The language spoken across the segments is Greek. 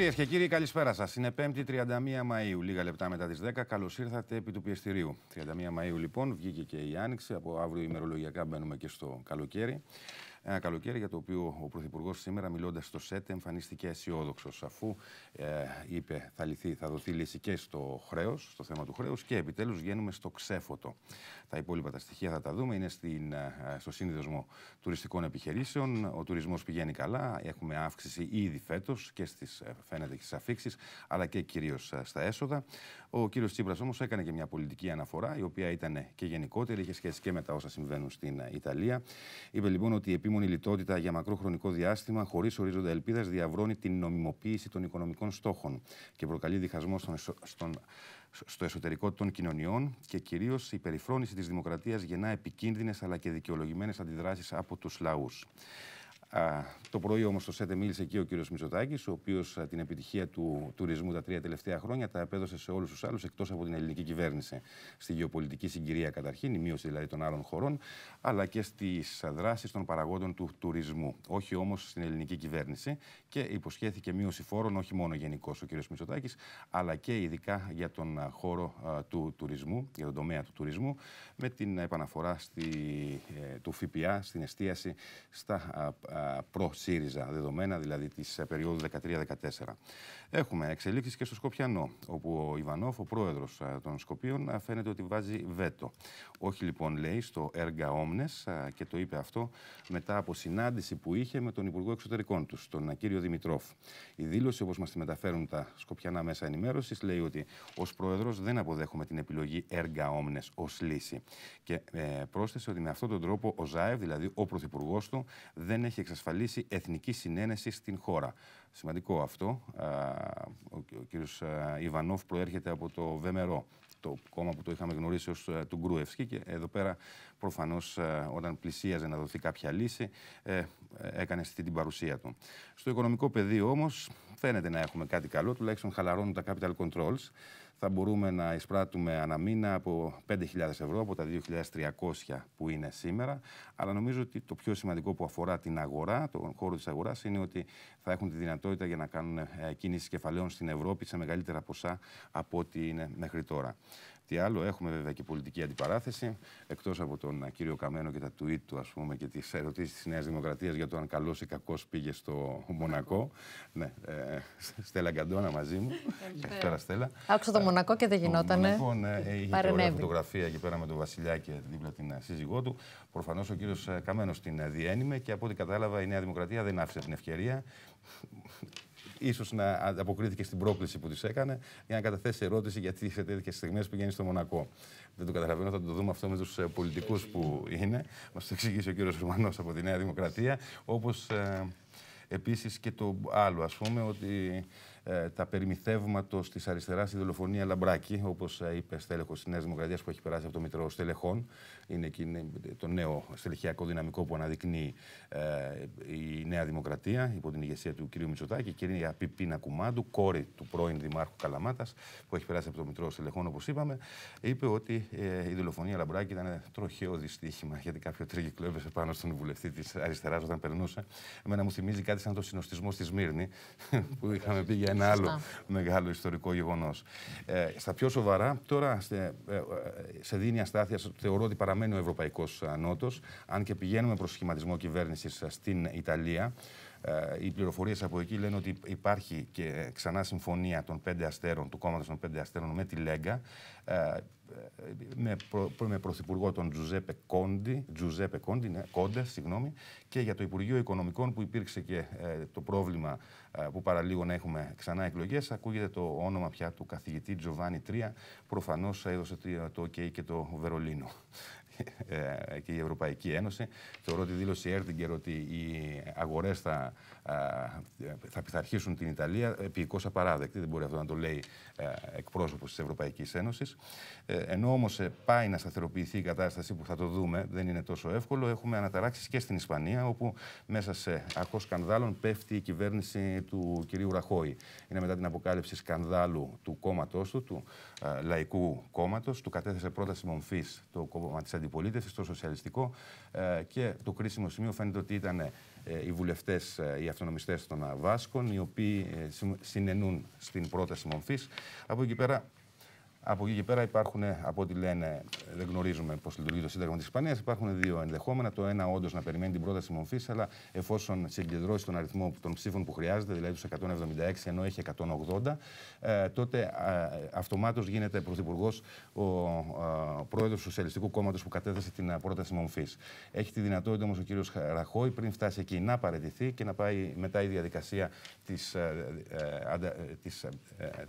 Κυρίες και κύριοι, καλησπέρα σας. Είναι 5η 31 Μαΐου, λίγα λεπτά μετά τις 10. Καλώς ήρθατε επί του πιεστηρίου. 31 Μαΐου, λοιπόν, βγήκε και η Άνοιξη. Από αύριο ημερολογιακά μπαίνουμε και στο καλοκαίρι. Ένα καλοκαίρι για το οποίο ο Πρωθυπουργός σήμερα, μιλώντας στο ΣΕΤ, εμφανίστηκε αισιόδοξος, αφού είπε θα δοθεί λύση και στο χρέος, στο θέμα του χρέους, και επιτέλους βγαίνουμε στο ξέφωτο. Τα υπόλοιπα τα στοιχεία θα τα δούμε. Είναι στο σύνδεσμο τουριστικών επιχειρήσεων. Ο τουρισμός πηγαίνει καλά. Έχουμε αύξηση ήδη φέτος και φαίνεται και στις αφίξεις, αλλά και κυρίως στα έσοδα. Ο κύριος Τσίπρας όμως έκανε και μια πολιτική αναφορά, η οποία ήταν και γενικότερη, είχε σχέση και με τα όσα συμβαίνουν στην Ιταλία. Είπε λοιπόν ότι η επίμονη λιτότητα για μακρόχρονικό διάστημα, χωρίς ορίζοντα ελπίδας, διαβρώνει την νομιμοποίηση των οικονομικών στόχων και προκαλεί διχασμό στο εσωτερικό των κοινωνιών, και κυρίως η περιφρόνηση της δημοκρατίας γεννά επικίνδυνες αλλά και δικαιολογημένες αντιδράσεις από τους λαούς. Το πρωί όμως στο ΣΕΤ μίλησε και ο κύριος Μητσοτάκης, ο οποίος την επιτυχία του τουρισμού τα 3 τελευταία χρόνια τα επέδωσε σε όλους τους άλλους εκτός από την ελληνική κυβέρνηση. Στη γεωπολιτική συγκυρία καταρχήν, η μείωση δηλαδή των άλλων χωρών, αλλά και στις δράσεις των παραγόντων του τουρισμού. Όχι όμως στην ελληνική κυβέρνηση, και υποσχέθηκε μείωση φόρων όχι μόνο γενικώς ο κύριος Μητσοτάκης, αλλά και ειδικά για τον χώρο του τουρισμού, για τον τομέα του τουρισμού, με την επαναφορά του ΦΠΑ στην εστίαση στα προ-ΣΥΡΙΖΑ δεδομένα, δηλαδή της περίοδου 13-14. Έχουμε εξελίξεις και στο Σκοπιανό, όπου ο Ιβανόφ, ο πρόεδρος των Σκοπίων, φαίνεται ότι βάζει βέτο. Όχι λοιπόν, λέει, στο έργα Όμνες, και το είπε αυτό μετά από συνάντηση που είχε με τον Υπουργό Εξωτερικών τους, τον κύριο Δημητρόφ. Η δήλωση, όπως μας τη μεταφέρουν τα σκοπιανά μέσα ενημέρωσης, λέει ότι ως πρόεδρος δεν αποδέχομαι την επιλογή έργα Όμνες ως λύση. Και πρόσθεσε ότι με αυτόν τον τρόπο ο ΖΑΕΒ, δηλαδή ο πρωθυπουργός του, δεν έχει εξασφαλίσει εθνική συνένεση στην χώρα. Σημαντικό αυτό. Ο κύριος Ιβανόφ προέρχεται από το ΒΜΡΟ, το κόμμα που το είχαμε γνωρίσει ως του Γκρούευσκι, και εδώ πέρα προφανώς όταν πλησίαζε να δοθεί κάποια λύση έκανε αυτή την παρουσία του. Στο οικονομικό πεδίο όμως φαίνεται να έχουμε κάτι καλό, τουλάχιστον χαλαρώνουν τα capital controls. Θα μπορούμε να εισπράττουμε ανά μήνα από 5.000 ευρώ, από τα 2.300 που είναι σήμερα. Αλλά νομίζω ότι το πιο σημαντικό που αφορά την αγορά, τον χώρο της αγοράς, είναι ότι θα έχουν τη δυνατότητα για να κάνουν κίνηση κεφαλαίων στην Ευρώπη σε μεγαλύτερα ποσά από ό,τι είναι μέχρι τώρα. Τι άλλο, έχουμε βέβαια και πολιτική αντιπαράθεση, εκτός από τον κύριο Καμένο και τα tweet του, ας πούμε, και τις ερωτήσεις της Νέας Δημοκρατίας για το αν καλός ή κακός πήγε στο Μονακό. Ναι, Στέλλα Γκαντόνα μαζί μου. Καλησπέρα, Στέλλα. Άκουσα το Μονακό και δεν γινότανε. Το Μονακό, είχε ωραία φωτογραφία εκεί πέρα με τον Βασιλιά και δίπλα την σύζυγό του. Προφανώς ο κύριος Καμένος την διένυμε, και από ό,τι κατάλαβα η Νέα Δημοκρατία δεν άφησε την ευκαιρία, ίσως να ανταποκρίθηκε στην πρόκληση που της έκανε, για να καταθέσει ερώτηση γιατί σε τέτοιες στιγμές πηγαίνει στο Μονακό. Δεν το καταλαβαίνω, θα το δούμε αυτό με τους πολιτικούς που είναι. Μας το εξηγήσει ο κύριος Ρουμανός από τη Νέα Δημοκρατία, όπως επίσης και το άλλο, ας πούμε, ότι τα περιμηθεύματος της αριστεράς, η δολοφονία Λαμπράκη, όπως είπε στέλεχος της Νέας Δημοκρατίας που έχει περάσει από το Μητρό Στελεχών, είναι το νέο στελεχειακό δυναμικό που αναδεικνύει η Νέα Δημοκρατία υπό την ηγεσία του κ. Μητσοτάκη, η κυρία Πιπίνα Κουμάντου, κόρη του πρώην Δημάρχου Καλαμάτας, που έχει περάσει από το Μητρό Στελεχών, όπως είπαμε, είπε ότι η δολοφονία Λαμπράκη ήταν τροχαίο δυστύχημα, γιατί κάποιο τρίγυκλο έπεσε πάνω στον βουλευτή της αριστεράς όταν περνούσε. Εμένα μου θυμίζει κάτι σαν το συνοστισμό στη Σμύρνη, που είχαμε πει για ένα άλλο μεγάλο ιστορικό γεγονός. Στα πιο σοβαρά, τώρα σε δίνει αστάθεια, θεωρώ ότι παραμένει ο Ευρωπαϊκός Νότος, αν και πηγαίνουμε προς σχηματισμό κυβέρνησης στην Ιταλία. Οι πληροφορίες από εκεί λένε ότι υπάρχει και ξανά συμφωνία των 5 αστέρων, του κόμματος των 5 αστέρων με τη Λέγκα, με πρωθυπουργό τον Τζουζέπε Κόντε, και για το Υπουργείο Οικονομικών, που υπήρξε και το πρόβλημα που παραλίγο να έχουμε ξανά εκλογές, ακούγεται το όνομα πια του καθηγητή Τζοβάνι Τρία. Προφανώς έδωσε το OK και το Βερολίνο και η Ευρωπαϊκή Ένωση. Θεωρώ τη δήλωση Έρτιγκερ ότι οι αγορές θα πειθαρχήσουν την Ιταλία επικώς απαράδεκτη. Δεν μπορεί αυτό να το λέει εκπρόσωπος της Ευρωπαϊκής Ένωσης. Ενώ όμως πάει να σταθεροποιηθεί η κατάσταση, που θα το δούμε, δεν είναι τόσο εύκολο, έχουμε αναταράξεις και στην Ισπανία, όπου μέσα σε αχώ σκανδάλων πέφτει η κυβέρνηση του κυρίου Ραχόη. Είναι μετά την αποκάλυψη σκανδάλου του κόμματός του Λαϊκού Κόμματος. Του κατέθεσε πρόταση μομφής το κόμμα της αντιπολίτευσης αντιπολίτευσης, το σοσιαλιστικό. Και το κρίσιμο σημείο φαίνεται ότι ήταν οι βουλευτές, οι αυτονομιστές των Βάσκων, οι οποίοι συνενούν στην πρόταση μορφής. Από εκεί και πέρα υπάρχουν, από ό,τι λένε, δεν γνωρίζουμε πώς λειτουργεί το Σύνταγμα της Ισπανίας, υπάρχουν δύο ενδεχόμενα. Το ένα, όντως, να περιμένει την πρόταση μορφής, αλλά εφόσον συγκεντρώσει τον αριθμό των ψήφων που χρειάζεται, δηλαδή τους 176, ενώ έχει 180, τότε αυτομάτως γίνεται πρωθυπουργός ο πρόεδρος του Σοσιαλιστικού Κόμματος που κατέθεσε την πρόταση μορφής. Έχει τη δυνατότητα όμως ο κύριος Ραχόι, πριν φτάσει εκεί, να παραιτηθεί και να πάει μετά η διαδικασία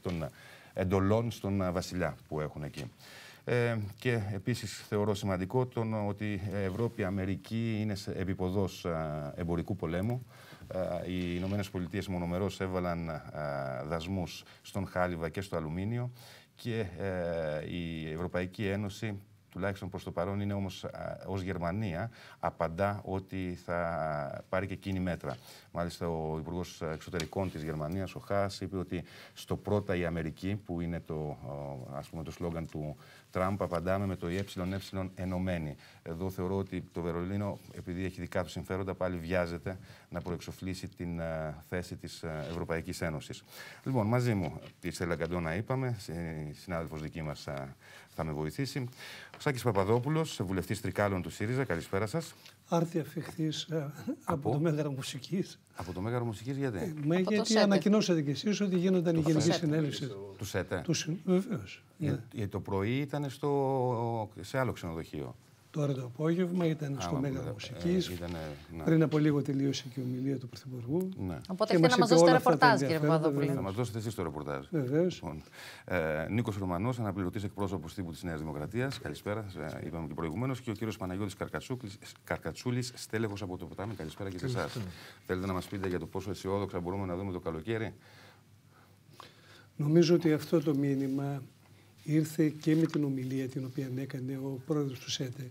των εντολών στον βασιλιά που έχουν εκεί. Και επίσης θεωρώ σημαντικό ότι η Ευρώπη-Αμερική είναι σε επίποδος εμπορικού πολέμου. Οι Ηνωμένες Πολιτείες μονομερώς έβαλαν δασμούς στον χάλιβα και στο αλουμίνιο και η Ευρωπαϊκή Ένωση, τουλάχιστον προς το παρόν, είναι όμως ως Γερμανία, απαντά ότι θα πάρει και εκείνη μέτρα. Μάλιστα, ο Υπουργός Εξωτερικών της Γερμανίας, ο Χάς, είπε ότι στο πρώτα η Αμερική, που είναι το σλόγγαν του Τραμπ, απαντάμε με το ΕΕ ενωμένη. Εδώ θεωρώ ότι το Βερολίνο, επειδή έχει δικά του συμφέροντα, πάλι βιάζεται να προεξοφλήσει την θέση της Ευρωπαϊκής Ένωσης. Λοιπόν, μαζί μου τη Στέλλα Καντώνα είπαμε, συνάδελφος δική μας θα με βοηθήσει. Ο Σάκης Παπαδόπουλος, βουλευτής Τρικάλων του ΣΥΡΙΖΑ. Καλησπέρα σας. Άρθια φεχθής από το Μέγαρο Μουσικής. Από το Μέγαρο Μουσικής, γιατί? Γιατί ανακοινώσατε κι εσείς ότι γίνονταν η Γενική Συνέλευση. Του ΣΕΤΕ. Βεβαίως. Το πρωί ήταν σε άλλο ξενοδοχείο. Τώρα το απόγευμα ήταν στο Μέγαρο Μουσικής. Πριν από λίγο τελείωσε και η ομιλία του Πρωθυπουργού. Ναι. Οπότε έχετε να μας δώσετε ρεπορτάζ, κύριε Παπαδόπουλε. Θα μας δώσετε εσείς το ρεπορτάζ. Βεβαίως. Νίκος Ρωμανός, αναπληρωτής εκπρόσωπος τύπου της Νέας Δημοκρατίας. Καλησπέρα, είπαμε και προηγουμένως. Και ο κύριος Παναγιώτης Καρκατσούλης, στέλεχος από το ποτάμι. Καλησπέρα και σε εσάς. Θέλετε να μας πείτε για το πόσο αισιόδοξα μπορούμε να δούμε το καλοκαίρι? Νομίζω ότι αυτό το μήνυμα ήρθε και με την ομιλία την οποία έκανε ο πρόεδρος του ΣΕΤΕ,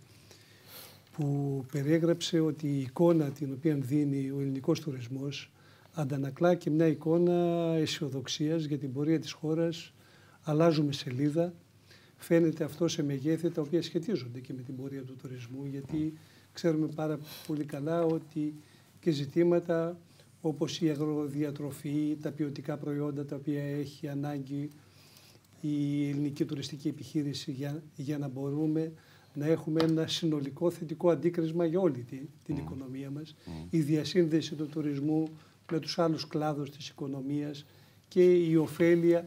που περιέγραψε ότι η εικόνα την οποία δίνει ο ελληνικός τουρισμός αντανακλά και μια εικόνα αισιοδοξίας για την πορεία της χώρας. Αλλάζουμε σελίδα. Φαίνεται αυτό σε μεγέθη τα οποία σχετίζονται και με την πορεία του τουρισμού, γιατί ξέρουμε πάρα πολύ καλά ότι και ζητήματα όπως η αγροδιατροφή, τα ποιοτικά προϊόντα τα οποία έχει ανάγκη η ελληνική τουριστική επιχείρηση για να μπορούμε να έχουμε ένα συνολικό θετικό αντίκρισμα για όλη την οικονομία μας. Η διασύνδεση του τουρισμού με τους άλλους κλάδους της οικονομίας και η ωφέλεια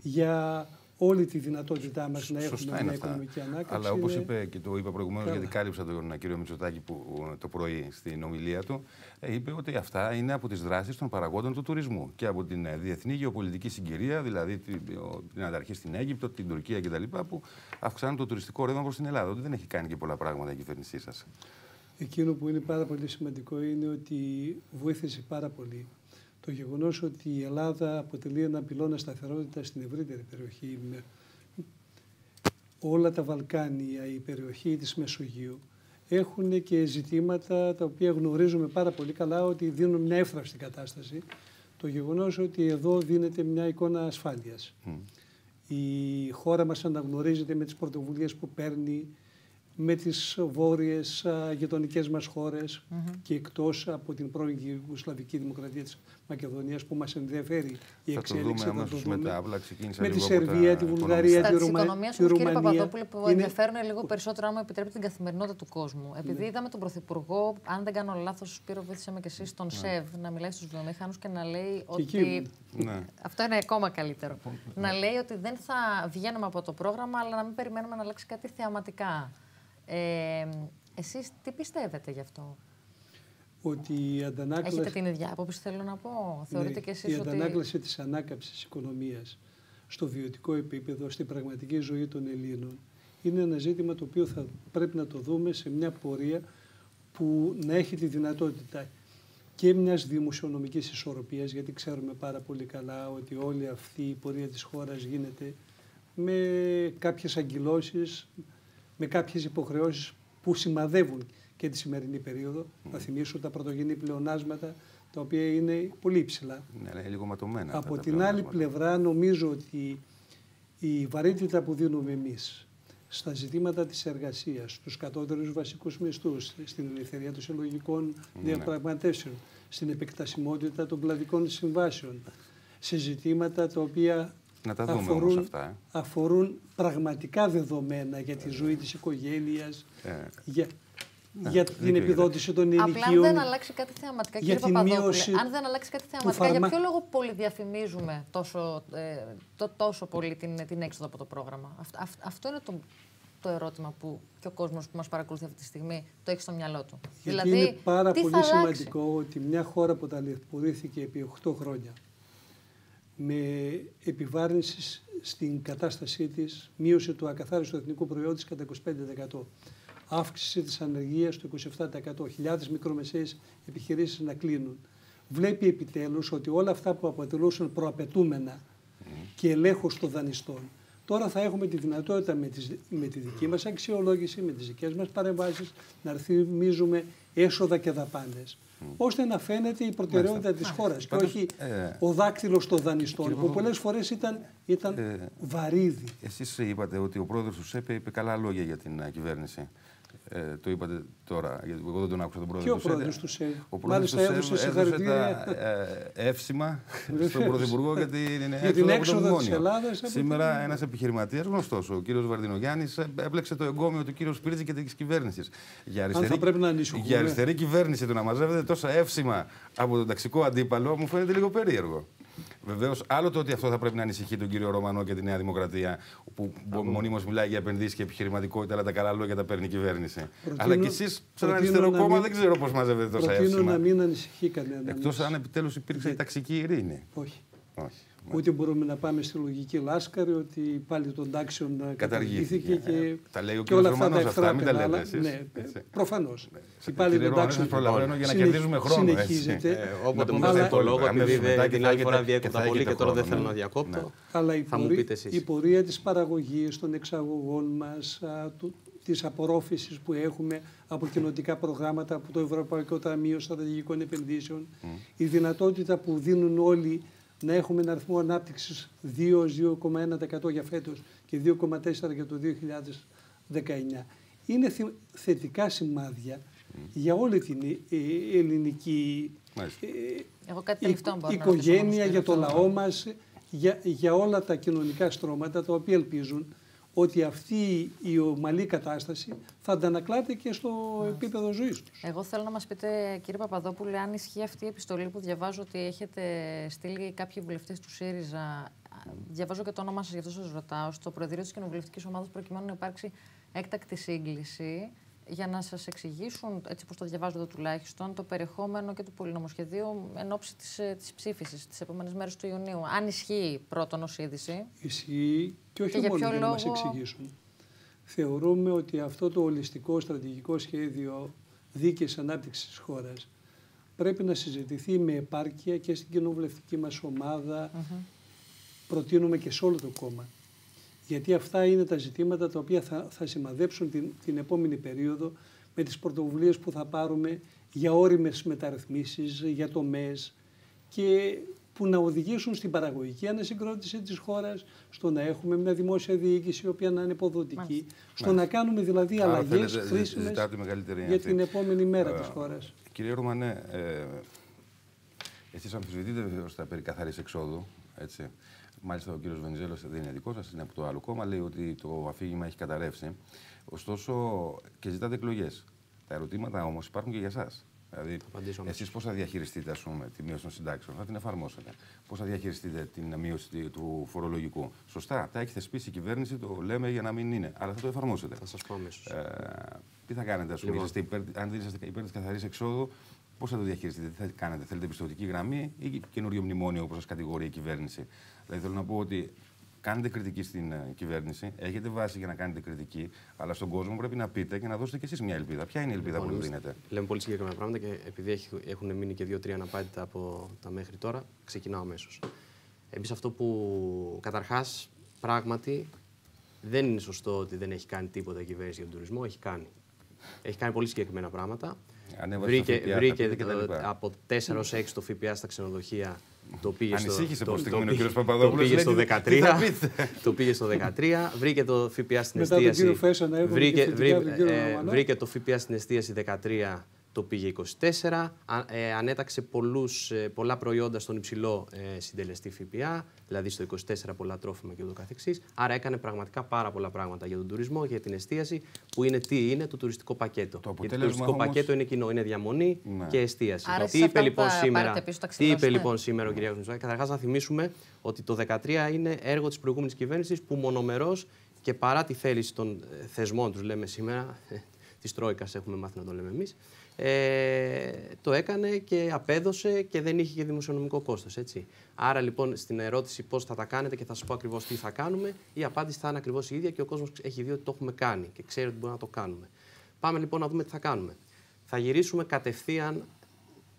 για όλη τη δυνατότητά μας να έχουμε μια οικονομική ανάκαμψη. Αλλά όπως είπε και το είπα προηγουμένως, γιατί κάλυψα τον κύριο Μητσοτάκη το πρωί στην ομιλία του, είπε ότι αυτά είναι από τις δράσεις των παραγόντων του τουρισμού και από την διεθνή γεωπολιτική συγκυρία, δηλαδή την ανταρχή στην Αίγυπτο, την Τουρκία κτλ., που αυξάνουν το τουριστικό ρεύμα προς την Ελλάδα. Ότι δεν έχει κάνει και πολλά πράγματα η κυβέρνησή σας. Εκείνο που είναι πάρα πολύ σημαντικό είναι ότι βοήθησε πάρα πολύ το γεγονός ότι η Ελλάδα αποτελεί ένα πυλώνα σταθερότητα στην ευρύτερη περιοχή. Όλα τα Βαλκάνια, η περιοχή της Μεσογείου, έχουν και ζητήματα τα οποία γνωρίζουμε πάρα πολύ καλά ότι δίνουν μια εύθραυστη κατάσταση. Το γεγονός ότι εδώ δίνεται μια εικόνα ασφάλειας. Η χώρα μας αναγνωρίζεται με τις πρωτοβουλίες που παίρνει, με τις βόρειες γειτονικές μας χώρες και εκτός από την πρώην Ιουγκοσλαβική Δημοκρατία της Μακεδονίας, που μας ενδιαφέρει η εξέλιξη. Θα το δούμε μετά, με τη Σερβία, τη Βουλγαρία, τη Ρουμανία. Κύριε Παπαδόπουλε, που ενδιαφέρουν λίγο περισσότερο, άμα επιτρέπετε, την καθημερινότητα του κόσμου. Επειδή είδαμε τον Πρωθυπουργό, αν δεν κάνω λάθος, Σπύρο, βοήθησαμε και εσείς, τον ΣΕΒ, να μιλάει στους βιομηχάνους και να λέει ότι. Αυτό είναι ακόμα καλύτερο. Να λέει ότι δεν θα βγαίνουμε από το πρόγραμμα, αλλά να μην περιμένουμε να αλλάξει κάτι θεαματικά. Εσείς τι πιστεύετε γι' αυτό? Ότι η αντανάκλαση... Έχετε την ίδια άποψη, θέλω να πω? Θεωρείτε και εσείς η αντανάκλαση της ανάκαμψης οικονομίας στο βιωτικό επίπεδο, στην πραγματική ζωή των Ελλήνων, είναι ένα ζήτημα το οποίο θα πρέπει να το δούμε σε μια πορεία που να έχει τη δυνατότητα και μιας δημοσιονομικής ισορροπίας, γιατί ξέρουμε πάρα πολύ καλά ότι όλη αυτή η πορεία της χώρας γίνεται με κάποιες αγκυλώσεις, με κάποιες υποχρεώσεις που σημαδεύουν και τη σημερινή περίοδο. Θα θυμίσω τα πρωτογενή πλεονάσματα, τα οποία είναι πολύ υψηλά. Ναι, λίγο ματωμένα. Από την άλλη πλευρά, νομίζω ότι η βαρύτητα που δίνουμε εμείς στα ζητήματα της εργασίας, στους κατώτερους βασικούς μισθούς, στην ελευθερία των συλλογικών διαπραγματεύσεων, στην επεκτασιμότητα των κλαδικών συμβάσεων, σε ζητήματα τα οποία αφορούν πραγματικά δεδομένα για τη ζωή της οικογένειας, για την επιδότηση των ενοικίων. Απλά αν δεν αλλάξει κάτι θεαματικά, κύριε Παπαδόπουλε, αν δεν αλλάξει κάτι θεαματικά, για ποιο λόγο πολυδιαφημίζουμε τόσο πολύ την έξοδο από το πρόγραμμα? Αυτό είναι το ερώτημα που και ο κόσμος που μας παρακολουθεί αυτή τη στιγμή το έχει στο μυαλό του. Γιατί δηλαδή, είναι πάρα πολύ σημαντικό ότι μια χώρα που ταλαιπωρήθηκε επί 8 χρόνια με επιβάρυνση στην κατάστασή της, μείωση του ακαθάριστου εθνικού προϊόντος κατά 25%. Αύξηση της ανεργίας του 27%, χιλιάδες μικρομεσαίες επιχειρήσεις να κλείνουν. Βλέπει επιτέλους ότι όλα αυτά που αποτελούσαν προαπαιτούμενα και ελέγχους των δανειστών, τώρα θα έχουμε τη δυνατότητα με τη δική μας αξιολόγηση, με τις δικές μας παρεμβάσεις, να ρυθμίζουμε έσοδα και δαπάνες, ώστε να φαίνεται η προτεραιότητα της χώρας και όχι ο δάκτυλος των δανειστών, που πολλές φορές ήταν βαρύδι. Εσείς είπατε ότι ο πρόεδρος του ΣΕΠ είπε καλά λόγια για την κυβέρνηση. Το είπατε τώρα, γιατί εγώ δεν τον άκουσα τον πρόεδρο του ΣΕΠ. Και ο πρόεδρος του ΣΕΠ. Ο πρόεδρος του ΣΕΠ έδωσε τα εύσημα στον Πρωθυπουργό για την έξοδο της Ελλάδας. Σήμερα ένας επιχειρηματίας γνωστός, ο κύριος Βαρδινογιάννης, έπλεξε το εγκόμιο του κύριου Σπίρτζη και της κυβέρνησης. Για αριστερή κυβέρνηση του να μαζεύετε τόσα εύσημα από τον ταξικό αντίπαλο μου φαίνεται λίγο περίεργο. Βεβαίως, άλλο το ότι αυτό θα πρέπει να ανησυχεί τον κύριο Ρωμανό και τη Νέα Δημοκρατία, που μονίμως μιλάει για επενδύσεις και επιχειρηματικότητα, αλλά τα καλά λόγια τα παίρνει η κυβέρνηση. Αλλά και εσείς, σαν αριστερό κόμμα, δεν ξέρω πώς μαζεύετε τόσα εύσημα. Προτείνω να μην ανησυχεί κανένα. Εκτός αν επιτέλους υπήρξε η ταξική ειρήνη. Όχι. Ούτε μπορούμε να πάμε στη λογική Λάσκαρη ότι πάλι των τάξεων καταργήθηκε και όλα αυτά τα ευτράπελα. Ναι, προφανώς. Πάλι των τάξεων προλαβαίνω για να κερδίζουμε χρόνο. Συνεχίζεται. Όποτε μου δώσετε το λόγο, επειδή την άλλη φορά διέκοπτα πολύ και τώρα δεν θέλω να διακόπτω, θα μου πείτε εσείς. Η πορεία της παραγωγής, των εξαγωγών μας, της απορρόφησης που έχουμε από κοινοτικά προγράμματα, από το Ευρωπαϊκό Ταμείο Στρατηγικών Επενδύσεων, η δυνατότητα που δίνουν όλοι να έχουμε ένα αριθμό ανάπτυξης 2,1% για φέτος και 2,4% για το 2019. Είναι θετικά σημάδια για όλη την ελληνική οικογένεια, για το λαό μας, για όλα τα κοινωνικά στρώματα, τα οποία ελπίζουν ότι αυτή η ομαλή κατάσταση θα αντανακλάται και στο επίπεδο ζωής τους. Εγώ θέλω να μας πείτε, κύριε Παπαδόπουλε, αν ισχύει αυτή η επιστολή που διαβάζω ότι έχετε στείλει κάποιοι βουλευτές του ΣΥΡΙΖΑ. Διαβάζω και το όνομά σας, γι' αυτό σας ρωτάω, στο Προεδρείο της Κοινοβουλευτικής Ομάδας, προκειμένου να υπάρξει έκτακτη σύγκληση για να σας εξηγήσουν, έτσι όπως το διαβάζω εδώ τουλάχιστον, το περιεχόμενο και του πολυνομοσχεδίου εν ώψη της ψήφισης τις επόμενες μέρες του Ιουνίου. Αν ισχύει πρώτον ως είδηση. Ισχύει και όχι μόνο για να μας εξηγήσουν. Θεωρούμε ότι αυτό το ολιστικό στρατηγικό σχέδιο δίκαιης ανάπτυξης της χώρας πρέπει να συζητηθεί με επάρκεια και στην κοινοβουλευτική μας ομάδα. Προτείνουμε και σε όλο το κόμμα. Γιατί αυτά είναι τα ζητήματα τα οποία θα σημαδέψουν την επόμενη περίοδο με τις πρωτοβουλίες που θα πάρουμε για όριμες μεταρρυθμίσεις, για τομές και που να οδηγήσουν στην παραγωγική ανασυγκρότηση της χώρας, στο να έχουμε μια δημόσια διοίκηση η οποία να είναι υποδοτική, στο να κάνουμε δηλαδή αλλαγές χρήσιμες για την επόμενη μέρα της χώρας. Κύριε Ρωμανέ, εσείς αμφισβητείτε βεβαίως τα περί καθαρής εξόδου, έτσι. Μάλιστα, ο κύριος Βενιζέλος δεν είναι δικό σας, είναι από το άλλο κόμμα. Λέει ότι το αφήγημα έχει καταρρεύσει. Ωστόσο, και ζητάτε εκλογές. Τα ερωτήματα όμως υπάρχουν και για εσάς. Δηλαδή, εσείς πώς θα διαχειριστείτε, ας πούμε, τη μείωση των συντάξεων, θα την εφαρμόσετε. Πώς θα διαχειριστείτε την μείωση του φορολογικού. Σωστά, τα έχει θεσπίσει η κυβέρνηση, το λέμε για να μην είναι. Αλλά θα το εφαρμόσετε. Θα σας πω αμέσως. Τι θα κάνετε, ας πούμε, αν δεν είσαστε υπέρ της καθαρής εξόδου, πώς θα το διαχειριστείτε, τι θα κάνετε, θέλετε πιστωτική γραμμή ή καινούριο μνημόνιο όπως σας κατηγορεί η κυβέρνηση. Δηλαδή, θέλω να πω ότι κάνετε κριτική στην κυβέρνηση, έχετε βάση για να κάνετε κριτική, αλλά στον κόσμο πρέπει να πείτε και να δώσετε κι εσείς μια ελπίδα. Ποια είναι η ελπίδα που δίνετε? Λέμε πολύ συγκεκριμένα πράγματα και επειδή έχουν μείνει και 2-3 αναπάντητα από τα μέχρι τώρα, ξεκινάω αμέσως. Εμείς αυτό που καταρχάς πράγματι δεν είναι σωστό ότι δεν έχει κάνει τίποτα η κυβέρνηση για τον τουρισμό, έχει κάνει. Έχει κάνει πολύ συγκεκριμένα πράγματα. Βρήκε από 4 ως 6 το ΦΠΑ στα ξενοδοχεία Ανησύχησε πως στιγμήν ο κ. Παπαδόπουλος. Το πήγε στο 13, βρήκε το ΦΠΑ στην εστίαση. Βρήκε το ΦΠΑ στην εστίαση 13. Το πήγε 24, ανέταξε πολλά προϊόντα στον υψηλό συντελεστή ΦΠΑ, δηλαδή στο 24 πολλά τρόφιμα και ούτω καθεξής. Άρα έκανε πραγματικά πάρα πολλά πράγματα για τον τουρισμό, για την εστίαση, που είναι τι είναι το τουριστικό πακέτο. Γιατί το τουριστικό πακέτο είναι κοινό, είναι διαμονή και εστίαση. Άρα Τι είπε λοιπόν σήμερα ο κ. Μητσοτάκης? Καταρχάς να θυμίσουμε ότι το 2013 είναι έργο της προηγούμενης κυβέρνησης που μονομερός και παρά τη θέληση των θεσμών τους, λέμε σήμερα, της Τρόικας έχουμε μάθει να το λέμε εμείς, το έκανε και απέδωσε και δεν είχε και δημοσιονομικό κόστος. Έτσι. Άρα λοιπόν στην ερώτηση πώς θα τα κάνετε και θα σας πω ακριβώς τι θα κάνουμε, η απάντηση θα είναι ακριβώς η ίδια και ο κόσμος έχει δει ότι το έχουμε κάνει και ξέρει ότι μπορούμε να το κάνουμε. Πάμε λοιπόν να δούμε τι θα κάνουμε. Θα γυρίσουμε κατευθείαν,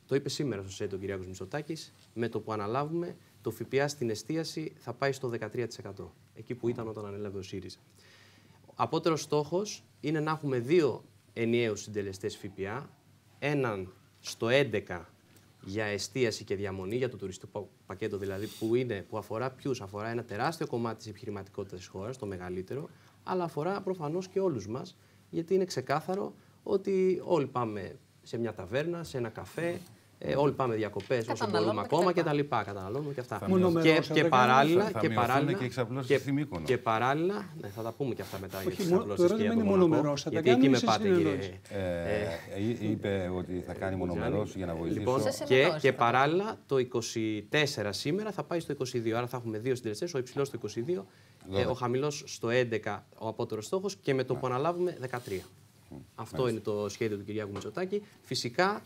το είπε σήμερα στο ΣΕΤ ο κ. Μητσοτάκης, με το που αναλάβουμε το ΦΠΑ στην εστίαση θα πάει στο 13%. Εκεί που ήταν όταν ανέλαβε ο ΣΥΡΙΖΑ. Απότερος στόχος είναι να έχουμε 2 ενιαίους συντελεστές ΦΠΑ, έναν στο 11 για εστίαση και διαμονή, για το τουριστικό πακέτο δηλαδή, που αφορά ποιους? Αφορά ένα τεράστιο κομμάτι της επιχειρηματικότητας της χώρας, το μεγαλύτερο, αλλά αφορά προφανώς και όλους μας, γιατί είναι ξεκάθαρο ότι όλοι πάμε σε μια ταβέρνα, σε ένα καφέ, όλοι πάμε διακοπές όσο μπορούμε ακόμα και τα λοιπά. Καταναλώνουμε και αυτά. Και παράλληλα, ναι, θα τα πούμε και αυτά μετά. Το ερώτημα είναι μονομερός. Γιατί εκεί με πάτε, κύριε. Είπε ότι θα κάνει μονομερός για να βοηθήσει. Λοιπόν, και παράλληλα το 24 σήμερα θα πάει στο 22. Άρα θα έχουμε 2 συντελεστές, ο υψηλός στο 22, ο χαμηλός στο 11, ο απότερος στόχος, και με το που αναλάβουμε 13. Αυτό είναι το σχέδιο του κ. Μητσοτάκη. Φυσικά,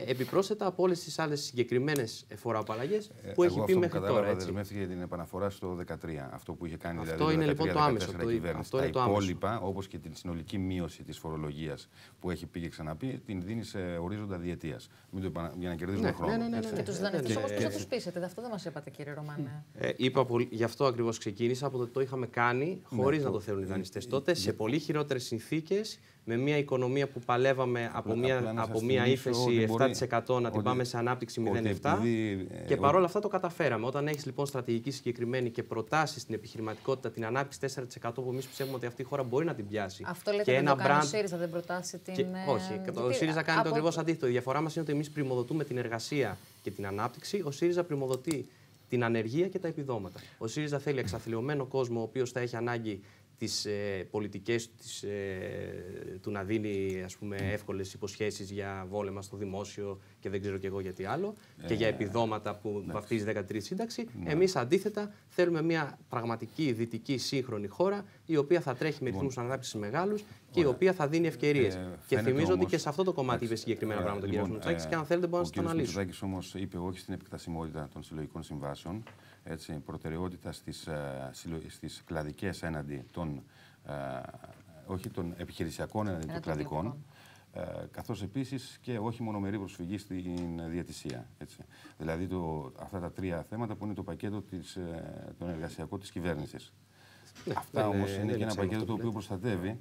επιπρόσθετα από όλες τις άλλες συγκεκριμένες φοροαπαλλαγές που έχει πει μέχρι τώρα. Εγώ δεσμεύτηκε για την επαναφορά στο 13. Αυτό που είχε κάνει αυτό δηλαδή είναι λοιπόν το άμεσο. Τα υπόλοιπα, όπως και την συνολική μείωση της φορολογίας που έχει πει και ξαναπεί, την δίνει σε ορίζοντα διετίας. Για να κερδίζουμε χρόνο. Και τους δανειστές όμως πώς θα τους πείσετε? Αυτό δεν μας είπατε, κύριε Ρωμάνε. Γι' αυτό ακριβώς ξεκίνησα, από το είχαμε κάνει χωρίς να το θέλουν οι δανειστές τότε, σε πολύ χειρότερες συνθήκες, με μια οικονομία που παλεύαμε από μια ύφεση 7% να την πάμε σε ανάπτυξη 0,7%. Και παρόλα αυτά το καταφέραμε. Όταν έχεις λοιπόν στρατηγική συγκεκριμένη και προτάσεις στην επιχειρηματικότητα την ανάπτυξη 4% που εμείς πιστεύουμε ότι αυτή η χώρα μπορεί να την πιάσει. Αυτό λέτε ότι το κάνει ο ΣΥΡΙΖΑ, δεν προτάσει την. Όχι, ο ΣΥΡΙΖΑ κάνει το ακριβώς αντίθετο. Η διαφορά μας είναι ότι εμείς πριμοδοτούμε την εργασία και την ανάπτυξη. Ο ΣΥΡΙΖΑ πριμοδοτεί την ανεργία και τα επιδόματα. Ο ΣΥΡΙΖΑ θέλει εξαθλιωμένο κόσμο, ο οποίος θα έχει ανάγκη τις πολιτικές του να δίνει, ας πούμε, εύκολες υποσχέσεις για βόλεμα στο δημόσιο και δεν ξέρω και εγώ γιατί άλλο, και για επιδόματα που βαφτίζει 13η σύνταξη. Εμείς αντίθετα θέλουμε μια πραγματική δυτική σύγχρονη χώρα, η οποία θα τρέχει με ρυθμούς ανάπτυξης μεγάλους και η οποία θα δίνει ευκαιρίες. Και θυμίζω ότι και σε αυτό το κομμάτι είπε συγκεκριμένα πράγματα ο κ. Μητσοτάκης, και αν θέλετε μπορώ να σας το αναλύσω. Ο κ. Μητσοτάκης όμως είπε όχι στην επεκτασιμότητα των συλλογικών συμβάσεων, έτσι, προτεραιότητα στις κλαδικές έναντι των, όχι των επιχειρησιακών έναντι των κλαδικών, καθώς επίσης και όχι μονομερή προσφυγή στην διαιτησία. Έτσι. Δηλαδή αυτά τα 3 θέματα που είναι το πακέτο των εργασιακών της κυβέρνησης. Αυτά όμως είναι και ένα πακέτο το οποίο προστατεύει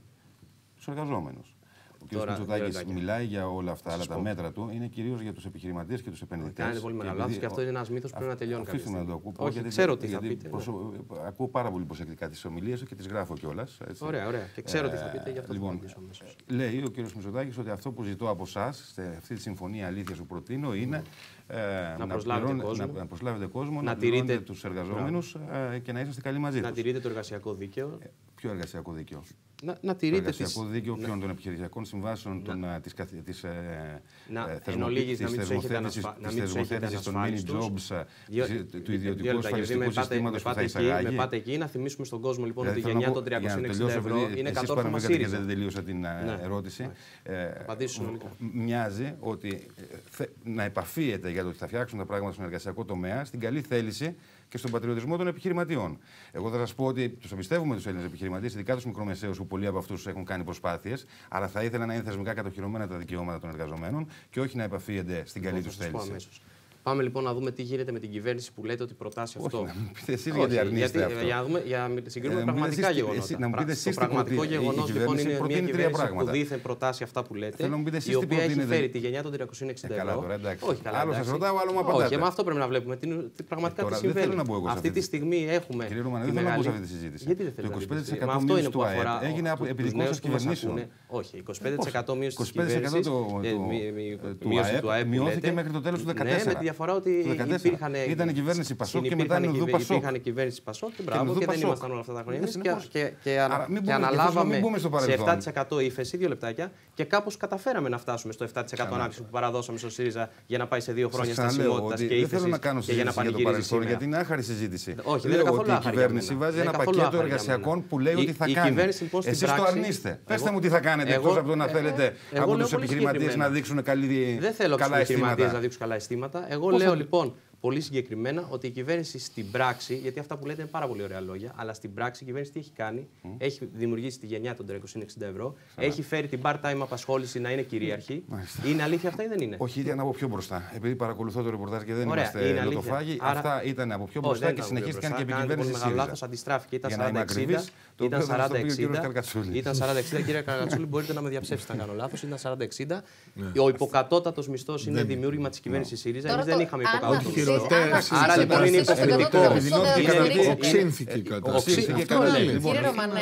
τους εργαζόμενους. Ο κ. Μητσοτάκης μιλάει για όλα αυτά, αλλά τα μέτρα του είναι κυρίως για τους επιχειρηματίες και τους επενδυτές. Κάνει πολύ μεγάλο λάθος και αυτό είναι ένας μύθος που πρέπει να τελειώνει. Αφήστε με να το ακούω. Όχι, ξέρω τι θα πείτε. Ακούω πάρα πολύ προσεκτικά τις ομιλίες και τις γράφω κιόλας. Ωραία. Και ξέρω τι θα πείτε, γι' αυτό λοιπόν, λέει ο κ. Μητσοτάκης ότι αυτό που ζητώ από εσάς, σε αυτή τη συμφωνία αλήθειας που προτείνω, είναι να προσλάβετε κόσμο, να τηρείτε τους εργαζόμενους και να είσαστε καλοί μαζί τους. Να τηρείτε το εργασιακό δίκαιο. Ποιο εργασιακό δίκαιο? Να τηρείτε το εργασιακό δίκαιο ποιων, των επιχειρησιακών συμβάσεων, της θεσμοθέτησης των mini jobs, του ιδιωτικού ασφαλιστικού συστήματος που θα εισαγάγει. Με πάτε εκεί, να θυμίσουμε στον κόσμο λοιπόν ότι η γενιά των 360 ευρώ είναι κατόρθωμα ΣΥΡΙΖΑ. Δεν τελείωσα την ερώτηση. Μοιάζει ότι να επαφίεται για το ότι θα φτιάξουν τα πράγματα στον εργασιακό τομέα στην καλή θέληση και στον πατριωτισμό των επιχειρηματιών. Εγώ θα σας πω ότι τους εμπιστεύουμε τους Έλληνες επιχειρηματίες, ειδικά τους μικρομεσαίους, που πολλοί από αυτούς έχουν κάνει προσπάθειες, αλλά θα ήθελα να είναι θεσμικά κατοχυρωμένα τα δικαιώματα των εργαζομένων και όχι να επαφίεται στην καλή τους θέληση. Πάμε λοιπόν να δούμε τι γίνεται με την κυβέρνηση που λέτε ότι προτάσει αυτό. Όχι, να μην πείτε εσείς γιατί αρνείστε αυτό. Για να συγκρίνουμε πραγματικά γεγονότα. Να μου πείτε εσείς το πραγματικό γεγονός λοιπόν είναι μια κυβέρνηση που δήθεν προτάσει αυτά που λέτε, η οποία έχει φέρει τη γενιά των 360 ευρώ. Όχι, καλά. Άλλο σας ρωτάω, άλλο μου απαντάτε. Όχι, με αυτό πρέπει να βλέπουμε πραγματικά τι συμβαίνει. Αυτή τη στιγμή έχουμε. Κύριε Ρουμανέ, δεν θέλω να μπω σε αυτή τη συζήτηση. Γιατί δεν θέλω να μπω. Το 25% μείωση του ΑΕΠ έγινε επί δικών σας κυβερνήσεων. Όχι, 25% μείωση της κυβέρνησης. του ΑΕΠ μειώθηκε μέχρι το τέλος του 2014. Ναι, με τη διαφορά ότι ήταν η κυβέρνηση Πασόκ και μετά είναι Νουδού Πασόκ. Υπήρχαν η κυβέρνηση Πασόκ και μπράβο και δεν ήμασταν όλα αυτά τα χρόνια. Και αναλάβαμε σε 7% ύφεση, 2 λεπτάκια, και κάπως καταφέραμε να φτάσουμε στο 7% ανάπτυξη που παραδώσαμε στο ΣΥΡΙΖΑ για να πάει σε 2 χρόνια στασιμότητας και ύφεσης και για να πανηγυρίζει σήμερα. Γιατί είναι άχαρη συζήτηση. Όχι, δεν είναι καθόλου άχαρη. Η κυβέρνηση βάζει ένα πακέτο εργασιακών που λέει ότι θα κάνει. Εσείς το αρνείστε. Πέστε μου τι θα κάνετε, εκτός από το να θέλετε από τους επιχειρηματίες να δείξουν καλά αισθήματα. Δεν θέλω από τους επιχειρηματίες να δείξουν καλά αισθήματα. Εγώ λέω λοιπόν πολύ συγκεκριμένα ότι η κυβέρνηση στην πράξη, γιατί αυτά που λέτε είναι πάρα πολύ ωραία λόγια, αλλά στην πράξη η κυβέρνηση τι έχει κάνει? Έχει δημιουργήσει τη γενιά των 360 ευρώ, έχει φέρει την part-time απασχόληση να είναι κυρίαρχη. Είναι αλήθεια αυτά ή δεν είναι? Όχι, ήταν από πιο μπροστά. Επειδή παρακολουθώ το ρεπορτάζ και δεν είμαστε λωτοφάγοι, αυτά ήταν από πιο μπροστά και συνεχίστηκαν και επί κυβέρνηση ΣΥΡΙΖΑ. Μεγάλο λάθος, αντιστράφηκε. Ήταν 40-60. Ήταν 40-60. Ήταν 40-60, κύριε Καρακατσούλη, μπορείτε να με διαψεύσετε αν κάνω λάθος. Ήταν 40-60. Ο υποκατώτατος μισθός είναι δημιούργημα της κυβέρνησης ΣΥΡΙΖΑ. Εμείς δεν είχαμε υποκατώτατο. Άρα λοιπόν είναι υποκριτικό. Οξύνθηκε η κατάσταση. Κύριε Ρωμανέ,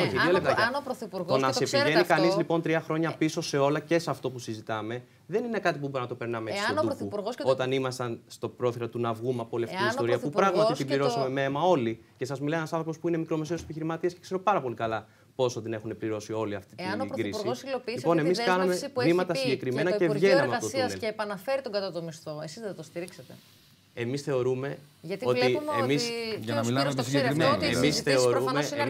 αν ο Πρωθυπουργός. Το να σε πηγαίνει κανείς λοιπόν 3 χρόνια πίσω σε όλα και σε αυτό που συζητάμε, δεν είναι κάτι που μπορεί να το περνάμε έτσι στον τούπο. Όταν ήμασταν στο πρόθυρο του να βγούμε από όλη αυτή την ιστορία, που πράγματι την πληρώσαμε με αίμα όλοι. Και σας μιλάει ένας άνθρωπος που είναι μικρομεσαίος επιχειρηματίας και ξέρω πάρα πολύ καλά πόσο την έχουν πληρώσει όλη αυτή την κρίση. Λοιπόν, εμείς κάναμε βήματα συγκεκριμένα και βγαίναμε από το τούνελ. Και επαναφέρει τον κατώτατο μισθό. Εσείς δεν το στηρίξετε? Εμείς θεωρούμε γιατί ότι για να μιλάμε το συγκεκριμένο, εμείς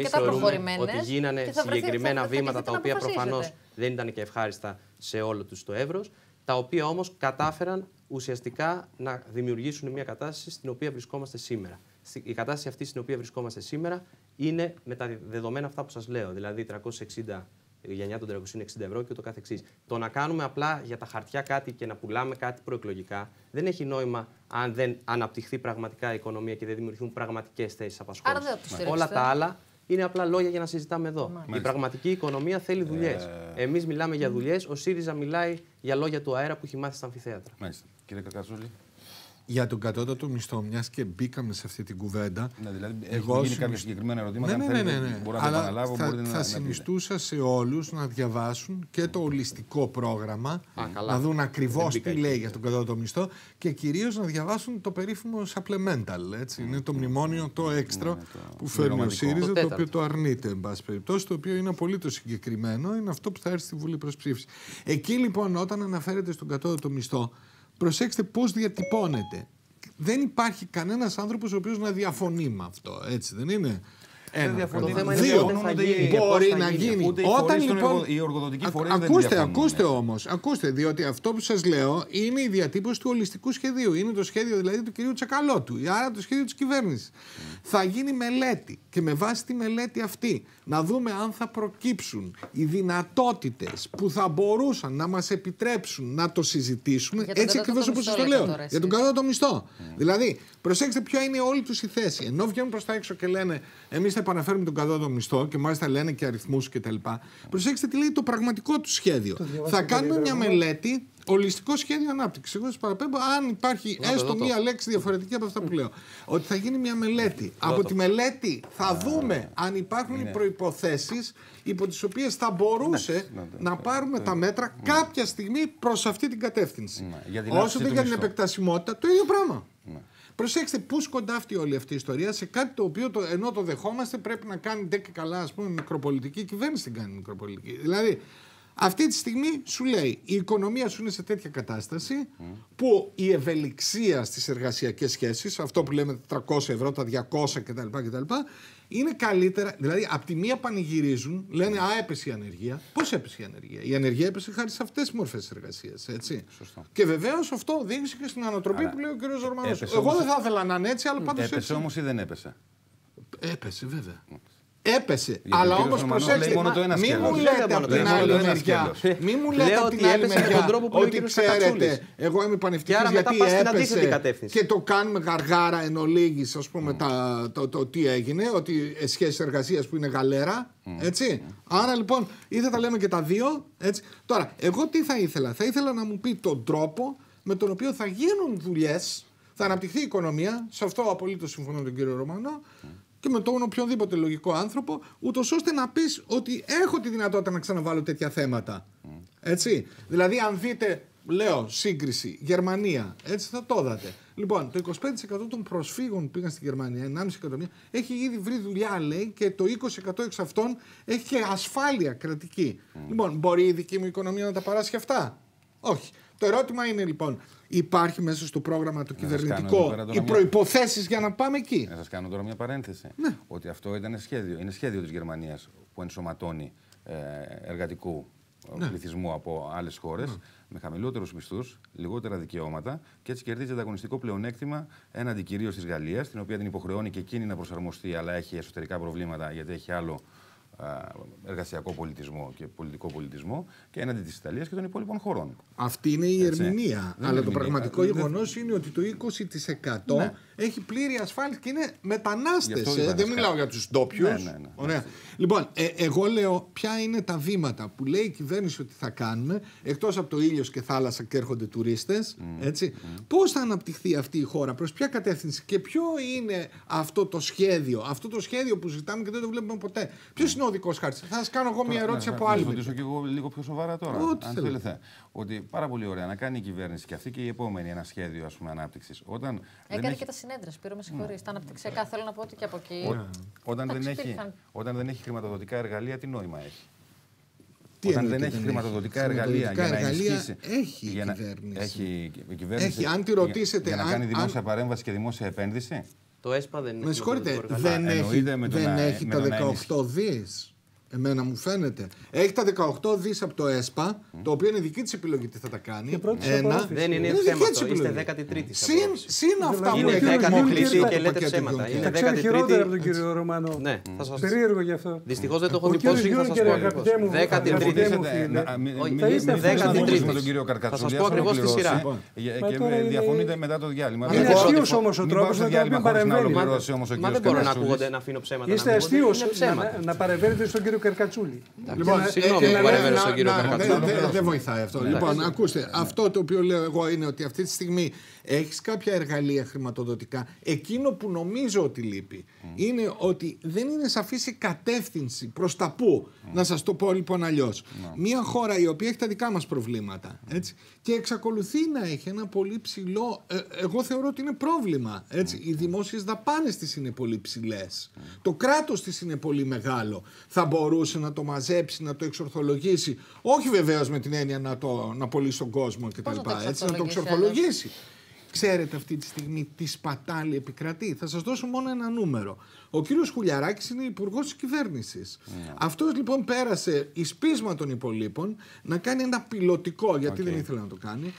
θεωρούμε ότι γίνανε συγκεκριμένα βήματα τα οποία προφανώς δεν ήταν και ευχάριστα σε όλο τους το εύρος, τα οποία όμως κατάφεραν ουσιαστικά να δημιουργήσουν μια κατάσταση στην οποία βρισκόμαστε σήμερα. Η κατάσταση αυτή στην οποία βρισκόμαστε σήμερα είναι με τα δεδομένα αυτά που σας λέω, δηλαδή 360 γενιά των 360 ευρώ και ούτω καθεξής. Το να κάνουμε απλά για τα χαρτιά κάτι και να πουλάμε κάτι προεκλογικά δεν έχει νόημα αν δεν αναπτυχθεί πραγματικά η οικονομία και δεν δημιουργηθούν πραγματικές θέσεις απασχόλησης. Όλα τα άλλα είναι απλά λόγια για να συζητάμε εδώ. Η πραγματική οικονομία θέλει δουλειές. Εμείς μιλάμε για δουλειές, ο ΣΥΡΙΖΑ μιλάει για λόγια του αέρα που έχει μάθει στα αμφιθέατρα. Μάλιστα. Κύριε Καρακατσούλη. Για τον κατώτατο μισθό, μιας και μπήκαμε σε αυτή την κουβέντα. Ναι, δηλαδή, έχουν γίνει κάποια συγκεκριμένα ερωτήματα. Ναι. Μπορώ να επαναλάβω. Θα συνιστούσα σε όλους να διαβάσουν και το ολιστικό πρόγραμμα, να δουν ακριβώς τι λέει για τον κατώτατο μισθό και κυρίως να διαβάσουν το περίφημο supplemental. Έτσι. Είναι το μνημόνιο, το έξτρα που φέρνει ο ΣΥΡΙΖΑ, το οποίο το αρνείται, εν πάση περιπτώσει, το οποίο είναι απολύτως συγκεκριμένο, είναι αυτό που θα έρθει στη Βουλή προς ψήφιση. Εκεί λοιπόν, όταν αναφέρεται στον κατώτατο μισθό, προσέξτε πώς διατυπώνεται. Δεν υπάρχει κανένας άνθρωπος ο οποίος να διαφωνεί με αυτό. Έτσι δεν είναι? Το θέμα είναι δύο. ότι θα γίνει. Μπορεί να γίνει. Όταν λοιπόν οι οργοδοτικοί φορείς ακούστε όμως, διότι αυτό που σας λέω είναι η διατύπωση του ολιστικού σχεδίου. Είναι το σχέδιο δηλαδή του κυρίου Τσακαλώτου, άρα το σχέδιο της κυβέρνησης. Θα γίνει μελέτη και με βάση τη μελέτη αυτή να δούμε αν θα προκύψουν οι δυνατότητες που θα μπορούσαν να μας επιτρέψουν να το συζητήσουμε, έτσι ακριβώς όπως σας το λέω, για τον κατώτατο μισθό. Δηλαδή, προσέξτε ποια είναι όλη τους η θέση. Ενώ βγαίνουν προς τα έξω και λένε εμείς θα επαναφέρουμε τον κατώτατο μισθό και μάλιστα λένε και αριθμούς κτλ. Προσέξτε τι λέει το πραγματικό του σχέδιο. Θα κάνουμε μια μελέτη, ολιστικό σχέδιο ανάπτυξης. Εγώ σας παραπέμπω, αν υπάρχει έστω μία λέξη διαφορετική από αυτά που λέω. Ότι θα γίνει μια μελέτη. Από τη μελέτη θα δούμε αν υπάρχουν οι προϋποθέσεις υπό τις οποίες θα μπορούσε να πάρουμε τα μέτρα κάποια στιγμή προς αυτή την κατεύθυνση. Όσο δεν για την επεκτασιμότητα, το ίδιο πράγμα. Προσέξτε πού σκοντάφτει όλη αυτή η ιστορία σε κάτι το οποίο ενώ το δεχόμαστε πρέπει να κάνει ντε και καλά, ας πούμε, μικροπολιτική. Η κυβέρνηση την κάνει μικροπολιτική. Δηλαδή, αυτή τη στιγμή σου λέει η οικονομία σου είναι σε τέτοια κατάσταση που η ευελιξία στις εργασιακές σχέσεις, αυτό που λέμε 300 ευρώ, τα 200 κτλ. Είναι καλύτερα. Δηλαδή, από τη μία πανηγυρίζουν, λένε α, έπεσε η ανεργία. Πώς έπεσε η ανεργία? Η ανεργία έπεσε χάρη σε αυτές τις μορφές εργασίας. Και βεβαίως αυτό οδήγησε και στην ανατροπή που λέει ο κ. Ζορμανός. Εγώ δεν θα ήθελα να είναι έτσι, αλλά πάντως. Έπεσε όμως ή δεν έπεσε? Έπεσε, βέβαια. Έπεσε. Αλλά όμως προσέξτε, μην μου λέτε από την άλλη μεριά. Μην μου λέτε από την άλλη μεριά ότι ξέρετε, εγώ είμαι πανευτικός γιατί έπεσε και το κάνουμε γαργάρα εν ολίγης, ας πούμε, το τι έγινε, ότι σχέσεις εργασίας που είναι γαλέρα, έτσι. Άρα λοιπόν ή θα τα λέμε και τα δύο, έτσι. Τώρα, εγώ τι θα ήθελα. Θα ήθελα να μου πει τον τρόπο με τον οποίο θα γίνουν δουλειές, θα αναπτυχθεί η οικονομία, σε αυτό απολύτως συμφωνώ με τον κύριο Ρωμανό, και με τον οποιονδήποτε λογικό άνθρωπο, ούτως ώστε να πεις ότι έχω τη δυνατότητα να ξαναβάλω τέτοια θέματα. Έτσι. Δηλαδή, αν δείτε, λέω, σύγκριση, Γερμανία, έτσι θα το είδατε. Λοιπόν, το 25% των προσφύγων που πήγαν στη Γερμανία, 1,5 εκατομμύρια, έχει ήδη βρει δουλειά, λέει, και το 20% εξ αυτών έχει και ασφάλεια κρατική. Λοιπόν, μπορεί η δική μου οικονομία να τα παράσχει αυτά? Όχι. Το ερώτημα είναι λοιπόν, υπάρχει μέσα στο πρόγραμμα το κυβερνητικό οι προϋποθέσεις για να πάμε εκεί? Να σας κάνω τώρα μια παρένθεση. Ναι. Ότι αυτό ήταν σχέδιο. Είναι σχέδιο της Γερμανίας που ενσωματώνει εργατικού πληθυσμού από άλλες χώρες με χαμηλότερους μισθούς, λιγότερα δικαιώματα και έτσι κερδίζει ανταγωνιστικό πλεονέκτημα έναντι κυρίως της Γαλλίας, την οποία την υποχρεώνει και εκείνη να προσαρμοστεί, αλλά έχει εσωτερικά προβλήματα γιατί έχει άλλο εργασιακό πολιτισμό και πολιτικό πολιτισμό, και έναντι της Ιταλίας και των υπόλοιπων χωρών. Αυτή είναι η ερμηνεία. Αλλά το πραγματικό γεγονός είναι ότι το 20% έχει πλήρη ασφάλεια και είναι μετανάστες. Δεν μιλάω για τους ντόπιους. Ωραία. Λοιπόν, εγώ λέω ποια είναι τα βήματα που λέει η κυβέρνηση ότι θα κάνουμε, εκτός από το ήλιος και θάλασσα και έρχονται τουρίστες. Πώς θα αναπτυχθεί αυτή η χώρα, προς ποια κατεύθυνση και ποιο είναι αυτό το σχέδιο. Αυτό το σχέδιο που ζητάμε και δεν το βλέπουμε ποτέ. Ποιος είναι ο οδικός χάρτης? Θα σας κάνω εγώ μια ερώτηση από άλλη. Θα ρωτήσω και εγώ λίγο πιο σοβαρά τώρα. Αν θέλετε. Ότι πάρα πολύ ωραία να κάνει η κυβέρνηση και αυτή και η επόμενη ένα σχέδιο, ας πούμε, ανάπτυξης. Έκανε και τα συνέδρα, Σπύρο, με συγχωρείς. Τα αναπτυξιακά θέλω να πω ότι και από εκεί. Όταν δεν έχει χρηματοδοτικά εργαλεία, τι νόημα έχει? Όταν δεν έχει χρηματοδοτικά εργαλεία για να ενισχύσει. Έχει η κυβέρνηση. Έχει, αν τη ρωτήσετε. Για να κάνει δημόσια παρέμβαση και δημόσια επένδυση. Το ΕΣΠΑ δεν είναι. Με συγχωρείτε, δεν έχει τα 18 δις. Εμένα μου φαίνεται. Έχει τα 18 δις από το ΕΣΠΑ, το οποίο είναι δική της επιλογή τι θα τα κάνει. Δεν είναι θέμα αυτό. Είστε 13η. Συν αυτά που είναι έχει 10η και λέτε ψέματα. Είναι 13η. Χειρότερα από τον κύριο Ρωμανό. Ναι, περίεργο γι' αυτό. Δυστυχώς δεν το έχω δει πώς θα σας πω. 13η. Θα σας πω ακριβώς τη σειρά. Και διαφωνείτε μετά το διάλειμμα. Είναι αστείος όμως ο τρόπος να παρεμβαίνει. Μα δεν μπορώ να ακούγονται να αφήνω ψέματα. Είστε αστείος να παρεμβαίνετε στον κύριο Καρκατσούλη. Λοιπόν, συγγνώμη που παρεμβαίνω στον κύριο Καρκατσούλη. Δεν βοηθάει αυτό. Λοιπόν, ακούστε, αυτό το οποίο λέω εγώ είναι ότι αυτή τη στιγμή έχεις κάποια εργαλεία χρηματοδοτικά. Εκείνο που νομίζω ότι λείπει είναι ότι δεν είναι σαφής η κατεύθυνση προς τα πού. Να σας το πω λοιπόν αλλιώς. Μια χώρα η οποία έχει τα δικά μας προβλήματα, έτσι, και εξακολουθεί να έχει ένα πολύ ψηλό, εγώ θεωρώ ότι είναι πρόβλημα. Έτσι. Οι δημόσιες δαπάνες της είναι πολύ ψηλές. Το κράτος της είναι πολύ μεγάλο. Θα μπορούσε να το μαζέψει, να το εξορθολογήσει. Όχι βεβαίως με την έννοια να πωλήσει τον κόσμο κτλ. Να το εξορθολογήσει. Ξέρετε αυτή τη στιγμή τι σπατάλη επικρατεί? Θα σας δώσω μόνο ένα νούμερο. Ο κύριος Χουλιαράκης είναι υπουργός της κυβέρνησης. Αυτός λοιπόν πέρασε εις πείσμα των υπολείπων να κάνει ένα πιλωτικό, γιατί δεν ήθελε να το κάνει,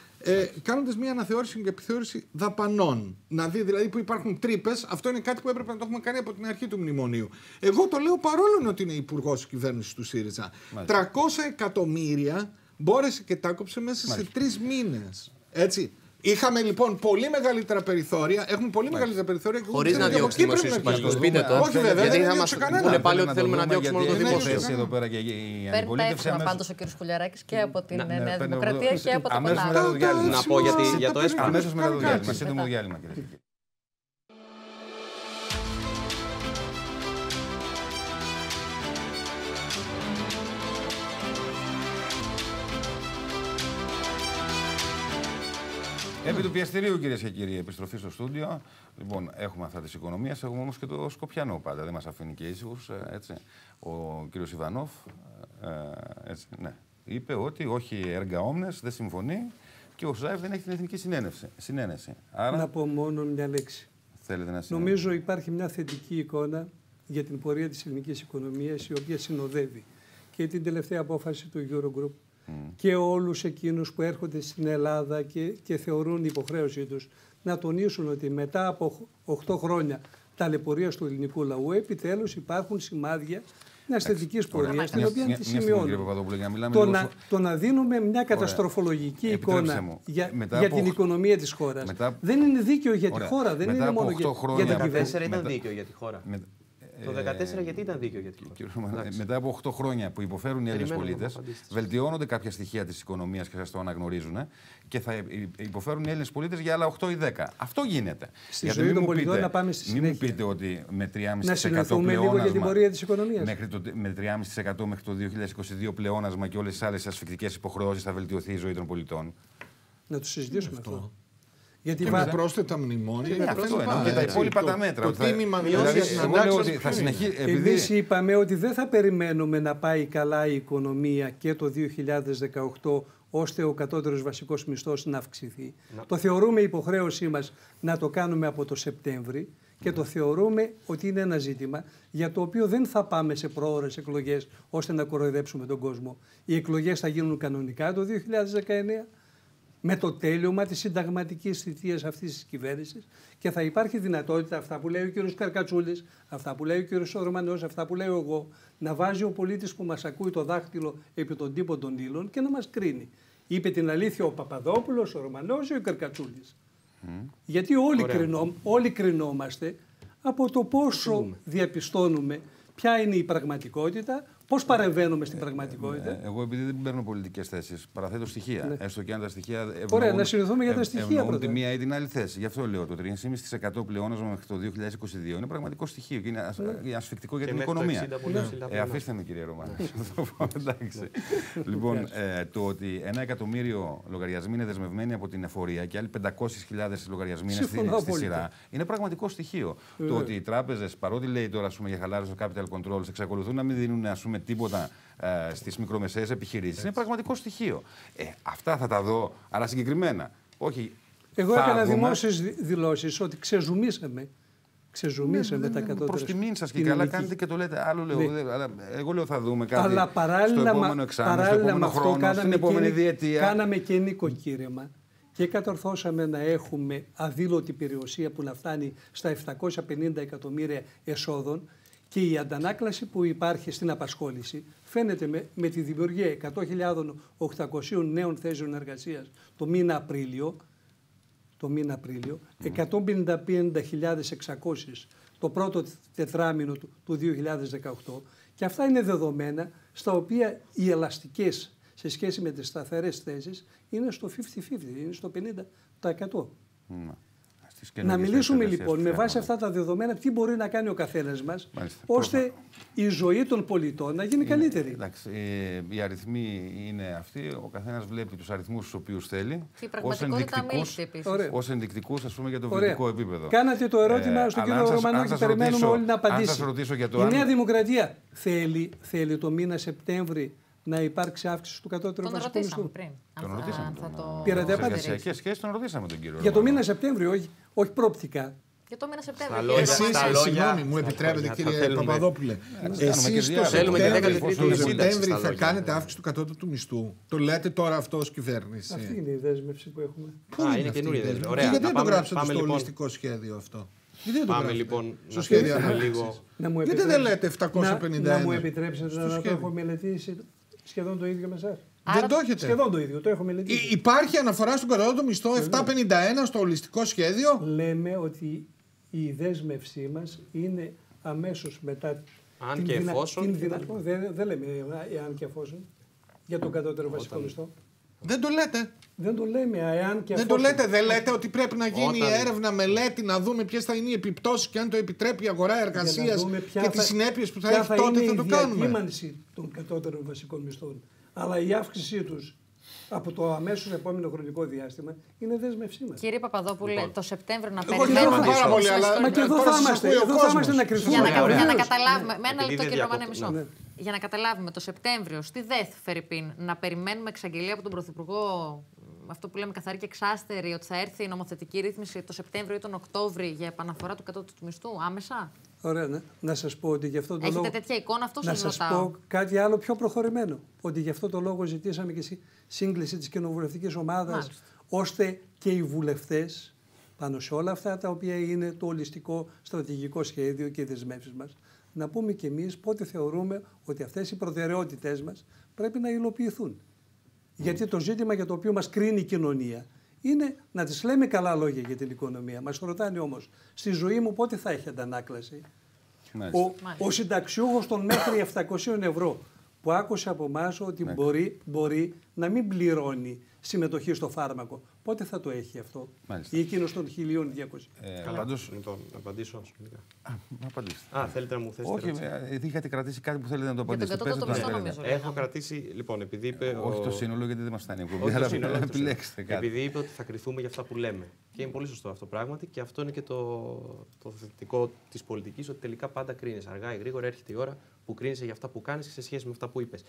κάνοντας μια αναθεώρηση και επιθεώρηση δαπανών. Να δει δηλαδή που υπάρχουν τρύπες. Αυτό είναι κάτι που έπρεπε να το έχουμε κάνει από την αρχή του μνημονίου. Εγώ το λέω παρόλο ότι είναι υπουργός της κυβέρνησης του ΣΥΡΙΖΑ. 300 εκατομμύρια μπόρεσε και τα κόψε μέσα σε 3 μήνες. Έτσι. Είχαμε λοιπόν πολύ μεγαλύτερα περιθώρια. Έχουμε πολύ μεγαλύτερα περιθώρια. Χωρίς να διώξει δημοσίους υπαλλήλους. Πείτε το. Όχι, βέβαια. Γιατί θα μας πούνε πάλι ότι θέλουμε να διώξουμε όλο το δημόσιο. Παίρνει τα εύσημα πάντως ο κ. Χουλιαράκης και από την Νέα Δημοκρατία και από το Πετά. Να πω για το ΕΣΠΑ. Αμέσως μετά το διάλειμμα. Σύντομο διάλειμμα, κύριε. Επί του πιεστηρίου, κυρίες και κύριοι, επιστροφή στο στούντιο. Λοιπόν, έχουμε αυτά της οικονομίας, έχουμε όμως και το Σκοπιανό πάντα. Δεν μας αφήνει και ήσυχους. Ο κύριος Ιβανόφ είπε ότι όχι έργα όμνες, δεν συμφωνεί και ο ΣΑΕΦ δεν έχει την εθνική συνένεση. Άρα... Να πω μόνο μια λέξη. Θέλετε να νομίζω υπάρχει μια θετική εικόνα για την πορεία της ελληνικής οικονομίας, η οποία συνοδεύει και την τελευταία απόφαση του Eurogroup και όλους εκείνους που έρχονται στην Ελλάδα και θεωρούν υποχρέωσή τους να τονίσουν ότι μετά από 8 χρόνια ταλαιπωρίας του ελληνικού λαού, επιτέλους υπάρχουν σημάδια μιας θετικής πορείας, την οποία τη σημειώνουμε. Το να δίνουμε μια καταστροφολογική εικόνα για την οικονομία της χώρας δεν είναι δίκαιο για τη χώρα, δεν είναι μόνο για την κυβέρνηση. Το 2014 ήταν δίκαιο για τη χώρα. Το 2014 γιατί ήταν δίκαιο για τη χώρα. Μετά από 8 χρόνια που υποφέρουν οι Έλληνες πολίτες, βελτιώνονται κάποια στοιχεία της οικονομίας και σας το αναγνωρίζουν και θα υποφέρουν οι Έλληνες πολίτες για άλλα 8 ή 10. Αυτό γίνεται. Στη ζωή των πολιτών να πάμε στη συνέχεια. Μην μου πείτε ότι με 3,5% να συνοηθούμε λίγο για την πορεία της οικονομίας. Με 3,5% μέχρι το 2022 πλεόνασμα και όλες τις άλλες ασφικτικές υποχρεώσεις θα βελτιωθεί η ζωή των πολιτών. Να το συζητήσουμε αυτό. Γιατί με πρόσθετα μνημόνια και τα υπόλοιπα τα μέτρα. Το τίμημα μειώσει για την ανάκτηση. Εμείς είπαμε ότι δεν θα περιμένουμε να πάει καλά η οικονομία και το 2018 ώστε ο κατώτερος βασικός μισθός να αυξηθεί. Το θεωρούμε υποχρέωσή μας να το κάνουμε από το Σεπτέμβρη και το θεωρούμε ότι είναι ένα ζήτημα για το οποίο δεν θα πάμε σε προώρες εκλογές ώστε να κοροϊδέψουμε τον κόσμο. Οι εκλογές θα γίνουν κανονικά το 2019. Με το τέλειωμα της συνταγματικής θητείας αυτής της κυβέρνησης και θα υπάρχει δυνατότητα αυτά που λέει ο κύριος Καρκατσούλης, αυτά που λέει ο κύριος Ρωμανός, αυτά που λέω εγώ, να βάζει ο πολίτης που μας ακούει το δάχτυλο επί των τύπων των ύλων και να μας κρίνει. Είπε την αλήθεια ο Παπαδόπουλος, ο Ρωμανός ή ο Καρκατσούλης. Γιατί όλοι κρινόμαστε από το πόσο διαπιστώνουμε ποια είναι η πραγματικότητα, πώς παρεμβαίνουμε στην πραγματικότητα. Εγώ επειδή δεν παίρνω πολιτικές θέσεις, παραθέτω στοιχεία. Ναι. Έστω και αν τα στοιχεία ευνοούν. Ωραία, να συνηθούμε για τα στοιχεία πρώτα. Τη μία ή την άλλη θέση. Γι' αυτό λέω το 3,5% πλεόνασμα μέχρι το 2022 είναι πραγματικό στοιχείο και είναι ασφικτικό για την οικονομία. Αφήστε με, κύριε Ρωμανό. Λοιπόν, το ότι 1 εκατομμύριο λογαριασμοί είναι δεσμευμένοι από την εφορία και άλλοι 500.000 λογαριασμοί είναι στη σειρά είναι πραγματικό στοιχείο. Το ότι οι τράπεζες, παρότι λέει τώρα για χαλάρωση του capital controls, εξακολουθούν να μην δίνουν τίποτα στις μικρομεσαίες επιχειρήσεις. Είναι πραγματικό στοιχείο. Αυτά θα τα δω, αλλά συγκεκριμένα. Όχι. Εγώ έκανα δημόσιες δηλώσεις ότι ξεζουμίσαμε τα κατώτερα. Προς τιμήν σας και καλά κάνετε και το λέτε. Άλλο λέω. Εγώ λέω θα δούμε κάτι στο επόμενο εξάμηνο, στο επόμενο χρόνο, στην επόμενη διετία. Κάναμε και νοικοκύρεμα και κατορθώσαμε να έχουμε αδήλωτη περιουσία που να φτάνει στα 750 εκατομμύρια εσόδων. Και η αντανάκλαση που υπάρχει στην απασχόληση φαίνεται με τη δημιουργία 100.800 νέων θέσεων εργασίας το μήνα Απρίλιο, 155.600 το πρώτο τετράμινο του 2018 και αυτά είναι δεδομένα στα οποία οι ελαστικές σε σχέση με τις σταθερές θέσεις είναι στο 50-50, είναι στο 50%. Να μιλήσουμε λοιπόν με βάση αυτά τα δεδομένα τι μπορεί να κάνει ο καθένας μας ώστε η ζωή των πολιτών να γίνει καλύτερη. Εντάξει, οι αριθμοί είναι αυτοί, ο καθένας βλέπει τους αριθμούς τους οποίους θέλει ως ενδεικτικούς ας πούμε για το βιωτικό επίπεδο. Κάνατε το ερώτημα στον κύριο Ρωμανό και περιμένουμε όλοι να απαντήσει. Η Νέα Δημοκρατία θέλει το μήνα Σεπτέμβρη να υπάρξει αύξηση του κατώτερου βασικού μισθού. Τον ρωτήσαμε. Πήρατε απάντηση. Σε εργασιακές σχέσεις τον ρωτήσαμε τον κύριο. Για το μήνα Σεπτέμβριο, όχι προοπτικά. Για το μήνα Σεπτέμβριο. Εσείς, συγγνώμη, μου επιτρέπετε κύριε Παπαδόπουλε. Εσείς το Σεπτέμβρη θα κάνετε αύξηση του κατώτατου μισθού. Το λέτε τώρα αυτό ως κυβέρνηση. Αυτή είναι η δέσμευση που έχουμε. Πού είναι καινούργια δέσμευση. Γιατί δεν το γράψατε στο ολιστικό σχέδιο αυτό. Πάμε λοιπόν στο σχέδιο λίγο. Γιατί δεν λέτε 751. Να μου επιτρέψετε να το έχω μελετήσει σχεδόν το ίδιο με εσάς. Δεν το έχετε. Σχεδόν το ίδιο, το έχω μελετήσει. Υπάρχει αναφορά στον κατώτατο μισθό 751 στο ολιστικό σχέδιο. Λέμε ότι η δέσμευσή μας είναι αμέσως μετά. Αν και εφόσον. Δεν λέμε εάν και εφόσον για τον κατώτερο βασικό μισθό. Δεν το λέτε. Δεν το λέμε εάν και εφόσον. Δεν το λέτε. Δεν λέτε ότι πρέπει να γίνει έρευνα, μελέτη, να δούμε ποιες θα είναι οι επιπτώσεις και αν το επιτρέπει η αγορά εργασίας και τις συνέπειες που θα έχει τότε θα το κάνουμε. Η διακύμανση των κατώτερων βασικών μισθών. Αλλά η αύξησή τους από το αμέσως επόμενο χρονικό διάστημα είναι δέσμευσή μας. Κύριε Παπαδόπουλε, λοιπόν, το Σεπτέμβριο να περιμένουμε. πάρα πολύ, αλλά μα και εδώ θα είμαστε να κρυφθούμε. Για να καταλάβουμε. Με ένα λεπτό, κύριε Ρωμανέ, μισό. Για να καταλάβουμε το Σεπτέμβριο στη ΔΕΘ, Φερρυπίν, να περιμένουμε εξαγγελία από τον Πρωθυπουργό, αυτό που λέμε καθαρή και εξάστερη, ότι θα έρθει η νομοθετική ρύθμιση το Σεπτέμβριο ή τον Οκτώβριο για επαναφορά του κατώτατου μισθού, άμεσα. Ωραία, ναι. Να σας πω ότι γι' αυτό το λόγο. Έχετε τέτοια εικόνα, αυτό σας ρωτάω. Να σας πω κάτι άλλο πιο προχωρημένο. Ότι γι' αυτό το λόγο ζητήσαμε και σύγκληση της κοινοβουλευτικής ομάδας, ώστε και οι βουλευτές, πάνω σε όλα αυτά τα οποία είναι το ολιστικό στρατηγικό σχέδιο και οι δεσμεύσεις μας, να πούμε κι εμείς πότε θεωρούμε ότι αυτές οι προτεραιότητες μας πρέπει να υλοποιηθούν. Γιατί το ζήτημα για το οποίο μας κρίνει η κοινωνία είναι να τις λέμε καλά λόγια για την οικονομία. Μας ρωτάνε όμως, στη ζωή μου πότε θα έχει αντανάκλαση. Ο συνταξιούχος των μέχρι 700 ευρώ που άκουσε από εμάς ότι μπορεί να μην πληρώνει συμμετοχή στο φάρμακο. Πότε θα το έχει αυτό, ή εκείνος των 1.200. Πάντως, να απαντήσω. Θέλετε να μου θέσετε. Όχι, είχατε κρατήσει κάτι που θέλετε να το απαντήσετε. Για το μισθό, νομίζω. Έχω κρατήσει, λοιπόν, επειδή είπε. Όχι το σύνολο, γιατί δεν μας φτάνει η εκπομπή. Αλλά επιλέξτε κάτι. Επειδή είπε ότι θα κριθούμε για αυτά που λέμε. Και είναι πολύ σωστό αυτό πράγματι. Και αυτό είναι και το θετικό της πολιτικής, ότι τελικά πάντα κρίνεις. Αργά ή γρήγορα έρχεται η ώρα που κρίνεις για αυτά που κάνεις σε σχέση με αυτά που είπες.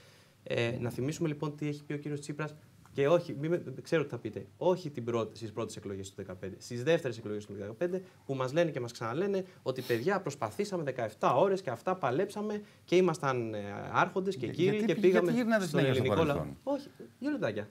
Να θυμίσουμε λοιπόν τι έχει πει ο κύριος Τσίπρας. Και όχι, ξέρω τι θα πείτε, όχι στις πρώτες εκλογές του 2015, στις δεύτερες εκλογές του 2015, που μας λένε και μας ξαναλένε ότι παιδιά προσπαθήσαμε 17 ώρες και αυτά παλέψαμε και ήμασταν άρχοντες και κύριοι και πήγαμε στον ελληνικό λαό. Όχι, 2 λεπτάκια.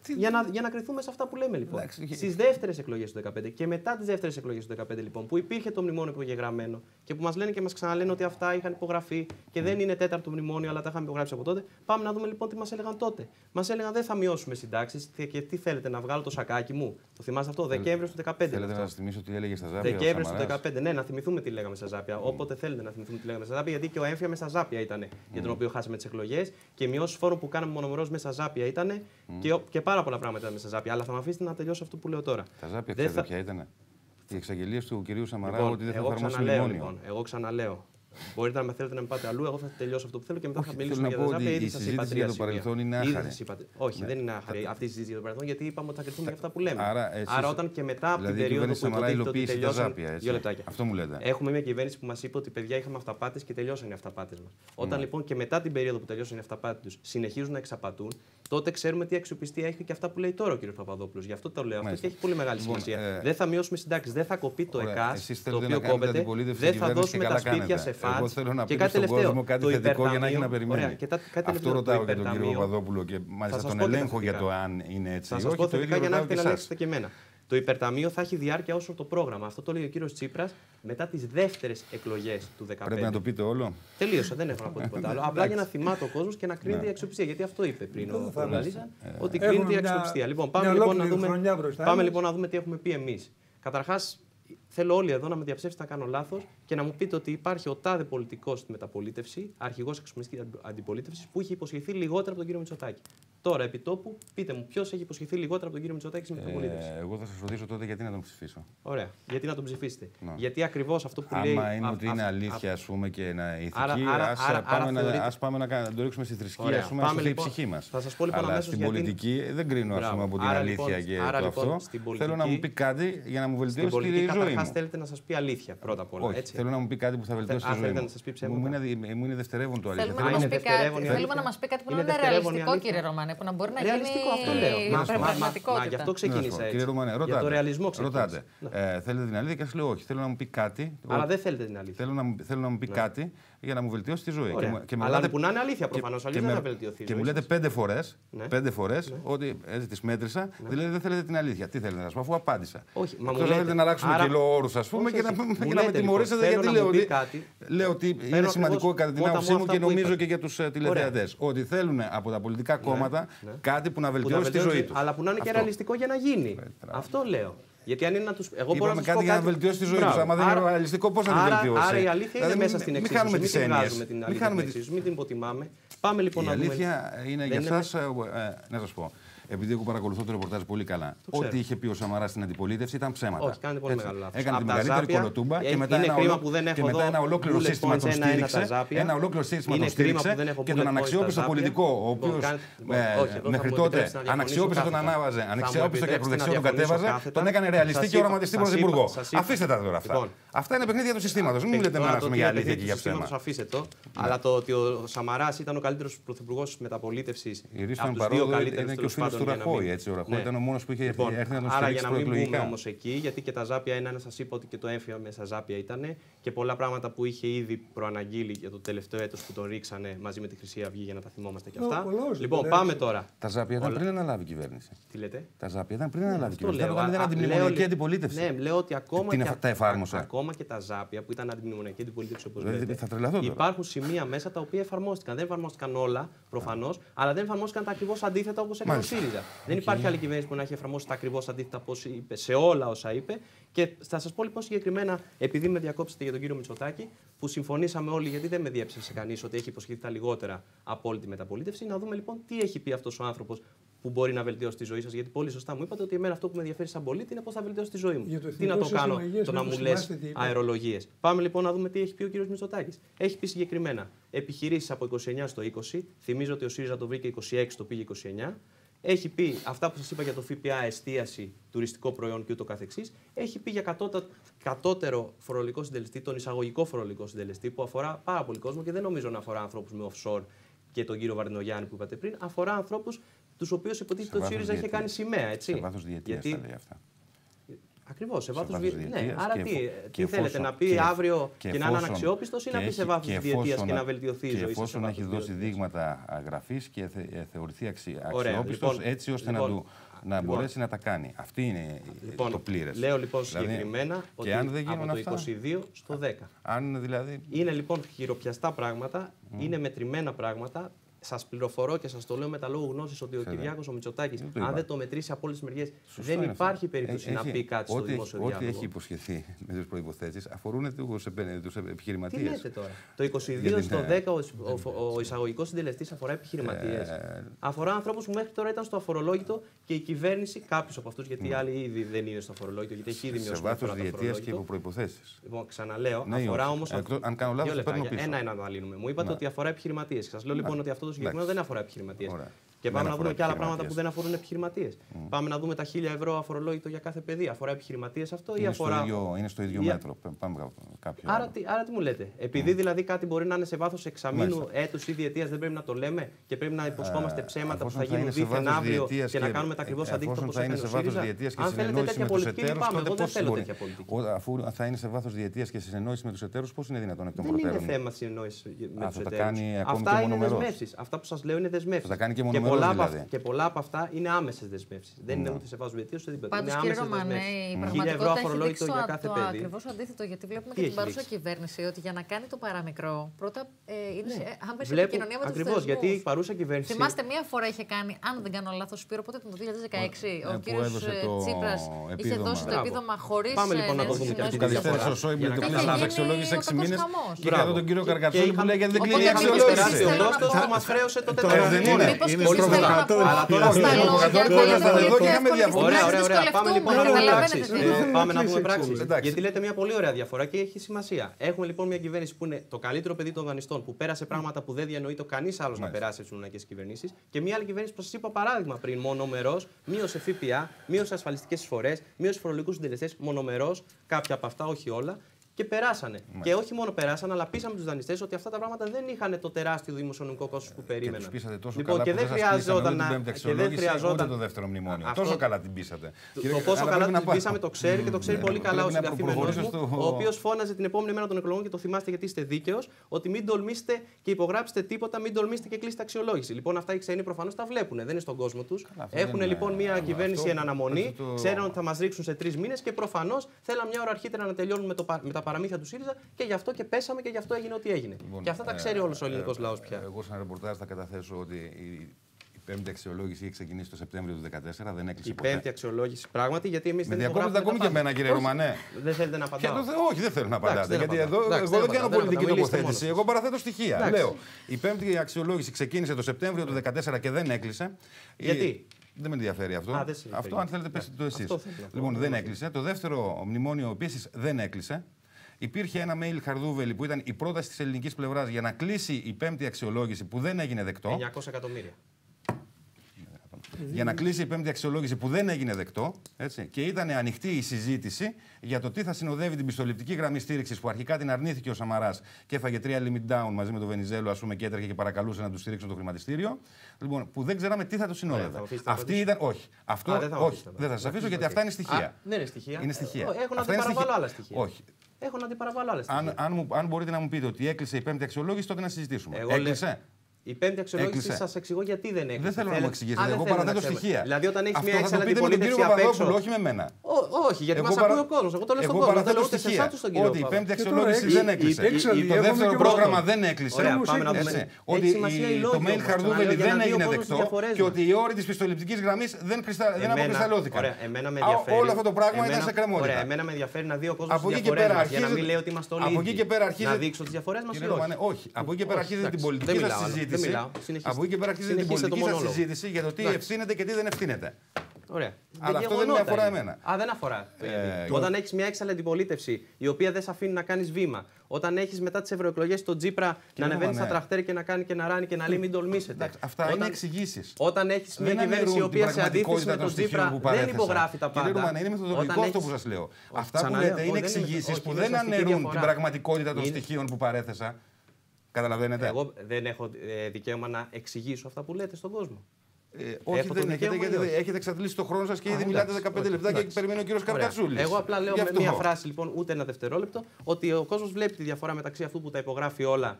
Για να κρυθούμε σε αυτά που λέμε λοιπόν. Στις δεύτερες εκλογές του 2015 και μετά τις δεύτερες εκλογές του 2015 λοιπόν, που υπήρχε το μνημόνιο υπογεγραμμένο και που μας λένε και μας ξαναλένε ότι αυτά είχαν υπογραφεί και δεν είναι 4ο μνημόνιο, αλλά τα είχαμε υπογράψει από τότε. Πάμε να δούμε λοιπόν τι μας έλεγαν τότε. Μας έλεγαν δεν θα μειώσουμε συντάξεις. Και τι θέλετε, να βγάλω το σακάκι μου. Το θυμάστε αυτό, Δεκέμβριο του 2015. Θέλετε να σας θυμίσω τι έλεγε στα Ζάπια. Δεκέμβριο του 2015. Ναι, να θυμηθούμε τι λέγαμε στα Ζάπια. Όποτε θέλετε να θυμηθούμε τι λέγαμε στα Ζάπια, γιατί και ο έμφυα με στα Ζάπια ήταν για τον οποίο χάσαμε τις εκλογές και οι μειώσεις φόρων που κάναμε μονομερώς με στα Ζάπια ήταν και πάρα πολλά πράγματα ήταν με στα Ζάπια. Αλλά θα με αφήσετε να τελειώσω αυτό που λέω τώρα. Τα Ζάπια ξέρετε ποια ήταν. Οι εξαγγελίες του κυρίου Σαμαρά ότι δεν θα εφαρμόσει μνημόνιο. Εγώ ξαναλέω. Μπορείτε να με θέλετε να με πάτε αλλού, εγώ θα τελειώσω αυτό που θέλω και μετά θα μιλήσουμε για τα Ζάπια. Η συζήτηση για το παρελθόν είναι άχαρη. Όχι, δεν είναι άχαρη αυτή η συζήτηση για το παρελθόν, γιατί είπαμε ότι θα κρυθούμε για αυτά που λέμε. Άρα όταν και μετά από την περίοδο που υποτίθεται ότι τελειώσαν. 2 λεπτάκια. Αυτό μου λέτε. Έχουμε μια κυβέρνηση που μας είπε ότι παιδιά είχαμε αυταπάτες και τελειώσαν οι αυταπάτες μας. Όταν λοιπόν και μετά την περίοδο που τελειώσαν οι αυταπάτες τους συνεχίζουν να εξαπατούν, τότε ξέρουμε τι αξιοπιστία έχει και αυτά που λέει τώρα ο κ. Παπαδόπουλος. Γι' αυτό το λέω αυτό και έχει πολύ μεγάλη σημασία. Δεν θα μειώσουμε συντάξεις, δεν θα κοπεί το ΕΚΑΣ, το οποίο κόβεται, δεν θα δώσουμε τα σπίτια σε ΦΑΤΣ. Και κάτι τελευταίο. Κάτι θετικό για να έχει να περιμένει. Αυτό ρωτάω και τον κύριο Παπαδόπουλο και μάλιστα τον ελέγχω για το αν είναι έτσι. Θα σας πω θετικά για να έχετε να ελέγξετε και εμένα. Το υπερταμείο θα έχει διάρκεια όσο το πρόγραμμα. Αυτό το λέει ο κύριος Τσίπρας μετά τις δεύτερες εκλογές του 2015. Πρέπει να το πείτε όλο. Τελείωσα, δεν έχω να πω τίποτα άλλο. Απλά για να θυμάται ο κόσμος και να κρίνεται η αξιοπιστία. Γιατί αυτό είπε πριν ο Φροναλίζα, ότι κρίνεται η αξιοπιστία. Λοιπόν, πάμε λοιπόν να δούμε τι έχουμε πει εμείς. Καταρχάς, θέλω όλοι εδώ να με διαψεύσετε να κάνω λάθος και να μου πείτε ότι υπάρχει ο τάδε πολιτικός στη μεταπολίτευση, αρχηγός εξωματικής αντιπολίτευσης, που είχε υποσχεθεί λιγότερα από τον κύριο Μητσοτάκη. Τώρα, επί τόπου, πείτε μου, ποιος έχει υποσχεθεί λιγότερα από τον κύριο Μητσοτάκη στη μεταπολίτευση. Εγώ θα σας ρωτήσω τότε γιατί να τον ψηφίσω. Ωραία. Γιατί να τον ψηφίσετε. Γιατί ακριβώς αυτό που λέει. Άμα είναι ότι είναι αλήθεια, ας πούμε, και να ηθική, ας πάμε να το ρίξουμε στη θρησκεία, ας πούμε, στη ψυχή μας. Θα σας πω λοιπόν αμέσως. Στην πολιτική δεν κρίνω, ας πούμε, από την αλήθεια και το αυτό. Θέλω να μου πει κάτι για να μου βελτιώσει τη ζωή μου. Καταρχάς θέλετε να σας πει αλήθεια πρώτα απ' όλα. Θέλω να μου πει κάτι που θα βελτιώσει τη ζωή μου. Μου είναι δευτερεύον το αλήθεια. Θέλουμε να μας πει κάτι που είναι ρεαλιστικό, κύριε Ρωμάνε. Που να μπορεί να ρεαλιστικό, γίνει αυτό λέω. Γι' αυτό ξεκίνησα έτσι. Για το ρεαλισμό ξεκίνησα. Θέλετε την αλήθεια και σας λέω όχι. Θέλω να μου πει κάτι. Αλλά δεν θέλετε την αλήθεια. Θέλω να μου πει κάτι για να μου βελτιώσει τη ζωή. Αλλά που να είναι αλήθεια προφανώς. Αλλιώς δεν θα βελτιωθεί. Και μου λέτε 5 φορές ότι έτσι τις μέτρησα. Δηλαδή δεν θέλετε την αλήθεια. Τι θέλετε να σας πω, αφού απάντησα. Όχι, μα μου θέλετε να αλλάξουμε και όρους, ας πούμε, και να με τιμωρήσετε γιατί λέω ότι είναι σημαντικό κατά την άποψή μου και νομίζω και για τους τηλεθεατές. Ότι θέλουν από τα πολιτικά κόμματα κάτι που να βελτιώσει τη ζωή τους. Αλλά που να είναι και ρεαλιστικό για να γίνει. Αυτό λέω. Γιατί αν είναι να τους. Εγώ μπορώ να τους πω κάτι για να βελτιώσει τη ζωή τους. Άμα δεν είναι ρεαλιστικό, πώς να τη βελτιώσει. Άρα η αλήθεια είναι μέσα στην εξίσωση. Μην την βγάζουμε την αλήθεια. Μην την υποτιμάμε. Πάμε λοιπόν να δούμε. Η αλήθεια είναι για εσάς, να σας πω. Επειδή εγώ παρακολουθώ το ρεπορτάζ πολύ καλά, ό,τι είχε πει ο Σαμαράς στην αντιπολίτευση ήταν ψέματα. Όχι, κάνετε πολύ μεγάλο λάθος. Έκανε τη μεγαλύτερη κολοτούμπα και μετά ένα ολόκληρο σύστημα τον στήριξε. Ένα ολόκληρο σύστημα τον στήριξε και τον αναξιόπιστο πολιτικό, ο οποίος μέχρι τότε αναξιόπιστο τον ανάβαζε, αναξιόπιστο και ακροδεξιό τον κατέβαζε, τον έκανε ρεαλιστή και οραματιστή πρωθυπουργό. Αφήστε τα τώρα αυτά. Αυτά είναι παιχνίδια του συστήματος. Μην μου λέτε εμένα για αλήθεια και για ψέμα. Αλλά το ότι ο Σαμαράς ήταν ο καλύτερος πρωθυπουργός μεταπολίτευσης από τους δύο καλύτερους τέλος πάντων του Ραχώη, έτσι. Ο Ραχώη ήταν ο μόνος που είχε έρθει να τον άρα στηρίξει για να μην προεκλογικά. μπούμε όμως εκεί, γιατί και τα Ζάπια είναι, σας είπα ότι και το έμφυα μέσα Ζάπια ήταν και πολλά πράγματα που είχε ήδη προαναγγείλει για το τελευταίο έτος που τον ρίξανε μαζί με τη Χρυσή Αυγή για να τα θυμόμαστε και αυτά. Λοιπόν, πάμε τώρα. Τα Ζάπια ήταν πριν αναλάβει η κυβέρνηση. Τι λέτε? Τα Ζάπια ήταν πριν αναλάβει η κυβέρνηση. Ήταν αντιμνημονιακή αντιπολίτευση. Ναι, λέω ότι ακόμα και τα Ζάπια που ήταν αντιμνημονιακή αντιπολίτευση, όπως λέτε, υπάρχουν σημεία μέσα τα οποία εφαρμόστηκαν. Δεν εφαρμόστηκαν όλα, προφανώς, αλλά δεν εφαρμόστηκαν τα ακριβώς αντίθετα όπως έκανε ο ΣΥΡΙΖΑ. Δεν υπάρχει άλλη κυβέρνηση που να έχει εφαρμόσει τα ακριβώς αντίθετα όπως είπε, σε όλα όσα είπε. Και θα σας πω λοιπόν συγκεκριμένα, επειδή με διακόψετε για τον κύριο Μητσοτάκη, που συμφωνήσαμε όλοι, γιατί δεν με διέψευσε κανείς ότι έχει υποσχεθεί τα λιγότερα από όλη τη μεταπολίτευση, να δούμε λοιπόν τι έχει πει αυτός ο άνθρωπος που μπορεί να βελτιώσει τη ζωή σας. Γιατί πολύ σωστά μου είπατε ότι εμένα αυτό που με ενδιαφέρει σαν πολίτη είναι πώς θα βελτιώσει τη ζωή μου. Τι να το κάνω, το να μου λες αερολογίες. Πάμε λοιπόν να δούμε τι έχει πει ο κύριος Μητσοτάκης. Έχει πει συγκεκριμένα επιχειρήσεις από 29 στο 20. Θυμίζω ότι ο ΣΥΡΙΖΑ το βρήκε 26, το πήγε 29. Έχει πει αυτά που σας είπα για το ΦΠΑ, εστίαση, τουριστικό προϊόν και ούτω καθεξής. Έχει πει για κατώτερο φορολογικό συντελεστή, τον εισαγωγικό φορολογικό συντελεστή, που αφορά πάρα πολύ κόσμο και δεν νομίζω να αφορά ανθρώπους με offshore και τον κύριο Βαρδινογιάννη που είπατε πριν. Αφορά ανθρώπους τους οποίους υποτίθεται ότι ο ΣΥΡΙΖΑ είχε κάνει σημαία. Έτσι. Σε βάθος διετίας τα λέει αυτά. Ακριβώς, σε βάθος διετίας. Ναι, άρα τι θέλετε να πει αύριο και να είναι αναξιόπιστος ή να πει σε βάθος διετίας και να βελτιωθεί η ζωή σας? Και εφόσον έχει δώσει δείγματα γραφής και θεωρηθεί αξιόπιστος, έτσι ώστε να μπορέσει να τα κάνει. Αυτή είναι το πλήρες. Λέω λοιπόν συγκεκριμένα ότι από το 22 στο 10. Είναι λοιπόν χειροπιαστά πράγματα, είναι μετρημένα πράγματα. Σας πληροφορώ και σας το λέω με τα λόγου γνώσης ότι ο Κυριάκος ο Μητσοτάκης, αν δεν το μετρήσει από όλες τις μεριές, δεν υπάρχει περίπτωση να πει κάτι στο δημόσιο διάλογο. Ό,τι έχει υποσχεθεί με τις προϋποθέσεις αφορούν τους επιχειρηματίες. Τι λέτε τώρα? Το 22 στο 10 ο εισαγωγικός συντελεστής αφορά επιχειρηματίες. Αφορά ανθρώπους που μέχρι τώρα ήταν στο αφορολόγητο και η κυβέρνηση, κάποιους από αυτούς, γιατί οι άλλοι ήδη δεν είναι στο αφορολόγητο, γιατί έχει ήδη μειώσει. Σε βάθος διετίας και υπό προϋποθέσεις. Λοιπόν, ξαναλέω, αφορά όμως. Αν κάνω λάθος, παίρνω πίσω. Ένα να λύνουμε. Μου είπατε ότι αφορά επιχειρηματίες. Σας λέω λοιπόν ότι αυτό το συγκεκριμένο δεν αφορά επιχειρηματίες. Και πάμε να δούμε και άλλα πράγματα που δεν αφορούν επιχειρηματίες. Πάμε να δούμε τα 1.000 ευρώ αφορολόγητο για κάθε παιδί. Αφορά επιχειρηματίες αυτό ή αφορά. Είναι στο ίδιο μέτρο. Πάμε κάποιο. Άρα τι μου λέτε? Επειδή δηλαδή κάτι μπορεί να είναι σε βάθος εξαμήνου, έτους ή διετίας, δεν πρέπει να το λέμε και πρέπει να υποσχόμαστε ψέματα που θα γίνουν δίθεν αύριο και να κάνουμε τα ακριβώς αντίθετα όπως έκανε ο ΣΥΡΙΖΑ? Αν θέλετε τέτοια πολιτική, λυπάμαι. Εγώ δεν θέλω τέτοια πολιτική. Αφού θα είναι σε βάθος διετίας και συνεννόηση με τους εταίρους, πώς είναι δυνατόν εκ των προτέρων? Δεν είναι θέμα συνεννόηση με τους εταίρους. Αυτά είναι δεσμεύσεις. Αυτά που σας λέω είναι δεσμεύσεις. Και πολλά από αυτά είναι άμεσες δεσμεύσεις. Δεν είναι ούτε σε βάθος διετίας ούτε τίποτα. Πάντως, κύριε Ρωμανέ, η πραγματικότητα έχει δείξει το ακριβώς αντίθετο. Γιατί βλέπουμε και την παρούσα κυβέρνηση ότι για να κάνει το παραμικρό, πρώτα είναι σε άμεση επικοινωνία με τους θεσμούς. Ακριβώς, γιατί η παρούσα κυβέρνηση. Θυμάστε, μία φορά είχε κάνει, αν δεν κάνω λάθος, Σπύρο, πότε το 2016, ο κύριος Τσίπρας είχε δώσει το επίδομα χωρίς. Πάμε λοιπόν να το δούμε. Του καθυστέρησε ο Σόιμπλε το κλείσει να αξιολόγηση 6 μήνες. Και είχα εδώ τον κύριο Καρκατσόλη που λέει γιατί δεν κλείνει η αξιολόγηση. Που μας χρέωσε το Τώρα δεν είναι. Είναι προβοκατόρ. Αλλά τώρα ωραία. Πάμε λοιπόν να δούμε πράξεις. Πάμε να δούμε πράξεις. Γιατί λέτε μια πολύ ωραία διαφορά και έχει σημασία. Έχουμε λοιπόν μια κυβέρνηση που είναι το καλύτερο παιδί των δανειστών, που πέρασε πράγματα που δεν διανοείται κανείς άλλος να περάσει από τις κοινωνικές κυβερνήσεις. Και μια άλλη κυβέρνηση που σας είπα παράδειγμα πριν, μονομερός, μείωσε ΦΠΑ, μείωσε ασφαλιστικές εισφορές, μείωσε φορολογικούς συντελεστές, μονομερός, κάποια από αυτά, όχι όλα. Και περάσανε. Και όχι μόνο περάσανε, αλλά πείσαμε τους δανειστές ότι αυτά τα πράγματα δεν είχαν το τεράστιο δημοσιονομικό κόστος που περίμεναν. Και τους πείσατε τόσο λοιπόν, καλά και δεν χρειαζόταν να. Και δεν χρειαζόταν το δεύτερο μνημόνιο. Τόσο καλά την πείσατε. Το πόσο καλά την πείσαμε το ξέρει και το ξέρει πολύ καλά ο συγκεκριμένος μου, ο οποίος φώναζε την επόμενη μέρα των εκλογών και το θυμάστε γιατί είστε δίκαιος, ότι μην τολμήσετε και υπογράψετε τίποτα, μην τολμήσετε και κλείσετε αξιολόγηση. Λοιπόν, αυτά οι ξένοι προφανώς τα βλέπουν, δεν είναι στον κόσμο τους. Έχουν λοιπόν μια κυβέρνηση εν αναμονή, ξέραν ότι θα μας ρίξουν σε 3 μήνες και προφανώς θέλαν μια ώρα αρχίτερα να τελειώνουν με τα παραμύθια του ΣΥΡΙΖΑ. Και γι' αυτό και πέσαμε και γι' αυτό έγινε ό,τι έγινε. Λοιπόν, και αυτά τα ξέρει όλος ο ελληνικός λαός πια. Εγώ, σαν ρεπορτάζ, θα καταθέσω ότι η πέμπτη αξιολόγηση είχε ξεκινήσει το Σεπτέμβριο του 2014, δεν έκλεισε ποτέ. Η πέμπτη αξιολόγηση, πράγματι, γιατί εμείς δεν διακόπτετε ακόμη και εμένα, κύριε Ρωμανέ. Δεν θέλετε να απαντάτε. Όχι, δεν θέλω να απαντάτε. Γιατί εδώ εγώ δεν κάνω πολιτική τοποθέτηση. Εγώ παραθέτω στοιχεία. Λέω, η πέμπτη αξιολόγηση ξεκίνησε το Σεπτέμβριο του 2014 και δεν έκλεισε. Γιατί? Δεν με ενδιαφέρει αυτό. Αυτό, αν θέλετε, πέστε το εσείς. Λοιπόν, δεν έκλεισε. Το δεύτερο μνημόνιο επίσης δεν έκλεισε. Υπήρχε ένα mail χαρδούβελη που ήταν η πρόταση της ελληνικής πλευράς για να κλείσει η πέμπτη αξιολόγηση που δεν έγινε δεκτό. 900 εκατομμύρια. για να κλείσει η πέμπτη αξιολόγηση που δεν έγινε δεκτό. Έτσι, και ήταν ανοιχτή η συζήτηση για το τι θα συνοδεύει την πιστοληπτική γραμμή στήριξης που αρχικά την αρνήθηκε ο Σαμαράς και έφαγε 3 limit down μαζί με τον Βενιζέλο, ας πούμε, και έτρεχε και παρακαλούσε να του στηρίξουν το χρηματιστήριο. Λοιπόν, που δεν ξέραμε τι θα το συνόδευε. Αυτή ήταν. Όχι. Αυτό όχι. Δεν θα σας αφήσω γιατί αυτά είναι στοιχεία. Δεν είναι στοιχεία. Είναι στοιχεία. Έχω να παραβάλω άλλα στοιχεία. Όχι. Έχω να παραβάλω άλλα στοιχεία. Αν μπορείτε να μου πείτε ότι έκλεισε η πέμπτη αξιολόγηση, τότε να συζητήσουμε. Έκλεισε. Η πέμπτη αξιολόγηση σας εξηγώ γιατί δεν έκλεισε. Δεν θέλω να μου εξηγήσετε. Εγώ παραθέτω στοιχεία. Δηλαδή, όταν έχει μια έξαλλη αντιπολίτευση απ' έξω. Όχι με μένα. Όχι, γιατί μας ακούει ο κόσμος. Εγώ το λέω στον κόσμο. Δεν λέω ούτε σε εσάς στον κύριο. Ότι η πέμπτη αξιολόγηση δεν έκλεισε. Το δεύτερο πρόγραμμα δεν έκλεισε. Ότι το mail Χαρδούβελη δεν έγινε δεκτό και ότι οι όροι της πιστοληπτικής γραμμής δεν αποκρισταλώθηκαν. Όλο αυτό το πράγμα ήταν σε κρεμότητα. Εμένα με ενδιαφέρει να δει ο κόσμος τις διαφορές για να μην λέει ότι είμαστε όλοι ίδιοι. Να δείξω τις διαφορές μας ή όχι. Από εκεί και πέρα αρχίζεται την πολιτική σας συζήτηση. Από εκεί και πέρα αρχίζει την πολιτική σας συζήτηση για το τι ευθύνεται και τι δεν ευθύνεται. Ωραία. Αλλά αυτό δεν με αφορά εμένα. Δεν αφορά. Όταν έχεις μια έξαλλη αντιπολίτευση η οποία δεν σε αφήνει να κάνεις βήμα, όταν έχεις μετά τις ευρωεκλογές τον Τσίπρα να ανεβαίνει στα τραχτέρ και να κάνει και να ράνει και να λέει μην τολμήσετε. Αυτά είναι εξηγήσεις. Όταν έχεις μια κυβέρνηση η οποία σε αντίθεση με τον Τσίπρα δεν υπογράφει τα πάντα. Κύριε Ρουμανέ, είναι μεθοδολογικό αυτό που σας λέω. Αυτά που λέτε είναι εξηγήσεις που δεν αναιρούν την πραγματικότητα των στοιχείων που παρέθεσα. Καταλαβαίνετε. Εγώ δεν έχω δικαίωμα να εξηγήσω αυτά που λέτε στον κόσμο. Όχι, δεν έχετε, γιατί έχετε εξαντλήσει το χρόνο σας και ήδη μιλάτε 15 λεπτά και περιμένει ο κύριος Καρκατσούλης. Εγώ απλά λέω με μία φράση, λοιπόν, ούτε ένα δευτερόλεπτο, ότι ο κόσμος βλέπει τη διαφορά μεταξύ αυτού που τα υπογράφει όλα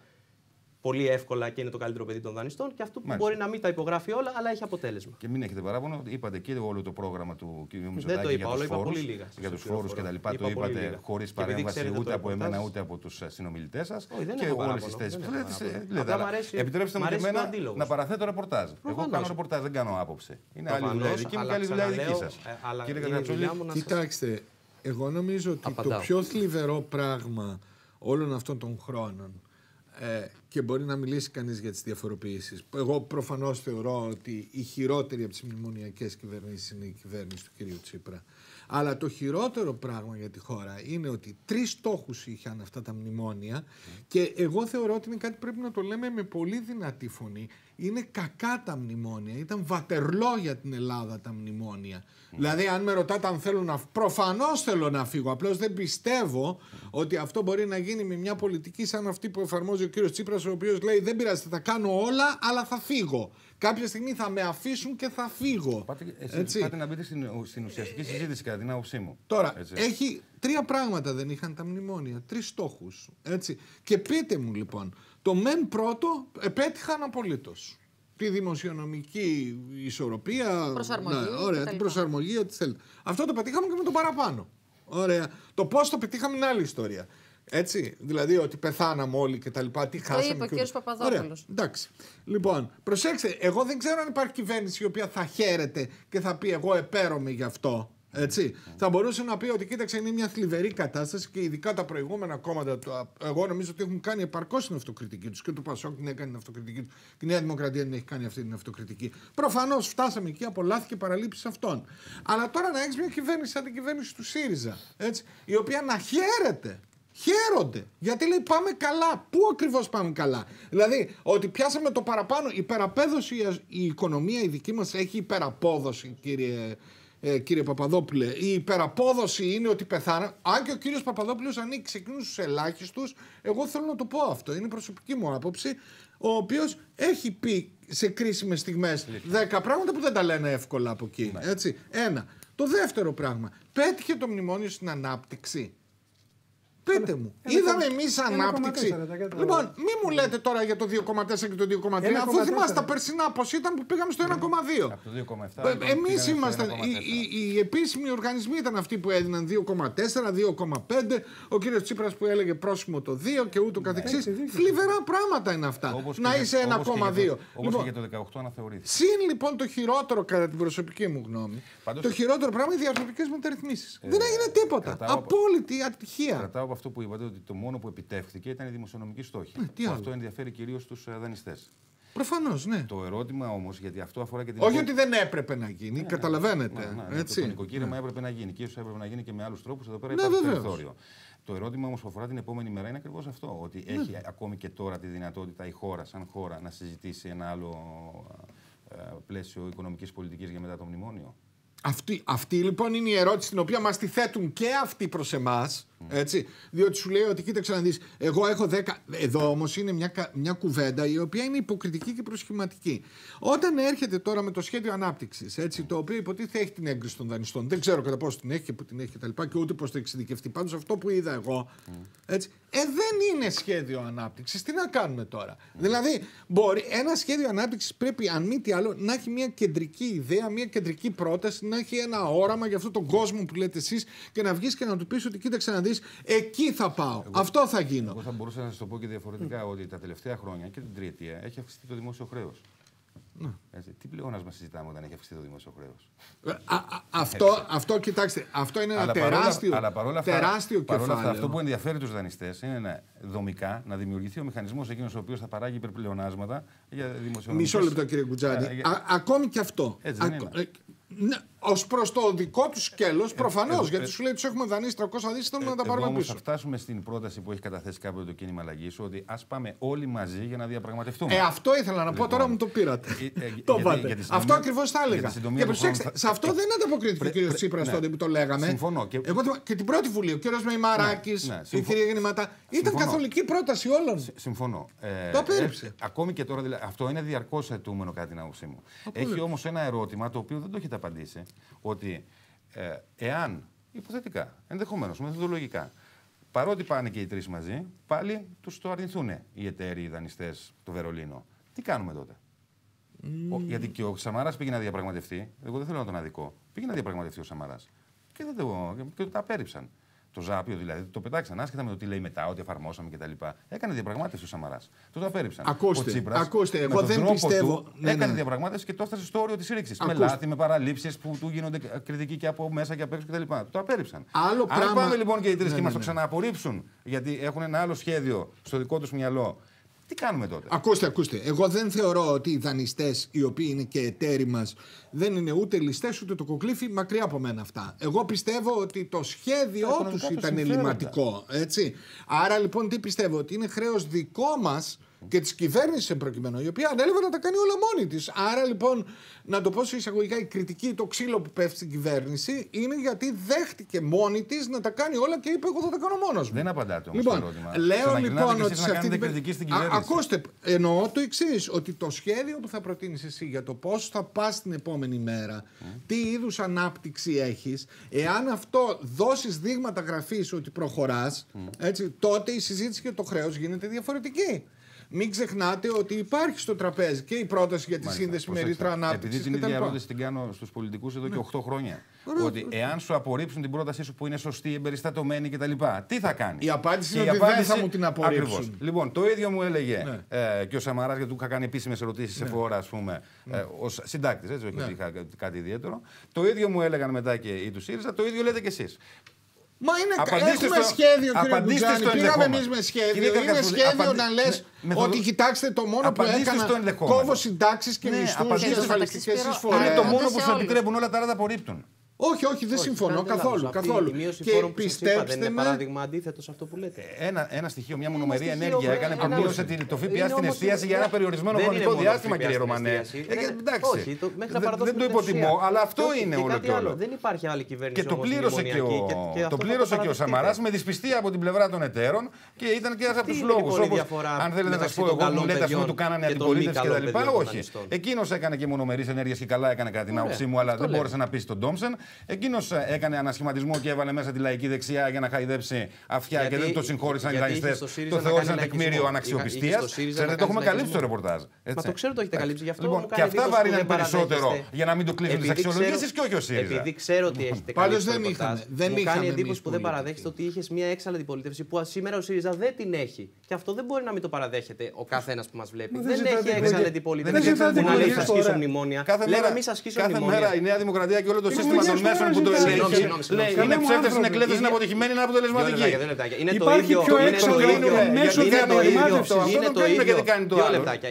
πολύ εύκολα και είναι το καλύτερο παιδί των δανειστών και αυτού που μπορεί να μην τα υπογράφει όλα, αλλά έχει αποτέλεσμα. Και μην έχετε παράπονο, είπατε και όλο το πρόγραμμα του κ. Μητσοτάκη για τους φόρους και τα λοιπά. Το είπατε χωρίς παρέμβαση ούτε από εμένα ούτε από τους συνομιλητές σας. Και όλες τις θέσεις που λέτε. Επιτρέψτε μου και εμένα να παραθέτω ρεπορτάζ. Εγώ κάνω ρεπορτάζ, δεν κάνω άποψη. Είναι άλλη δουλειά η δική μου και άλλη δουλειά η δική σας. Κύριε Καρκατσούλη, κοιτάξτε, εγώ νομίζω ότι το πιο θλιβερό πράγμα όλων αυτών των χρόνων. Και μπορεί να μιλήσει κανείς για τις διαφοροποιήσεις. Εγώ προφανώς θεωρώ ότι η χειρότερη από τις μνημονιακές κυβερνήσεις είναι η κυβέρνηση του κυρίου Τσίπρα. Αλλά το χειρότερο πράγμα για τη χώρα είναι ότι 3 στόχους είχαν αυτά τα μνημόνια και εγώ θεωρώ ότι είναι κάτι που πρέπει να το λέμε με πολύ δυνατή φωνή. Είναι κακά τα μνημόνια. Ήταν βατερλό για την Ελλάδα τα μνημόνια. Δηλαδή, αν με ρωτάτε αν θέλω να. Προφανώς θέλω να φύγω. Απλώς δεν πιστεύω ότι αυτό μπορεί να γίνει με μια πολιτική σαν αυτή που εφαρμόζει ο κύριος Τσίπρας, ο οποίος λέει: δεν πειράζει, θα τα κάνω όλα, αλλά θα φύγω. Κάποια στιγμή θα με αφήσουν και θα φύγω. Πάτε να μπείτε στην ουσιαστική συζήτηση, κατά την άποψή μου. Τώρα, έχει 3 πράγματα δεν είχαν τα μνημόνια. 3 στόχους. Έτσι. Και πείτε μου λοιπόν, το μεν πρώτο επέτυχαν απολύτως. Τη δημοσιονομική ισορροπία, την προσαρμογή, ό,τι θέλετε. Αυτό το πετύχαμε και με το παραπάνω. Ωραία. Το πώς το πετύχαμε είναι άλλη ιστορία. Έτσι, δηλαδή ότι πεθάναμε όλοι και τα λοιπά, τι χάσαμε. Το είπε ο κύριος Παπαδόπουλος. Εντάξει. Λοιπόν, προσέξτε, εγώ δεν ξέρω αν υπάρχει κυβέρνηση η οποία θα χαίρεται και θα πει εγώ επαίρομαι γι' αυτό. Έτσι. Θα μπορούσε να πει ότι κοίταξε, είναι μια θλιβερή κατάσταση και ειδικά τα προηγούμενα κόμματα. Εγώ νομίζω ότι έχουν κάνει επαρκώς την αυτοκριτική του. Και το Πασόκ την έκανε την αυτοκριτική του. Και η Νέα Δημοκρατία δεν έχει κάνει αυτή την αυτοκριτική. Προφανώς φτάσαμε εκεί από λάθη και παραλήψεις αυτών. Αλλά τώρα να έχει μια κυβέρνηση σαν την κυβέρνηση του ΣΥΡΙΖΑ, έτσι, η οποία να χαίρεται. Χαίρονται. Γιατί λέει πάμε καλά. Πού ακριβώς πάμε καλά? Δηλαδή ότι πιάσαμε το παραπάνω. Υπεραπέδωση, η οικονομία η δική μας έχει υπεραπόδοση, κύριε Παπαδόπουλε. Η υπεραπόδοση είναι ότι πεθάνα. Αν και ο κύριος Παπαδόπουλος ανήκει σε εκείνους τους ελάχιστους, εγώ θέλω να το πω αυτό. Είναι προσωπική μου άποψη. Ο οποίος έχει πει σε κρίσιμες στιγμές 10 πράγματα που δεν τα λένε εύκολα από εκεί. Έτσι. Ένα. Το δεύτερο πράγμα. Πέτυχε το μνημόνιο στην ανάπτυξη. Πείτε μου, είδαμε εμείς ανάπτυξη. Λοιπόν, μη μου λέτε τώρα για το 2,4 και το 2,3, αφού θυμάστε τα περσινά πώς ήταν που πήγαμε στο 1,2. Από το 2,7. Εμείς ήμασταν, οι επίσημοι οργανισμοί ήταν αυτοί που έδιναν 2,4, 2,5. Ο κύριος Τσίπρας που έλεγε πρόσημο το 2 και ούτω καθεξής. Θλιβερά πράγματα είναι αυτά. Να είσαι 1,2. Όπως και για το 18 αναθεωρήθηκε. Συν λοιπόν το χειρότερο, κατά την προσωπική μου γνώμη, το χειρότερο πράγμα είναι οι διαρθρωτικές μεταρρυθμίσεις. Δεν έγινε τίποτα. Απόλυτη ατυχία. Αυτό που είπατε, ότι το μόνο που επιτεύχθηκε ήταν η δημοσιονομική στόχη. Αυτό ενδιαφέρει κυρίως τους δανειστές. Προφανώς, ναι. Το ερώτημα όμως, γιατί αυτό αφορά και την. Όχι ότι δεν έπρεπε να γίνει, καταλαβαίνετε. Έτσι. Το νοικοκύρεμα έπρεπε να γίνει και ίσως έπρεπε να γίνει και με άλλους τρόπους. Εδώ πέρα υπάρχει περιθώριο. Το ερώτημα όμως που αφορά την επόμενη μέρα είναι ακριβώς αυτό. Ότι έχει ακόμη και τώρα τη δυνατότητα η χώρα, σαν χώρα, να συζητήσει ένα άλλο πλαίσιο οικονομικής πολιτικής για μετά το μνημόνιο? Αυτή λοιπόν είναι η ερώτηση την οποία μας τη θέτουν και αυτοί προς εμάς. Έτσι, διότι σου λέει ότι κοίταξε να δεις, εγώ έχω 10. Εδώ όμως είναι μια κουβέντα η οποία είναι υποκριτική και προσχηματική. Όταν έρχεται τώρα με το σχέδιο ανάπτυξης, έτσι, το οποίο υποτίθεται έχει την έγκριση των δανειστών, δεν ξέρω κατά πόσο την έχει και που την έχει κτλ. Και ούτε πώς θα εξειδικευτεί. Πάντως αυτό που είδα εγώ, έτσι, δεν είναι σχέδιο ανάπτυξης. Τι να κάνουμε τώρα? Δηλαδή, ένα σχέδιο ανάπτυξης πρέπει, αν μη τι άλλο, να έχει μια κεντρική ιδέα, μια κεντρική πρόταση, να έχει ένα όραμα για αυτόν τον κόσμο που λέτε εσείς και να βγεις και να του πεις ότι κοίταξε να δεις. Εκεί θα πάω. Αυτό θα γίνω. Εγώ θα μπορούσα να σας το πω και διαφορετικά, ότι τα τελευταία χρόνια και την τριετία έχει αυξηθεί το δημόσιο χρέος. Τι πλεόνασμα συζητάμε όταν έχει αυξηθεί το δημόσιο χρέος? Αυτό, κοιτάξτε, αυτό είναι ένα τεράστιο κεφάλαιο. Αυτό που ενδιαφέρει τους δανειστές είναι δομικά να δημιουργηθεί ο μηχανισμός εκείνος ο οποίος θα παράγει υπερπλεονάσματα για δημοσιονομικές. Μισό λεπτό, κύριε Κουτζάνη. Ακόμη και αυτό. Ως προς το δικό του σκέλος, προφανώς, γιατί σου λέει τους έχουμε δανείσει 300 δις, θέλουμε να τα πάρουμε πίσω. Όμως θα φτάσουμε στην πρόταση που έχει καταθέσει κάποτε το κίνημα αλλαγής, ότι ας πάμε όλοι μαζί για να διαπραγματευτούμε. Αυτό ήθελα να πω, τώρα μου το πήρατε. Το πάτε. Αυτό ακριβώς θα έλεγα. Και προσέξτε, σε αυτό δεν ανταποκρίθηκε ο κ. Τσίπρας τότε που το λέγαμε. Συμφωνώ. Και την πρώτη βουλή, ο κ. Μεϊμαράκης, η κυρία Γεννηματά. Ήταν καθολική πρόταση όλων. Συμφωνώ. Το απέρριψε. Ακόμη και τώρα, δηλαδή, αυτό είναι διαρκώς αιτούμενο κατά την άποψή μου. Έχει όμως ένα ερώτημα το οποίο δεν το έχετε απαντήσει. Ότι εάν, υποθετικά, ενδεχομένως, μεθοδολογικά, παρότι πάνε και οι τρεις μαζί, πάλι τους το αρνηθούν οι εταίροι, οι δανειστές, το Βερολίνο. Τι κάνουμε τότε? Γιατί και ο Σαμαράς πήγε να διαπραγματευτεί, εγώ δεν θέλω να τον αδικώ, πήγε να διαπραγματευτεί ο Σαμαράς και το απέρριψαν. Το Ζάπιο δηλαδή, το πετάξαν άσχετα με το τι λέει μετά, ότι εφαρμόσαμε κτλ. Έκανε διαπραγμάτευση ο Σαμαράς. Το απέρριψαν. Ακούστε, εγώ δεν πιστεύω. Έκανε διαπραγμάτευση και το έφτασε στο όριο της ρήξης. Με λάθη, με παραλήψεις που του γίνονται κριτικοί και από μέσα και απ' έξω κτλ. Το απέρριψαν. Αν πάμε λοιπόν και οι τρεις και μας το ξανααπορρίψουν, γιατί έχουν ένα άλλο σχέδιο στο δικό τους μυαλό. Τι κάνουμε τότε? Ακούστε. Εγώ δεν θεωρώ ότι οι δανειστές, οι οποίοι είναι και εταίροι μας, δεν είναι ούτε ληστές ούτε το κοκλήφι, μακριά από μένα αυτά. Εγώ πιστεύω ότι το σχέδιό τους ήταν ελληματικό. Έτσι. Άρα λοιπόν τι πιστεύω? Ότι είναι χρέος δικό μας και της κυβέρνησης εν προκειμένου, η οποία ανέλαβε να τα κάνει όλα μόνη της. Άρα λοιπόν, να το πω σε εισαγωγικά, η κριτική, το ξύλο που πέφτει στην κυβέρνηση είναι γιατί δέχτηκε μόνη της να τα κάνει όλα και είπε: εγώ θα τα κάνω μόνος μου. Δεν απαντάτε όμως στο ερώτημα. Λέω λοιπόν ότι σε αυτή την κριτική στην κυβέρνηση. Ακούστε, εννοώ το εξής, ότι το σχέδιο που θα προτείνεις εσύ για το πώς θα πας την επόμενη μέρα, τι είδους ανάπτυξη έχεις, εάν αυτό δώσεις δείγματα γραφής ότι προχωράς, έτσι, τότε η συζήτηση για το χρέος γίνεται διαφορετική. Μην ξεχνάτε ότι υπάρχει στο τραπέζι και η πρόταση για τη σύνδεση με ρήτρα ανάπτυξης. Επειδή την ίδια ερώτηση την κάνω στους πολιτικούς εδώ και 8 χρόνια. Ότι εάν σου απορρίψουν την πρότασή σου που είναι σωστή, εμπεριστατωμένη κτλ., τι θα κάνεις? Η απάντηση είναι ότι δεν θα μου την απορρίψουν. Ακριβώς. Λοιπόν, το ίδιο μου έλεγε και ο Σαμαράς, γιατί του είχα κάνει επίσημες ερωτήσεις σε φόρα, ας πούμε, ως συντάκτης, έτσι, όχι ότι είχα κάτι ιδιαίτερο. Το ίδιο μου έλεγαν μετά και οι του ΣΥΡΙΖΑ, το ίδιο λέτε κι εσείς. Μα έχουμε σχέδιο, κύριε Κουτζάνη. Πήγαμε εμείς με σχέδιο. Είναι σχέδιο να λες ότι κοιτάξτε, το μόνο που έκανα, κόβω συντάξεις και μισθούς και ασφαλιστικές εισφορές. Είναι το μόνο που σου επιτρέπουν, όλα τα άλλα τα απορρίπτουν. Όχι, δεν συμφωνώ καθόλου. Η μείωση φόρων που σας είπα δεν είναι παράδειγμα αντίθετο σε αυτό που λέτε? Ένα στοιχείο, μια μονομερή ενέργεια έκανε που μείωσε το ΦΠΑ στην εστίαση για ένα περιορισμένο χρονικό διάστημα, κύριε Ρωμανέ. Εντάξει, δεν το υποτιμώ, αλλά αυτό είναι όλο και όλο. Δεν υπάρχει άλλη κυβέρνηση. Και το πλήρωσε και ο Σαμαράς με δυσπιστία από την πλευρά των εταίρων και ήταν και ένα από του λόγου. Αν θέλετε να σα πω, εγώ μου λέτε αυτό του κάνανε αντιπολίτευση κτλ. Όχι. Εκείνο έκανε και μονομερή ενέργεια και καλά έκανε κατά την άποψή μου, αλλά δεν μπόρεσε να πείσει τον Ντόμψεν. Εκείνος έκανε ανασχηματισμό και έβαλε μέσα τη λαϊκή δεξιά για να χαϊδέψει αυτιά και δεν το συγχώρησαν οι δανειστές. Το θεώρησαν τεκμήριο αναξιοπιστίας. Ξέρετε, το έχουμε καλύψει το ρεπορτάζ. Μα το ξέρω, το έχετε καλύψει. Γι' αυτό λοιπόν, και αυτά βαρύναν περισσότερο για να μην το κλείσουν τις αξιολογήσεις και όχι ο ΣΥΡΙΖΑ. Επειδή ξέρω ότι έχετε καλύψει το ρεπορτάζ, μου κάνει εντύπωση που δεν παραδέχεστε ότι είχες μια έξαλλη αντιπολίτευση που σήμερα ο ΣΥΡΙΖΑ δεν την έχει. Και αυτό δεν μπορεί να μην το παραδέχεται ο καθένας που μας βλέπει. Δεν έχει έξαλλη αντιπολίτευση. Δεν λέει θα ασκήσω μνημόνια. Κάθε μέρα η Νέα Δημοκρατία και όλο το σύστημα των μέσων που το ελέγχει. Λέει είναι ψεύτες, είναι κλέφτες, είναι αποτυχημένοι, είναι αποτελεσματικοί. Υπάρχει πιο έξαλλο μέσο διαπραγμάτευσης.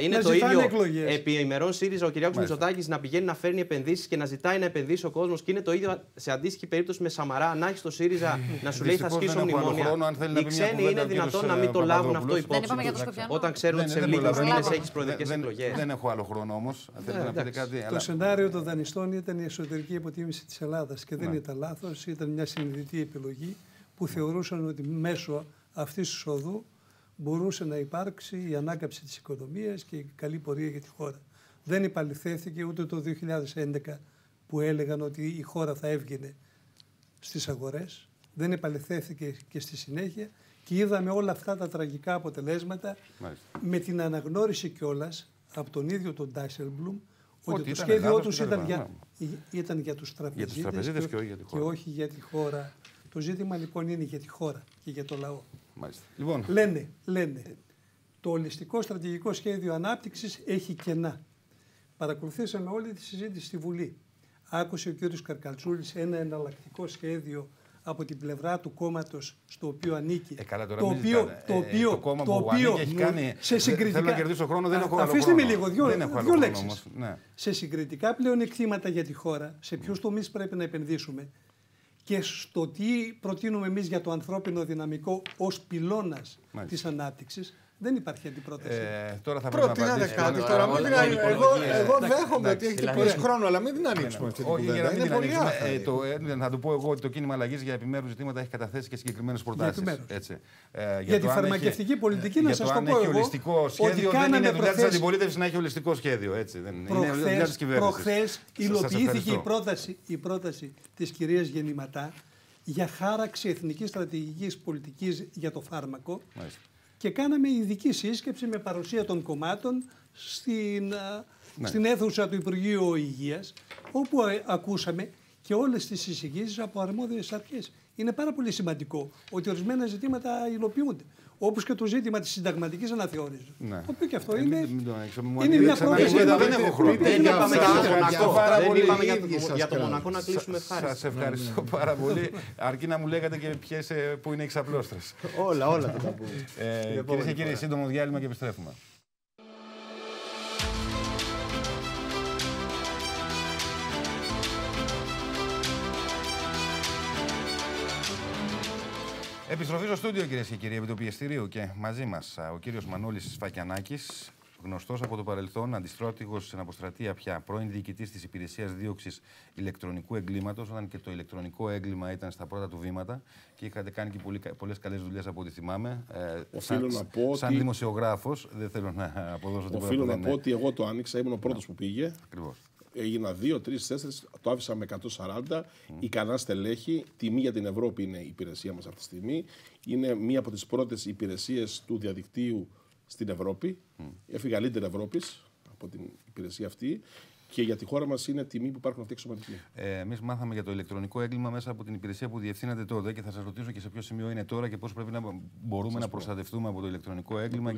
Είναι το ίδιο επί ημερών ΣΥΡΙΖΑ ο Κυριάκος Μητσοτάκης να πηγαίνει να φέρνει επενδύσεις και να ζητάει να επενδύσει ο κόσμος. Και είναι το ίδιο σε αντίστοιχη περίπτωση με Σαμαρά, να έχει το ΣΥΡΙΖΑ να σου λέει θα σκίσω μνημόνια. Οι ξένοι είναι δυνατόν να μην το λάβουν αυτό υπόψη όταν ξέρουν ότι σε λίγους μήνες έχεις προεδρικές εκλογές. Δεν έχω άλλο χρόνο όμως. Το σενάριο των δανειστών ήταν η εσωτερική αποτίμηση της Ελλάδας και δεν ήταν λάθος, ήταν μια συνειδητή επιλογή που θεωρούσαν ότι μέσω αυτής της οδού μπορούσε να υπάρξει η ανάκαμψη της οικονομίας και η καλή πορεία για τη χώρα. Δεν επαληθεύθηκε ούτε το 2011 που έλεγαν ότι η χώρα θα έβγαινε στις αγορές. Δεν επαληθεύθηκε και στη συνέχεια και είδαμε όλα αυτά τα τραγικά αποτελέσματα με την αναγνώριση κιόλας από τον ίδιο τον Ντάισελμπλουμ ότι το σχέδιό τους ήταν για τους τραπεζίτες και όχι για τη χώρα. Το ζήτημα λοιπόν είναι για τη χώρα και για το λαό. Λοιπόν. Λένε, το ολιστικό στρατηγικό σχέδιο ανάπτυξης έχει κενά. Παρακολουθήσαμε όλη τη συζήτηση στη Βουλή. Άκουσε ο κ. Καρκαλτσούλης ένα εναλλακτικό σχέδιο από την πλευρά του κόμματος στο οποίο ανήκει. Το κόμμα που ανήκει έχει κάνει. Θέλω να κερδίσω χρόνο, δεν έχω άλλο χρόνο. Αφήστε με λίγο, δύο λέξεις. Ναι. Σε συγκριτικά πλεονεκτήματα για τη χώρα, σε ποιους τομείς πρέπει να επενδύσουμε και στο τι προτείνουμε εμείς για το ανθρώπινο δυναμικό ως πυλώνας της ανάπτυξης, δεν υπάρχει αντιπρόταση. Τώρα θα πρέπει να απαντήσω. Κάτι τώρα. Εγώ δέχομαι ότι έχετε πολύ χρόνο, αλλά μην την ανοίξουμε αυτή την κουβέντα. Είναι πολύ άθαρη. Θα του πω εγώ ότι το κίνημα αλλαγής για επιμέρους ζητήματα έχει καταθέσει και συγκεκριμένες προτάσεις. Για τη φαρμακευτική πολιτική να σας το πω εγώ. Ολιστικό σχέδιο δεν είναι δουλειά της αντιπολίτευσης να έχει ολιστικό σχέδιο. Προχθές υλοποιήθηκε η πρόταση της κυρίας Γεννηματά για χάραξη εθνικής στρατηγικής πολιτικής για το φάρμακο. Και κάναμε ειδική σύσκεψη με παρουσία των κομμάτων στην αίθουσα του Υπουργείου Υγείας, όπου ακούσαμε και όλες τις εισηγήσεις από αρμόδιες αρχές. Είναι πάρα πολύ σημαντικό ότι ορισμένα ζητήματα υλοποιούνται. Όπως και το ζήτημα της συνταγματικής αναθεώρησης. Το οποίο και αυτό είναι μια πρόταση. Δεν έχω χρόνο. Δεν είπαμε για το Μονακό να κλείσουμε ευχάριστα. Σας ευχαριστώ πάρα πολύ. Αρκεί να μου λέγατε και που είναι οι ξαπλώστρες. Όλα θα τα πούμε. Κυρίες και κύριοι, σύντομο διάλειμμα και επιστρέφουμε. Επιστροφή στο στούντιο, κυρίες και κύριοι, επί του πιεστηρίου και μαζί μας ο κύριος Μανώλης Σφακιανάκης, γνωστός από το παρελθόν, αντιστράτηγος στην αποστρατεία πια, πρώην διοικητής της Υπηρεσίας Δίωξης Ηλεκτρονικού Εγκλήματος, όταν και το ηλεκτρονικό έγκλημα ήταν στα πρώτα του βήματα και είχατε κάνει και πολλές καλές δουλειές από ό,τι θυμάμαι. Σαν δημοσιογράφος, δεν θέλω να αποδώσω τίποτα. Οφείλω να πω ότι εγώ το άνοιξα, ήμουν ο πρώτος που πήγε. Ακριβώς. Έγινα 2, 3, 4, το άφησα με 140. Ικανά στελέχη. Τιμή για την Ευρώπη είναι η υπηρεσία μας αυτή τη στιγμή. Είναι μία από τις πρώτες υπηρεσίες του διαδικτύου στην Ευρώπη. Έφυγα leader Ευρώπης από την υπηρεσία αυτή. Και για τη χώρα μας είναι τιμή που υπάρχουν αυτοί εξωματικοί. Εμείς μάθαμε για το ηλεκτρονικό έγκλημα μέσα από την υπηρεσία που διευθύνατε τότε και θα σας ρωτήσω και σε ποιο σημείο είναι τώρα και πώς πρέπει να μπορούμε να προστατευτούμε από το ηλεκτρονικό έγκλημα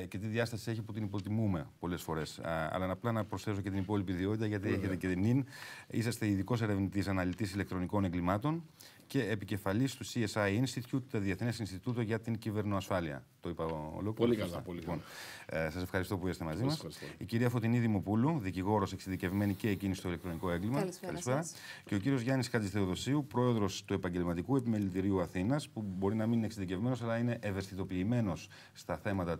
και τι διάσταση έχει που την υποτιμούμε πολλές φορές. Αλλά απλά να προσθέσω και την υπόλοιπη ιδιότητα, γιατί έχετε και την νυν. Είσαστε ειδικός ερευνητής αναλυτής ηλεκτρονικών εγκλημάτων και επικεφαλής του CSI Institute, το Διεθνές Ινστιτούτο για την Κυβερνοασφάλεια. Το είπα ολόκληρο. Πολύ καλά. Πολύ καλά. Σας ευχαριστώ που είστε μαζί μας. Η κυρία Φωτεινή Δημοπούλου, δικηγόρος εξειδικευμένη και εκείνη στο ηλεκτρονικό έγκλημα. Καλησπέρα. Και ο κύριος Γιάννης Χατζηθεοδοσίου, πρόεδρος του Επαγγελματικού Επιμελητηρίου Αθήνας, που μπορεί να μην είναι εξειδικευμένος, αλλά είναι ευαισθητοποιημένος στα θέματα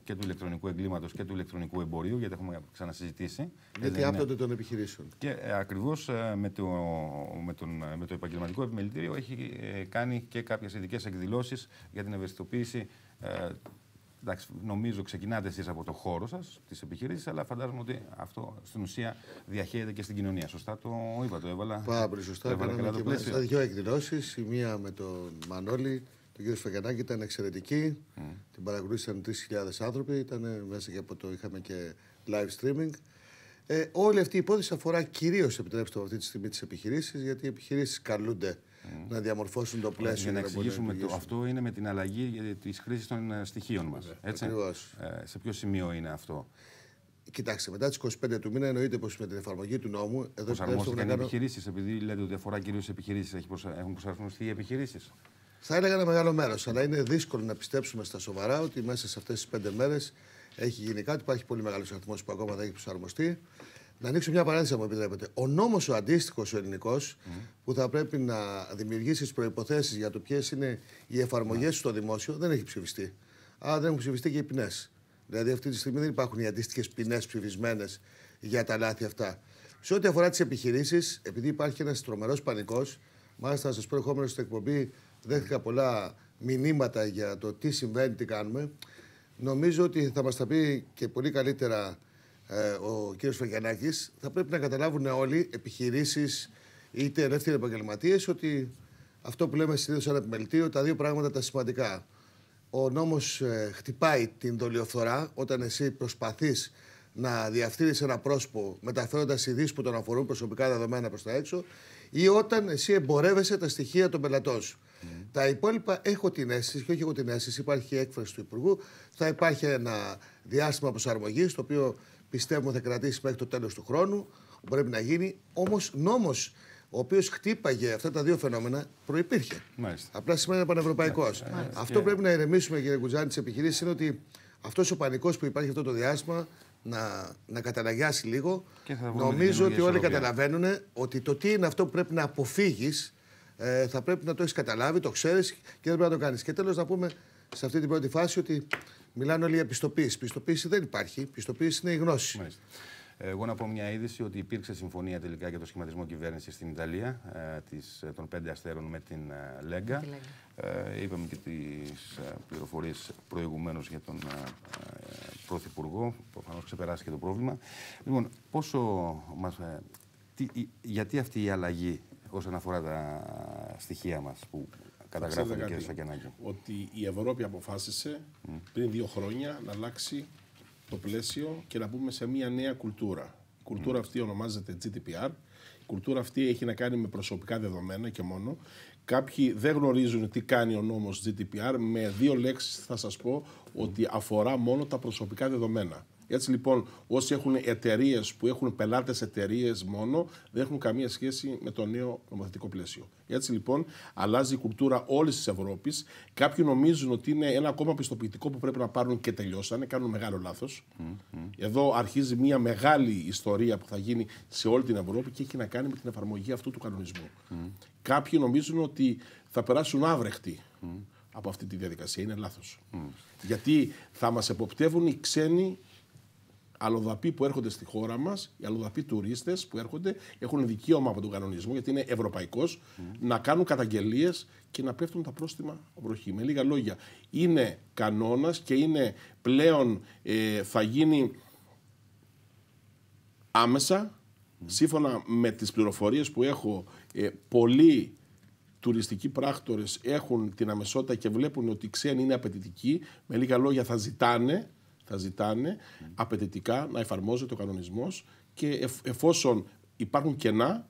και του ηλεκτρονικού εγκλήματος και του ηλεκτρονικού εμπορίου, γιατί έχουμε ξανασυζητήσει. Γιατί άπτονται των επιχειρήσεων. Και ακριβώς με το Επαγγελματικό Επιμελητήριο έχει κάνει και κάποιες ειδικές εκδηλώσεις για την ευαισθητοποίηση. Εντάξει, νομίζω ξεκινάτε εσείς από το χώρο σας, τις επιχειρήσεις, αλλά φαντάζομαι ότι αυτό στην ουσία διαχέεται και στην κοινωνία. Σωστά το είπα, το έβαλα. Πάρα πολύ σωστά. Κάναμε και μέσα δύο εκδηλώσεις. Η μία με τον Μανώλη, τον κύριο Σφακιανάκη, ήταν εξαιρετική. Την παρακολούθησαν 3.000 άνθρωποι. Ήταν μέσα και από το είχαμε και live streaming. Όλη αυτή η υπόθεση αφορά κυρίως, επιτρέψτε αυτή τη στιγμή, τις επιχειρήσεις, γιατί οι επιχειρήσεις καλούνται να διαμορφώσουν το πλαίσιο. Για να εξηγήσουμε, αυτό είναι με την αλλαγή της χρήσης των στοιχείων μας. Έτσι. Ακριβώς. Σε ποιο σημείο είναι αυτό? Κοιτάξτε, μετά τις 25 του μήνα εννοείται πως με την εφαρμογή του νόμου. Προσαρμόστηκαν οι επιχειρήσεις, επειδή λέτε ότι αφορά κυρίως επιχειρήσεις, έχουν προσαρμοστεί οι επιχειρήσεις. Θα έλεγα ένα μεγάλο μέρος, αλλά είναι δύσκολο να πιστέψουμε στα σοβαρά ότι μέσα σε αυτές τις 5 μέρες έχει γίνει κάτι. Υπάρχει πολύ μεγάλος αριθμός που ακόμα δεν έχει προσαρμοστεί. Να ανοίξω μια παρένθεση, αν μου επιτρέπετε. Ο νόμος ο αντίστοιχος, ο ελληνικός, που θα πρέπει να δημιουργήσει τις προϋποθέσεις για το ποιες είναι οι εφαρμογές στο δημόσιο, δεν έχει ψηφιστεί. Άρα δεν έχουν ψηφιστεί και οι ποινές. Δηλαδή, αυτή τη στιγμή δεν υπάρχουν οι αντίστοιχες ποινές ψηφισμένες για τα λάθη αυτά. Σε ό,τι αφορά τις επιχειρήσεις, επειδή υπάρχει ένας τρομερός πανικός, μάλιστα να σας πω, ερχόμενος στην εκπομπή, δέχτηκα πολλά μηνύματα για το τι συμβαίνει, τι κάνουμε. Νομίζω ότι θα μας τα πει και πολύ καλύτερα ο κ. Φεγγιανάκης. Θα πρέπει να καταλάβουν όλοι, επιχειρήσεις είτε ελεύθεροι επαγγελματίες, ότι αυτό που λέμε συνήθως σαν επιμελητήριο, τα δύο πράγματα τα σημαντικά. Ο νόμος χτυπάει την δολιοφθορά όταν εσύ προσπαθείς να διαφθείρεις ένα πρόσωπο μεταφέροντας ειδήσεις που τον αφορούν, προσωπικά δεδομένα προς τα έξω, ή όταν εσύ εμπορεύεσαι τα στοιχεία των πελατών σου. Τα υπόλοιπα έχω την αίσθηση, και όχι έχω την αίσθηση, υπάρχει έκφραση του Υπουργού, θα υπάρχει ένα διάστημα προσαρμογής, το οποίο πιστεύουμε θα κρατήσει μέχρι το τέλος του χρόνου, που πρέπει να γίνει. Όμως νόμος ο οποίος χτύπαγε αυτά τα δύο φαινόμενα προϋπήρχε. Απλά σήμερα είναι πανευρωπαϊκός. Αυτό πρέπει να ηρεμήσουμε, κύριε Κουτζάνη, τις επιχειρήσεις, είναι ότι αυτός ο πανικός που υπάρχει αυτό το διάστημα να καταναγιάσει λίγο. Νομίζω ότι όλοι καταλαβαίνουν ότι το τι είναι αυτό που πρέπει να αποφύγεις, θα πρέπει να το έχεις καταλάβει, το ξέρεις και δεν πρέπει να το κάνεις. Και τέλος να πούμε σε αυτή την πρώτη φάση ότι μιλάνε όλοι για πιστοποίηση. Πιστοποίηση δεν υπάρχει. Πιστοποίηση είναι η γνώση. Μάλιστα. Εγώ να πω μια είδηση ότι υπήρξε συμφωνία τελικά για το σχηματισμό κυβέρνησης στην Ιταλία των 5 αστέρων με την Λέγκα. Είπαμε και τις πληροφορίες προηγουμένως για τον Πρωθυπουργό. Προφανώς ξεπεράσει και το πρόβλημα. Λοιπόν, γιατί αυτή η αλλαγή όσον αφορά τα στοιχεία μας που καταγράφονται, κύριε Σακιανάκη? Ότι η Ευρώπη αποφάσισε πριν 2 χρόνια να αλλάξει το πλαίσιο και να μπούμε σε μια νέα κουλτούρα. Η κουλτούρα αυτή ονομάζεται GDPR. Η κουλτούρα αυτή έχει να κάνει με προσωπικά δεδομένα και μόνο. Κάποιοι δεν γνωρίζουν τι κάνει ο νόμος GDPR. Με 2 λέξεις θα σας πω ότι αφορά μόνο τα προσωπικά δεδομένα. Έτσι λοιπόν, όσοι έχουν εταιρείες που έχουν πελάτες εταιρείες μόνο, δεν έχουν καμία σχέση με το νέο νομοθετικό πλαίσιο. Έτσι λοιπόν, αλλάζει η κουλτούρα όλης της Ευρώπης. Κάποιοι νομίζουν ότι είναι ένα ακόμα πιστοποιητικό που πρέπει να πάρουν και τελειώσανε, κάνουν μεγάλο λάθος. Εδώ αρχίζει μια μεγάλη ιστορία που θα γίνει σε όλη την Ευρώπη και έχει να κάνει με την εφαρμογή αυτού του κανονισμού. Κάποιοι νομίζουν ότι θα περάσουν άβρεχτοι από αυτή τη διαδικασία. Είναι λάθος. Γιατί θα μας εποπτεύουν οι ξένοι αλλοδαποί που έρχονται στη χώρα μας, οι αλλοδαποί τουρίστες που έρχονται, έχουν δικαίωμα από τον κανονισμό, γιατί είναι ευρωπαϊκός, να κάνουν καταγγελίες και να πέφτουν τα πρόστιμα βροχή. Με λίγα λόγια, είναι κανόνας και είναι πλέον, θα γίνει άμεσα, σύμφωνα με τις πληροφορίες που έχω, πολλοί τουριστικοί πράκτορες έχουν την αμεσότητα και βλέπουν ότι οι ξένοι είναι απαιτητικοί. Με λίγα λόγια, θα ζητάνε απαιτητικά να εφαρμόζεται ο κανονισμός και εφόσον υπάρχουν κενά,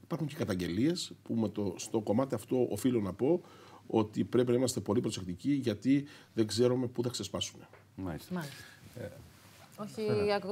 υπάρχουν και καταγγελίες που στο κομμάτι αυτό οφείλω να πω ότι πρέπει να είμαστε πολύ προσεκτικοί γιατί δεν ξέρουμε πού θα ξεσπάσουν. Μάλιστα. Όχι,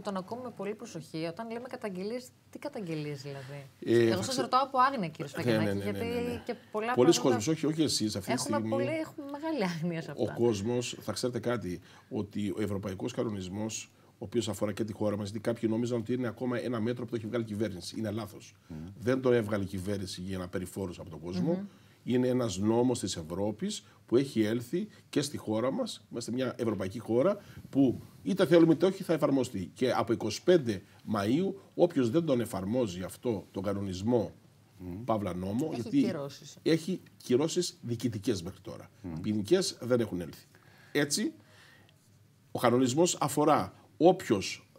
τον ακούμε με πολύ προσοχή. Όταν λέμε καταγγελίες, τι καταγγελίες δηλαδή? Εγώ σας ρωτάω από άγνοια, κύριε Σφακιανάκη, γιατί και πολλά πολλοί κόσμος, όχι εσείς αυτή τη στιγμή. Έχουμε μεγάλη άγνοια σε αυτά. Ο κόσμος, θα ξέρετε κάτι, ότι ο ευρωπαϊκός κανονισμός, ο οποίος αφορά και τη χώρα μας, γιατί κάποιοι νόμιζαν ότι είναι ακόμα ένα μέτρο που το έχει βγάλει η κυβέρνηση. Είναι λάθος. Δεν το έβγαλε η κυβέρνηση για να περιφόρους από τον κόσμο. Είναι ένας νόμος της Ευρώπης που έχει έλθει και στη χώρα μας. Είμαστε μια ευρωπαϊκή χώρα που είτε θέλουμε είτε όχι θα εφαρμοστεί. Και από 25 Μαΐου όποιος δεν τον εφαρμόζει αυτό τον κανονισμό παύλα νόμο, έχει κυρώσεις διοικητικές μέχρι τώρα. Ποινικές δεν έχουν έλθει. Έτσι, ο κανονισμός αφορά όποιος,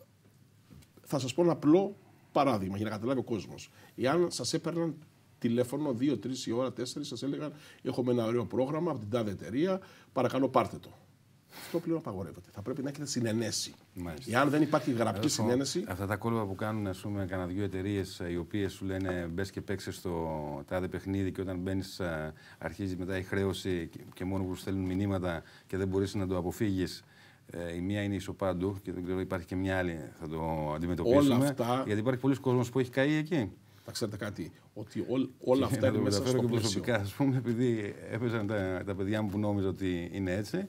θα σας πω ένα απλό παράδειγμα για να καταλάβει ο κόσμος. Εάν σας έπαιρναν τηλέφωνο 2-3 η ώρα, 4, σας έλεγαν: έχουμε ένα ωραίο πρόγραμμα από την τάδε εταιρεία, παρακαλώ πάρτε το. Αυτό πλέον απαγορεύεται. Θα πρέπει να έχετε συνενέσει. Εάν δεν υπάρχει γραπτή συνένεση. Αυτά τα κόλπα που κάνουν, ας πούμε, κανένα 2 εταιρείες οι οποίες σου λένε μπες και παίξε στο τάδε παιχνίδι και όταν μπαίνεις αρχίζει μετά η χρέωση και μόνο που σου στέλνουν μηνύματα και δεν μπορείς να το αποφύγεις. Η μία είναι η Ισοπάντου και δεν ξέρω, υπάρχει και μια άλλη, θα το αντιμετωπίσουμε. Όλα αυτά... Γιατί υπάρχει πολλοί κόσμος που έχει καεί εκεί. Θα ξέρετε κάτι, ότι όλα αυτά είναι μέσα στο πλαίσιο. Και προσωπικά, ας πούμε, επειδή έπαιζαν τα παιδιά μου που νόμιζα ότι είναι έτσι,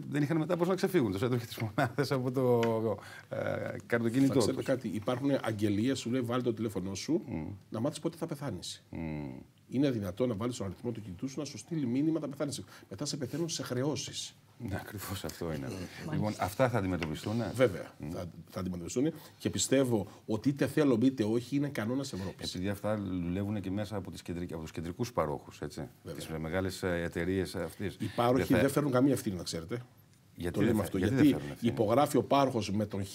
δεν είχαν μετά πώς να ξεφύγουν. Τους έτρωχε τις μονάδες από το καρτοκίνητό τους. Θα ξέρετε κάτι, υπάρχουν αγγελίες, σου λέει βάλει το τηλέφωνο σου, να μάθεις πότε θα πεθάνεις. Είναι δυνατόν να βάλεις τον αριθμό του κινητού σου να σου στείλει μήνυμα θα πεθάνεις. Μετά σε πεθαίνουν σε χρεώσεις. Ναι, ακριβώς αυτό είναι. Λοιπόν, αυτά θα αντιμετωπιστούν. Βέβαια, θα αντιμετωπιστούν και πιστεύω ότι είτε θέλουμε είτε όχι είναι κανόνας Ευρώπης. Επειδή αυτά δουλεύουν και μέσα από τους κεντρικούς παρόχους, τις μεγάλες εταιρείες αυτές. Οι πάροχοι δεν φέρνουν καμία ευθύνη, να ξέρετε. Γιατί το λέμε αυτό. Γιατί υπογράφει ο πάροχος με τον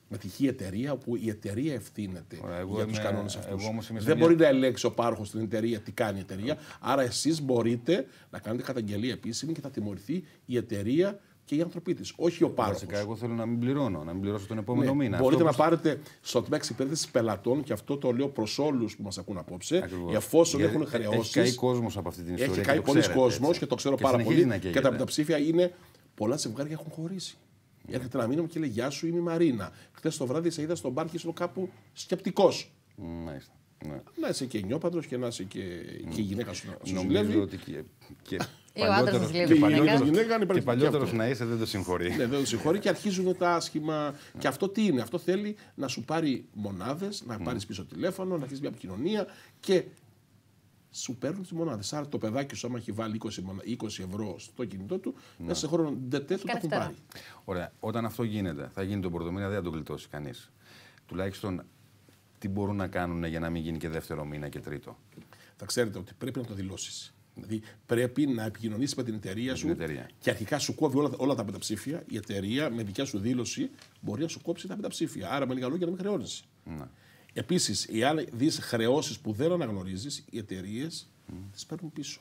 με τη χ εταιρεία, όπου η εταιρεία ευθύνεται για τους κανόνες αυτούς. Δεν μπορεί να ελέγξει ο πάροχος στην εταιρεία τι κάνει η εταιρεία. Άρα εσείς μπορείτε να κάνετε καταγγελία επίσημη και θα τιμωρηθεί η εταιρεία και οι άνθρωποι της, όχι ο πάροχος. Βασικά, εγώ θέλω να μην πληρώνω, να μην πληρώσω τον επόμενο μήνα. Μπορείτε να πάρετε στο τμήμα εξυπηρέτησης πελατών, και αυτό το λέω προς όλους που μας ακούν απόψε, εφόσον έχουν χρεώσεις. Έχει καεί κόσμος από αυτή την ιστορία. Έχει καεί πολλοί κόσμος και το ξέρω πάρα πολύ. Και τα μεταψήφια είναι πολλά ζευγάρια έχουν χωρίσει. Έρχεται ένα μήνυμα και λέει: Γεια σου, είμαι η Μαρίνα. Χθες το βράδυ σε είδα στον μπαρ και ήσουν κάπου σκεπτικός. Μάλιστα. Ναι. Να είσαι και νιόπαντρος και να είσαι και η γυναίκα σου ζηλεύει. Ότι και ο άντρας σας ζηλεύει και παλιότερος να είσαι δεν το συγχωρεί. Ναι, δεν το συγχωρεί και αρχίζουν τα άσχημα. Και αυτό τι είναι? Αυτό θέλει να σου πάρει μονάδες, να πάρεις πίσω τηλέφωνο, να αρχίσει μια επικοινωνία και σου παίρνουν τις μονάδες. Άρα το παιδάκι σου, άμα έχει βάλει 20 ευρώ στο κινητό του, μέσα σε χρόνο ντετέ του τα έχουν πάρει. Ωραία. Όταν αυτό γίνεται, θα γίνει το πρώτο μήνα, δεν θα το γλιτώσει κανείς. Τουλάχιστον τι μπορούν να κάνουν για να μην γίνει και δεύτερο μήνα και τρίτο? Θα ξέρετε ότι πρέπει να το δηλώσεις. Δηλαδή πρέπει να επικοινωνήσεις με την εταιρεία σου και αρχικά σου κόβει όλα τα μεταψήφια. Η εταιρεία με δικιά σου δήλωση μπορεί να σου κόψει τα μεταψήφια. Άρα με λίγα λόγια να μην χρεώνεσαι. Επίσης, εάν δεις χρεώσεις που δεν αναγνωρίζεις, οι εταιρείες τις παίρνουν πίσω.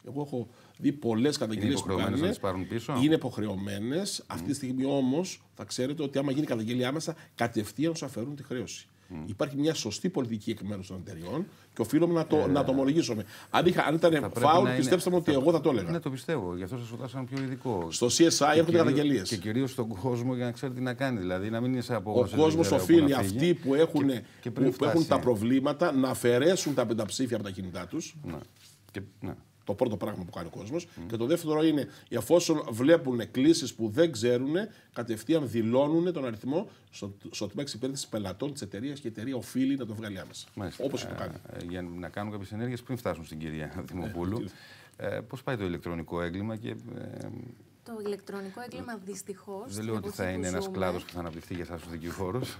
Εγώ έχω δει πολλές καταγγελίες που κάνουν. Είναι υποχρεωμένες. Αυτή τη στιγμή όμως θα ξέρετε ότι άμα γίνει καταγγελία άμεσα, κατευθείαν σου αφαιρούν τη χρέωση. Υπάρχει μια σωστή πολιτική εκ μέρους των εταιριών και οφείλουμε να το ομολογήσουμε. Αν ήταν φάουλ, πιστέψτε μου ότι εγώ θα το έλεγα. Ναι, το πιστεύω. Γι' αυτό σας ρωτάω σαν πιο ειδικό. Στο CSI έρχονται καταγγελίες. Και κυρίως στον κόσμο για να ξέρει τι να κάνει. Δηλαδή να μην είναι σε απόγνωση. Ο κόσμος οφείλει αυτοί που έχουν τα προβλήματα να αφαιρέσουν τα πενταψήφια από τα κινητά τους. Το πρώτο πράγμα που κάνει ο κόσμος. Και το δεύτερο είναι, εφόσον βλέπουν κλήσεις που δεν ξέρουν, κατευθείαν δηλώνουν τον αριθμό στο τμήμα εξυπηρέτησης πελατών της εταιρείας και η εταιρεία οφείλει να το βγάλει άμεσα. Όπως το κάνει. Για να κάνουν κάποιες ενέργειες πριν φτάσουν στην κυρία Δημοπούλου. Πώς πάει το ηλεκτρονικό έγκλημα και. Το ηλεκτρονικό έγκλημα δυστυχώς. Δεν λέω ότι θα είναι ένας κλάδος που θα αναπτυχθεί για εσάς τους δικηγόρους.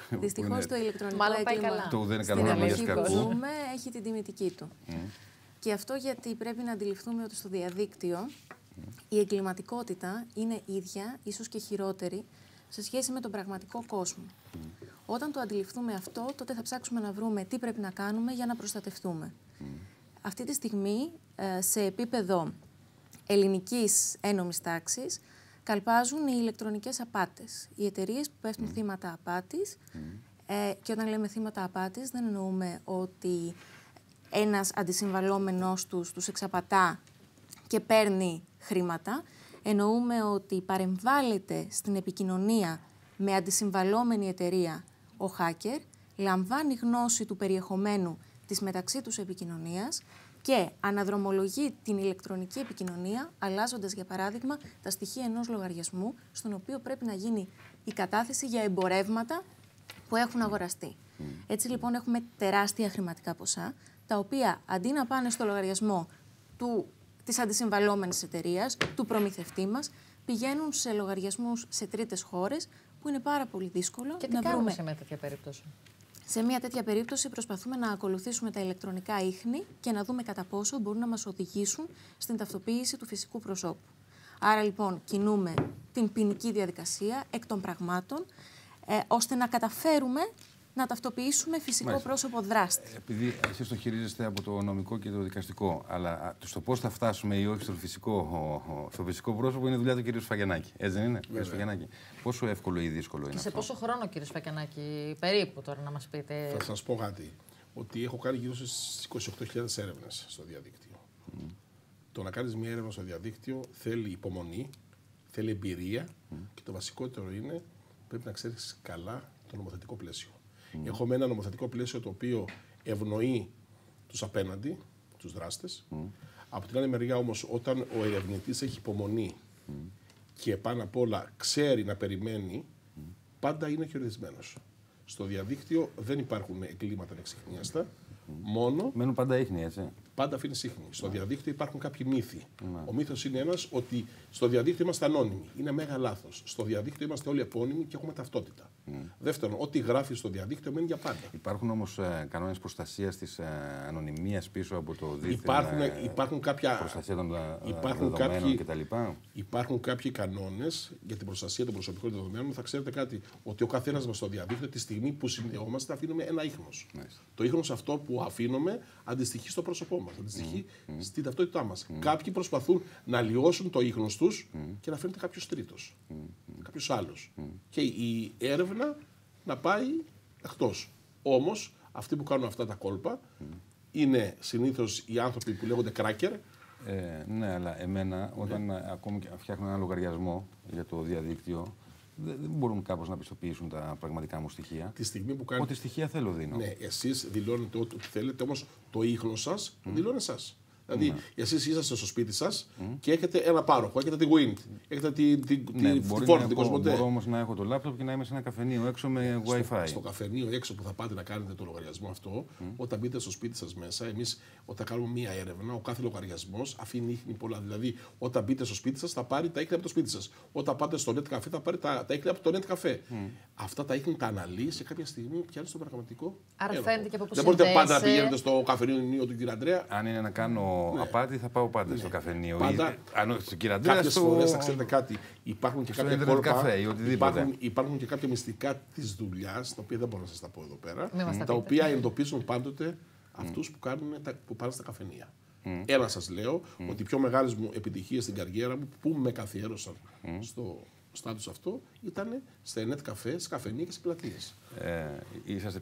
Δυστυχώς το ηλεκτρονικό έγκλημα στην εποχή που ζούμε έχει την τιμητική του. Και αυτό γιατί πρέπει να αντιληφθούμε ότι στο διαδίκτυο η εγκληματικότητα είναι ίδια, ίσως και χειρότερη, σε σχέση με τον πραγματικό κόσμο. Όταν το αντιληφθούμε αυτό, τότε θα ψάξουμε να βρούμε τι πρέπει να κάνουμε για να προστατευτούμε. Αυτή τη στιγμή, σε επίπεδο ελληνικής ένομης τάξης, καλπάζουν οι ηλεκτρονικές απάτες. Οι εταιρείες που πέφτουν θύματα απάτης, και όταν λέμε θύματα απάτης δεν εννοούμε ότι ένας αντισυμβαλόμενος τους εξαπατά και παίρνει χρήματα. Εννοούμε ότι παρεμβάλλεται στην επικοινωνία με αντισυμβαλόμενη εταιρεία ο hacker, λαμβάνει γνώση του περιεχομένου της μεταξύ τους επικοινωνίας και αναδρομολογεί την ηλεκτρονική επικοινωνία, αλλάζοντας για παράδειγμα τα στοιχεία ενός λογαριασμού, στον οποίο πρέπει να γίνει η κατάθεση για εμπορεύματα που έχουν αγοραστεί. Έτσι λοιπόν έχουμε τεράστια χρηματικά ποσά, τα οποία αντί να πάνε στο λογαριασμό της αντισυμβαλόμενης εταιρείας, του προμηθευτή μας, πηγαίνουν σε λογαριασμούς σε τρίτες χώρες, που είναι πάρα πολύ δύσκολο και να βρούμε. Σε μια τέτοια περίπτωση? Σε μια τέτοια περίπτωση προσπαθούμε να ακολουθήσουμε τα ηλεκτρονικά ίχνη και να δούμε κατά πόσο μπορούν να μας οδηγήσουν στην ταυτοποίηση του φυσικού προσώπου. Άρα λοιπόν κινούμε την ποινική διαδικασία εκ των πραγμάτων, ώστε να καταφέρουμε να ταυτοποιήσουμε φυσικό πρόσωπο δράστη. Επειδή εσείς το χειρίζεστε από το νομικό και το δικαστικό, αλλά στο πώς θα φτάσουμε ή όχι στο φυσικό πρόσωπο είναι δουλειά του κ. Σφακιανάκη. Έτσι δεν είναι, κ. Σφακιανάκη? Πόσο εύκολο ή δύσκολο είναι και αυτό? Σε πόσο χρόνο, κ. Σφακιανάκη, περίπου τώρα να μας πείτε? Θα σας πω κάτι. Ότι έχω κάνει γύρω στις 28.000 έρευνες στο διαδίκτυο. Το να κάνεις μια έρευνα στο διαδίκτυο θέλει υπομονή, θέλει εμπειρία και το βασικότερο είναι πρέπει να ξέρεις καλά το νομοθετικό πλαίσιο. Έχουμε ένα νομοθετικό πλαίσιο το οποίο ευνοεί τους απέναντι, τους δράστες. Από την άλλη μεριά όμως, όταν ο ερευνητής έχει υπομονή και πάνω απ' όλα ξέρει να περιμένει, πάντα είναι κερδισμένος. Στο διαδίκτυο δεν υπάρχουν εγκλήματα ανεξιχνίαστα, μόνο... Μένουν πάντα ίχνη, έτσι. Πάντα αφήνει ίχνη. Στο διαδίκτυο υπάρχουν κάποιοι μύθοι. Ο μύθος είναι ένας ότι στο διαδίκτυο είμαστε ανώνυμοι. Είναι μέγα λάθος. Στο διαδίκτυο είμαστε όλοι επώνυμοι και έχουμε ταυτότητα. Δεύτερον, ό,τι γράφει στο διαδίκτυο μένει για πάντα. Υπάρχουν όμως κανόνες προστασίας της ανωνυμίας πίσω από το δίθεν. Υπάρχουν κάποια. Προστασία των δεδομένων κτλ. Υπάρχουν κάποιοι κανόνες για την προστασία των προσωπικών δεδομένων. Θα ξέρετε κάτι, ότι ο καθένας μας στο διαδίκτυο, τη στιγμή που συνδεόμαστε, αφήνουμε ένα ίχνος. Το ίχνος αυτό που αφήνουμε αντιστοιχεί στο πρόσωπό μας, αντιστοιχεί στην ταυτότητά μας. Κάποιοι προσπαθούν να αλλοιώσουν το ίχνος τους και να φαίνεται κάποιος τρίτος, κάποιος άλλος. Και η έρευνα να πάει εκτός. Όμως, αυτοί που κάνουν αυτά τα κόλπα είναι συνήθως οι άνθρωποι που λέγονται cracker. Ναι, αλλά εμένα όταν ακόμη και φτιάχνω ένα λογαριασμό για το διαδίκτυο, δεν μπορούν κάπως να πιστοποιήσουν τα πραγματικά μου στοιχεία. Τη στιγμή που κάνετε. Ό,τι στοιχεία θέλω δίνω. Ναι, εσείς δηλώνετε ό,τι θέλετε, όμως το ίχνος σας δηλώνει εσάς. Δηλαδή, εσείς είσαστε στο σπίτι σας και έχετε ένα πάροχο, έχετε τη Wind, έχετε τη Φόρτ, την Κοσμοτέ. Μπορώ όμως να έχω το λάπτοπ και να είμαι σε ένα καφενείο έξω με Wi-Fi. Στο καφενείο έξω που θα πάτε να κάνετε το λογαριασμό αυτό, όταν μπείτε στο σπίτι σας μέσα, εμείς όταν κάνουμε μία έρευνα, ο κάθε λογαριασμός αφήνει ίχνη πολλά. Δηλαδή, όταν μπείτε στο σπίτι σας θα πάρει τα ίχνη από το σπίτι σας. Όταν πάτε στο net καφέ θα πάρει τα ίχνη από το net καφέ. Αυτά τα ίχνη τα αναλύει σε κάποια στιγμή πιάνει στο πραγματικό. Άρα φαίνεται και από πού δεν μπορείτε πάντα να πηγαίνετε στο καφενείο του κ. Αντρέα. Αν είναι να κάνω απάτη, θα πάω πάντα στο καφενείο. Πάντα. Κάποιες φορές θα ξέρετε κάτι. Υπάρχουν και κάποια κόλπα. Υπάρχουν και κάποια μυστικά της δουλειάς, τα οποία δεν μπορώ να σας τα πω εδώ πέρα. Τα οποία εντοπίζουν πάντοτε αυτούς που πάνε στα καφενεία. Ένα σας λέω ότι οι πιο μεγάλες μου επιτυχίες στην καριέρα μου που με καθιέρωσαν στο στάτους αυτό ήταν στα net καφέ, σε καφενεία και σε πλατείες.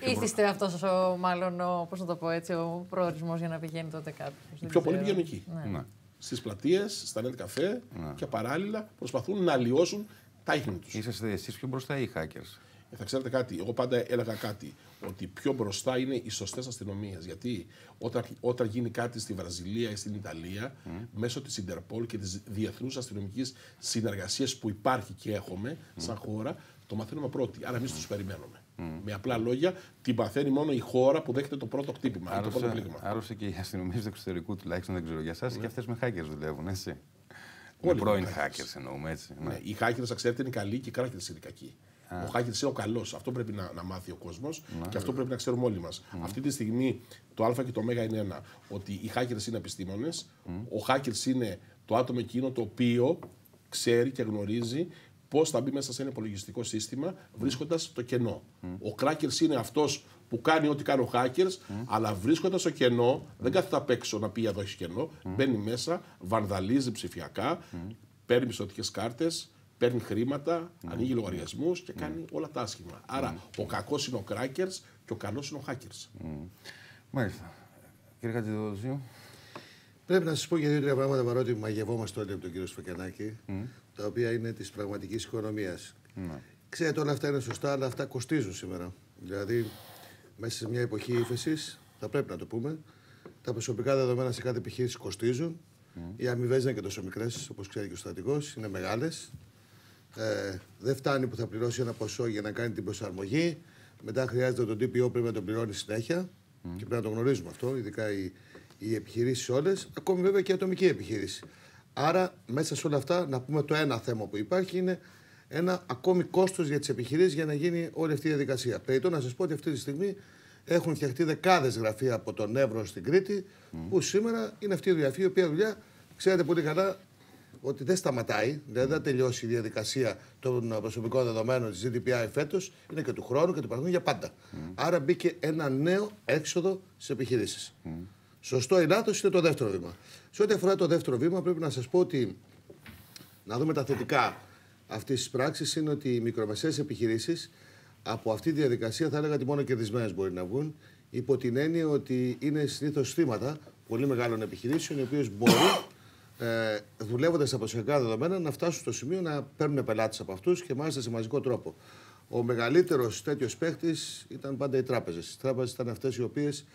Ήθιστε αυτός ο προορισμός για να πηγαίνει τότε κάποιος. Πιο πολύ πηγαίνουν εκεί. Στις πλατείες, στα net καφέ και παράλληλα προσπαθούν να αλλοιώσουν τα ίχνη τους. Είσαστε εσείς πιο μπροστά ή οι hackers? Θα ξέρετε κάτι, εγώ πάντα έλεγα κάτι, ότι πιο μπροστά είναι οι σωστές αστυνομίες. Γιατί όταν γίνει κάτι στη Βραζιλία ή στην Ιταλία, μέσω της Interpol και της διεθνούς αστυνομικής συνεργασίας που υπάρχει και έχουμε σαν χώρα, το μαθαίνουμε πρώτοι. Άρα εμείς τους περιμένουμε. Με απλά λόγια, την παθαίνει μόνο η χώρα που δέχεται το πρώτο χτύπημα. Άλλωστε και οι αστυνομίες του εξωτερικού, τουλάχιστον δεν ξέρω για εσάς, και αυτές με hackers δουλεύουν, έτσι. Με πρώην hackers εννοούμε, έτσι. Ναι, οι hackers, ξέρετε, είναι καλοί και οι crackers είναι κακοί. Ο hackers είναι ο καλός. Αυτό πρέπει να μάθει ο κόσμος και αυτό πρέπει να ξέρουμε όλοι μας. Αυτή τη στιγμή το Α και το Μ είναι ένα. Ότι οι hackers είναι επιστήμονες. Ο hackers είναι το άτομο εκείνο το οποίο ξέρει και γνωρίζει πώς θα μπει μέσα σε ένα υπολογιστικό σύστημα βρίσκοντας το κενό. Ο crackers είναι αυτός που κάνει ό,τι κάνει ο hackers, αλλά βρίσκοντας το κενό, δεν κάθεται απ' έξω να πει εδώ έχει κενό, μπαίνει μέσα, βανδαλίζει ψηφιακά, παίρνει πιστωτικές κάρτες, παίρνει χρήματα, ανοίγει λογαριασμούς και κάνει όλα τα άσχημα. Άρα ο κακός είναι ο crackers και ο καλός είναι ο hackers. Μάλιστα. Κύριε Χατζηδοδοσίου. Πρέπει να σας πω για 2-3 πράγματα, παρότι μαγευόμαστε όλοι από τον κύριο Σφακιανάκη, τα οποία είναι της πραγματικής οικονομίας. Ξέρετε, όλα αυτά είναι σωστά, αλλά αυτά κοστίζουν σήμερα. Δηλαδή, μέσα σε μια εποχή ύφεσης, θα πρέπει να το πούμε, τα προσωπικά δεδομένα σε κάθε επιχείρηση κοστίζουν. Οι αμοιβές δεν είναι και τόσο μικρές, όπως ξέρει και ο στρατηγός, είναι μεγάλες. Δεν φτάνει που θα πληρώσει ένα ποσό για να κάνει την προσαρμογή. Μετά χρειάζεται τον TPO, πρέπει να τον πληρώνει συνέχεια. Και πρέπει να το γνωρίζουμε αυτό, ειδικά οι επιχειρήσεις όλες, ακόμη βέβαια και η ατομική επιχείρηση. Άρα, μέσα σε όλα αυτά, να πούμε το ένα θέμα που υπάρχει είναι ένα ακόμη κόστος για τις επιχειρήσεις για να γίνει όλη αυτή η διαδικασία. Περιττό να σας πω ότι αυτή τη στιγμή έχουν φτιαχτεί δεκάδες γραφεία από τον Εύρο στην Κρήτη, που σήμερα είναι αυτή η γραφεία, η οποία δουλειά ξέρετε πολύ καλά ότι δεν σταματάει, δηλαδή δεν τελειώσει η διαδικασία των προσωπικών δεδομένων της GDPR φέτος, είναι και του χρόνου και του παραδείγματος για πάντα. Άρα μπήκε ένα νέο έξοδο στις επιχειρήσεις. Σωστό ή λάθος είναι το δεύτερο βήμα. Σε ό,τι αφορά το δεύτερο βήμα, πρέπει να σας πω ότι να δούμε τα θετικά αυτής της πράξης είναι ότι οι μικρομεσαίες επιχειρήσεις από αυτή τη διαδικασία θα έλεγα ότι μόνο κερδισμένες μπορεί να βγουν, υπό την έννοια ότι είναι συνήθως θύματα πολύ μεγάλων επιχειρήσεων, οι οποίες μπορούν δουλεύοντας τα προσωπικά δεδομένα, να φτάσουν στο σημείο να παίρνουν πελάτες από αυτούς και μάλιστα σε μαζικό τρόπο. Ο μεγαλύτερος τέτοιος παίχτης ήταν πάντα οι τράπεζες. Οι τράπεζες ήταν αυτές οι οποίες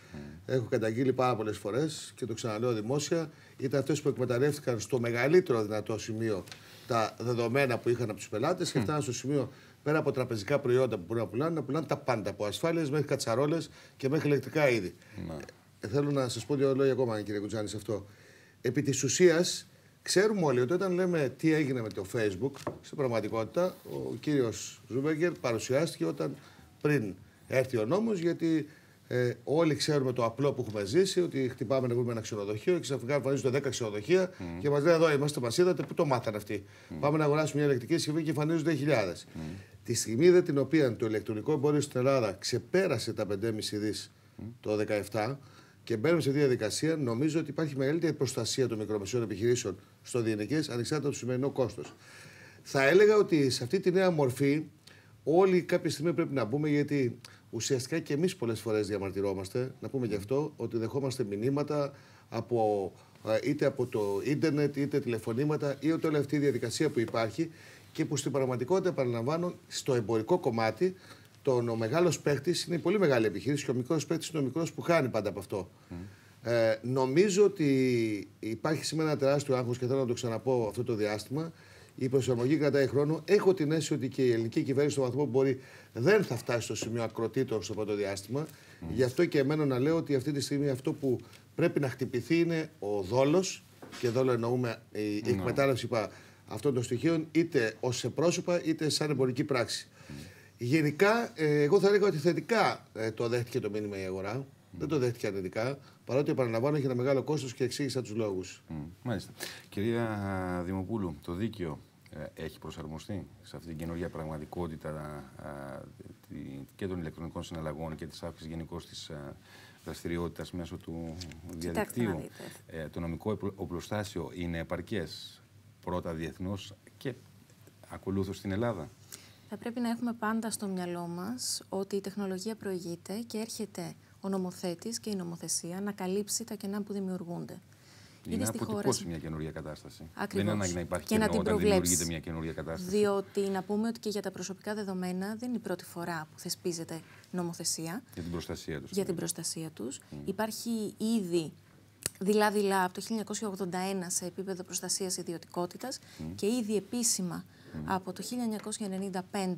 έχω καταγγείλει πάρα πολλές φορές και το ξαναλέω δημόσια. Ήταν αυτές που εκμεταλλεύτηκαν στο μεγαλύτερο δυνατό σημείο τα δεδομένα που είχαν από τους πελάτες και φτάναν στο σημείο, πέρα από τραπεζικά προϊόντα που μπορούν να πουλάνε τα πάντα. Από ασφάλειες μέχρι κατσαρόλες και μέχρι ηλεκτρικά είδη. Θέλω να σας πω δύο λόγια ακόμα, κύριε Κουτζάνη, σε αυτό. Επί της ουσίας, ξέρουμε όλοι ότι όταν λέμε τι έγινε με το Facebook, στην πραγματικότητα ο κύριος Ζούμπεργκερ παρουσιάστηκε όταν πριν έρθει ο νόμος, γιατί όλοι ξέρουμε το απλό που έχουμε ζήσει, ότι χτυπάμε να βρούμε ένα ξενοδοχείο και ξαφνικά εμφανίζονται 10 ξενοδοχεία και μας λένε εδώ είμαστε, μας είδατε, πού το μάθανε αυτοί. Πάμε να αγοράσουμε μια ηλεκτρική συσκευή και εμφανίζονται χιλιάδες. Τη στιγμή δε την οποία το ηλεκτρονικό εμπόριο στην Ελλάδα ξεπέρασε τα 5,5 δις το 2017, και μπαίνουμε σε διαδικασία, νομίζω ότι υπάρχει μεγαλύτερη προστασία των μικρομεσαίων επιχειρήσεων στο διενεκές, ανεξάρτητα από το σημερινό κόστος. Θα έλεγα ότι σε αυτή τη νέα μορφή όλοι κάποια στιγμή πρέπει να μπούμε, γιατί ουσιαστικά και εμείς πολλές φορές διαμαρτυρόμαστε, να πούμε γι' αυτό, ότι δεχόμαστε μηνύματα είτε από το ίντερνετ, είτε τηλεφωνήματα, ή ότι όλη αυτή η διαδικασία που υπάρχει και που στην πραγματικότητα, επαναλαμβάνω, στο εμπορικό κομμάτι, ο μεγάλος παίκτης είναι η πολύ μεγάλη επιχείρηση και ο μικρός παίκτης είναι ο μικρός που χάνει πάντα από αυτό. Νομίζω ότι υπάρχει σήμερα ένα τεράστιο άγχος και θέλω να το ξαναπώ αυτό το διάστημα. Η προσαρμογή κρατάει χρόνο. Έχω την αίσθηση ότι και η ελληνική κυβέρνηση, στο βαθμό που μπορεί, δεν θα φτάσει στο σημείο ακροτήτων στο πρώτο διάστημα. Γι' αυτό και εμένα να λέω ότι αυτή τη στιγμή αυτό που πρέπει να χτυπηθεί είναι ο δόλος. Και δόλο εννοούμε η εκμετάλλευση αυτών των στοιχείων, είτε ως πρόσωπα είτε σαν εμπορική πράξη. Γενικά, εγώ θα έλεγα ότι θετικά το δέχτηκε το μήνυμα η αγορά. Δεν το δέχτηκε αρνητικά, παρότι επαναλαμβάνω έχει ένα μεγάλο κόστος και εξήγησα τους λόγους. Μάλιστα. Κυρία Δημοπούλου, το δίκαιο έχει προσαρμοστεί σε αυτή την καινούργια πραγματικότητα και των ηλεκτρονικών συναλλαγών και της αύξησης γενικώς της δραστηριότητας μέσω του διαδικτύου. Το νομικό οπλοστάσιο είναι επαρκές πρώτα διεθνώς και ακολούθως στην Ελλάδα? Θα πρέπει να έχουμε πάντα στο μυαλό μας ότι η τεχνολογία προηγείται και έρχεται ο νομοθέτης και η νομοθεσία να καλύψει τα κενά που δημιουργούνται. Είναι να αποτυπώσει μια καινούργια κατάσταση. Ακριβώς. Δεν είναι ανάγκη να υπάρχει κενό όταν δημιουργείται μια καινούργια κατάσταση. Διότι να πούμε ότι και για τα προσωπικά δεδομένα δεν είναι η πρώτη φορά που θεσπίζεται νομοθεσία. Για την προστασία τους. Για την προστασία τους. Υπάρχει ήδη δειλά-δειλά από το 1981 σε επίπεδο προστασίας ιδιωτικότητας και ήδη επίσημα από το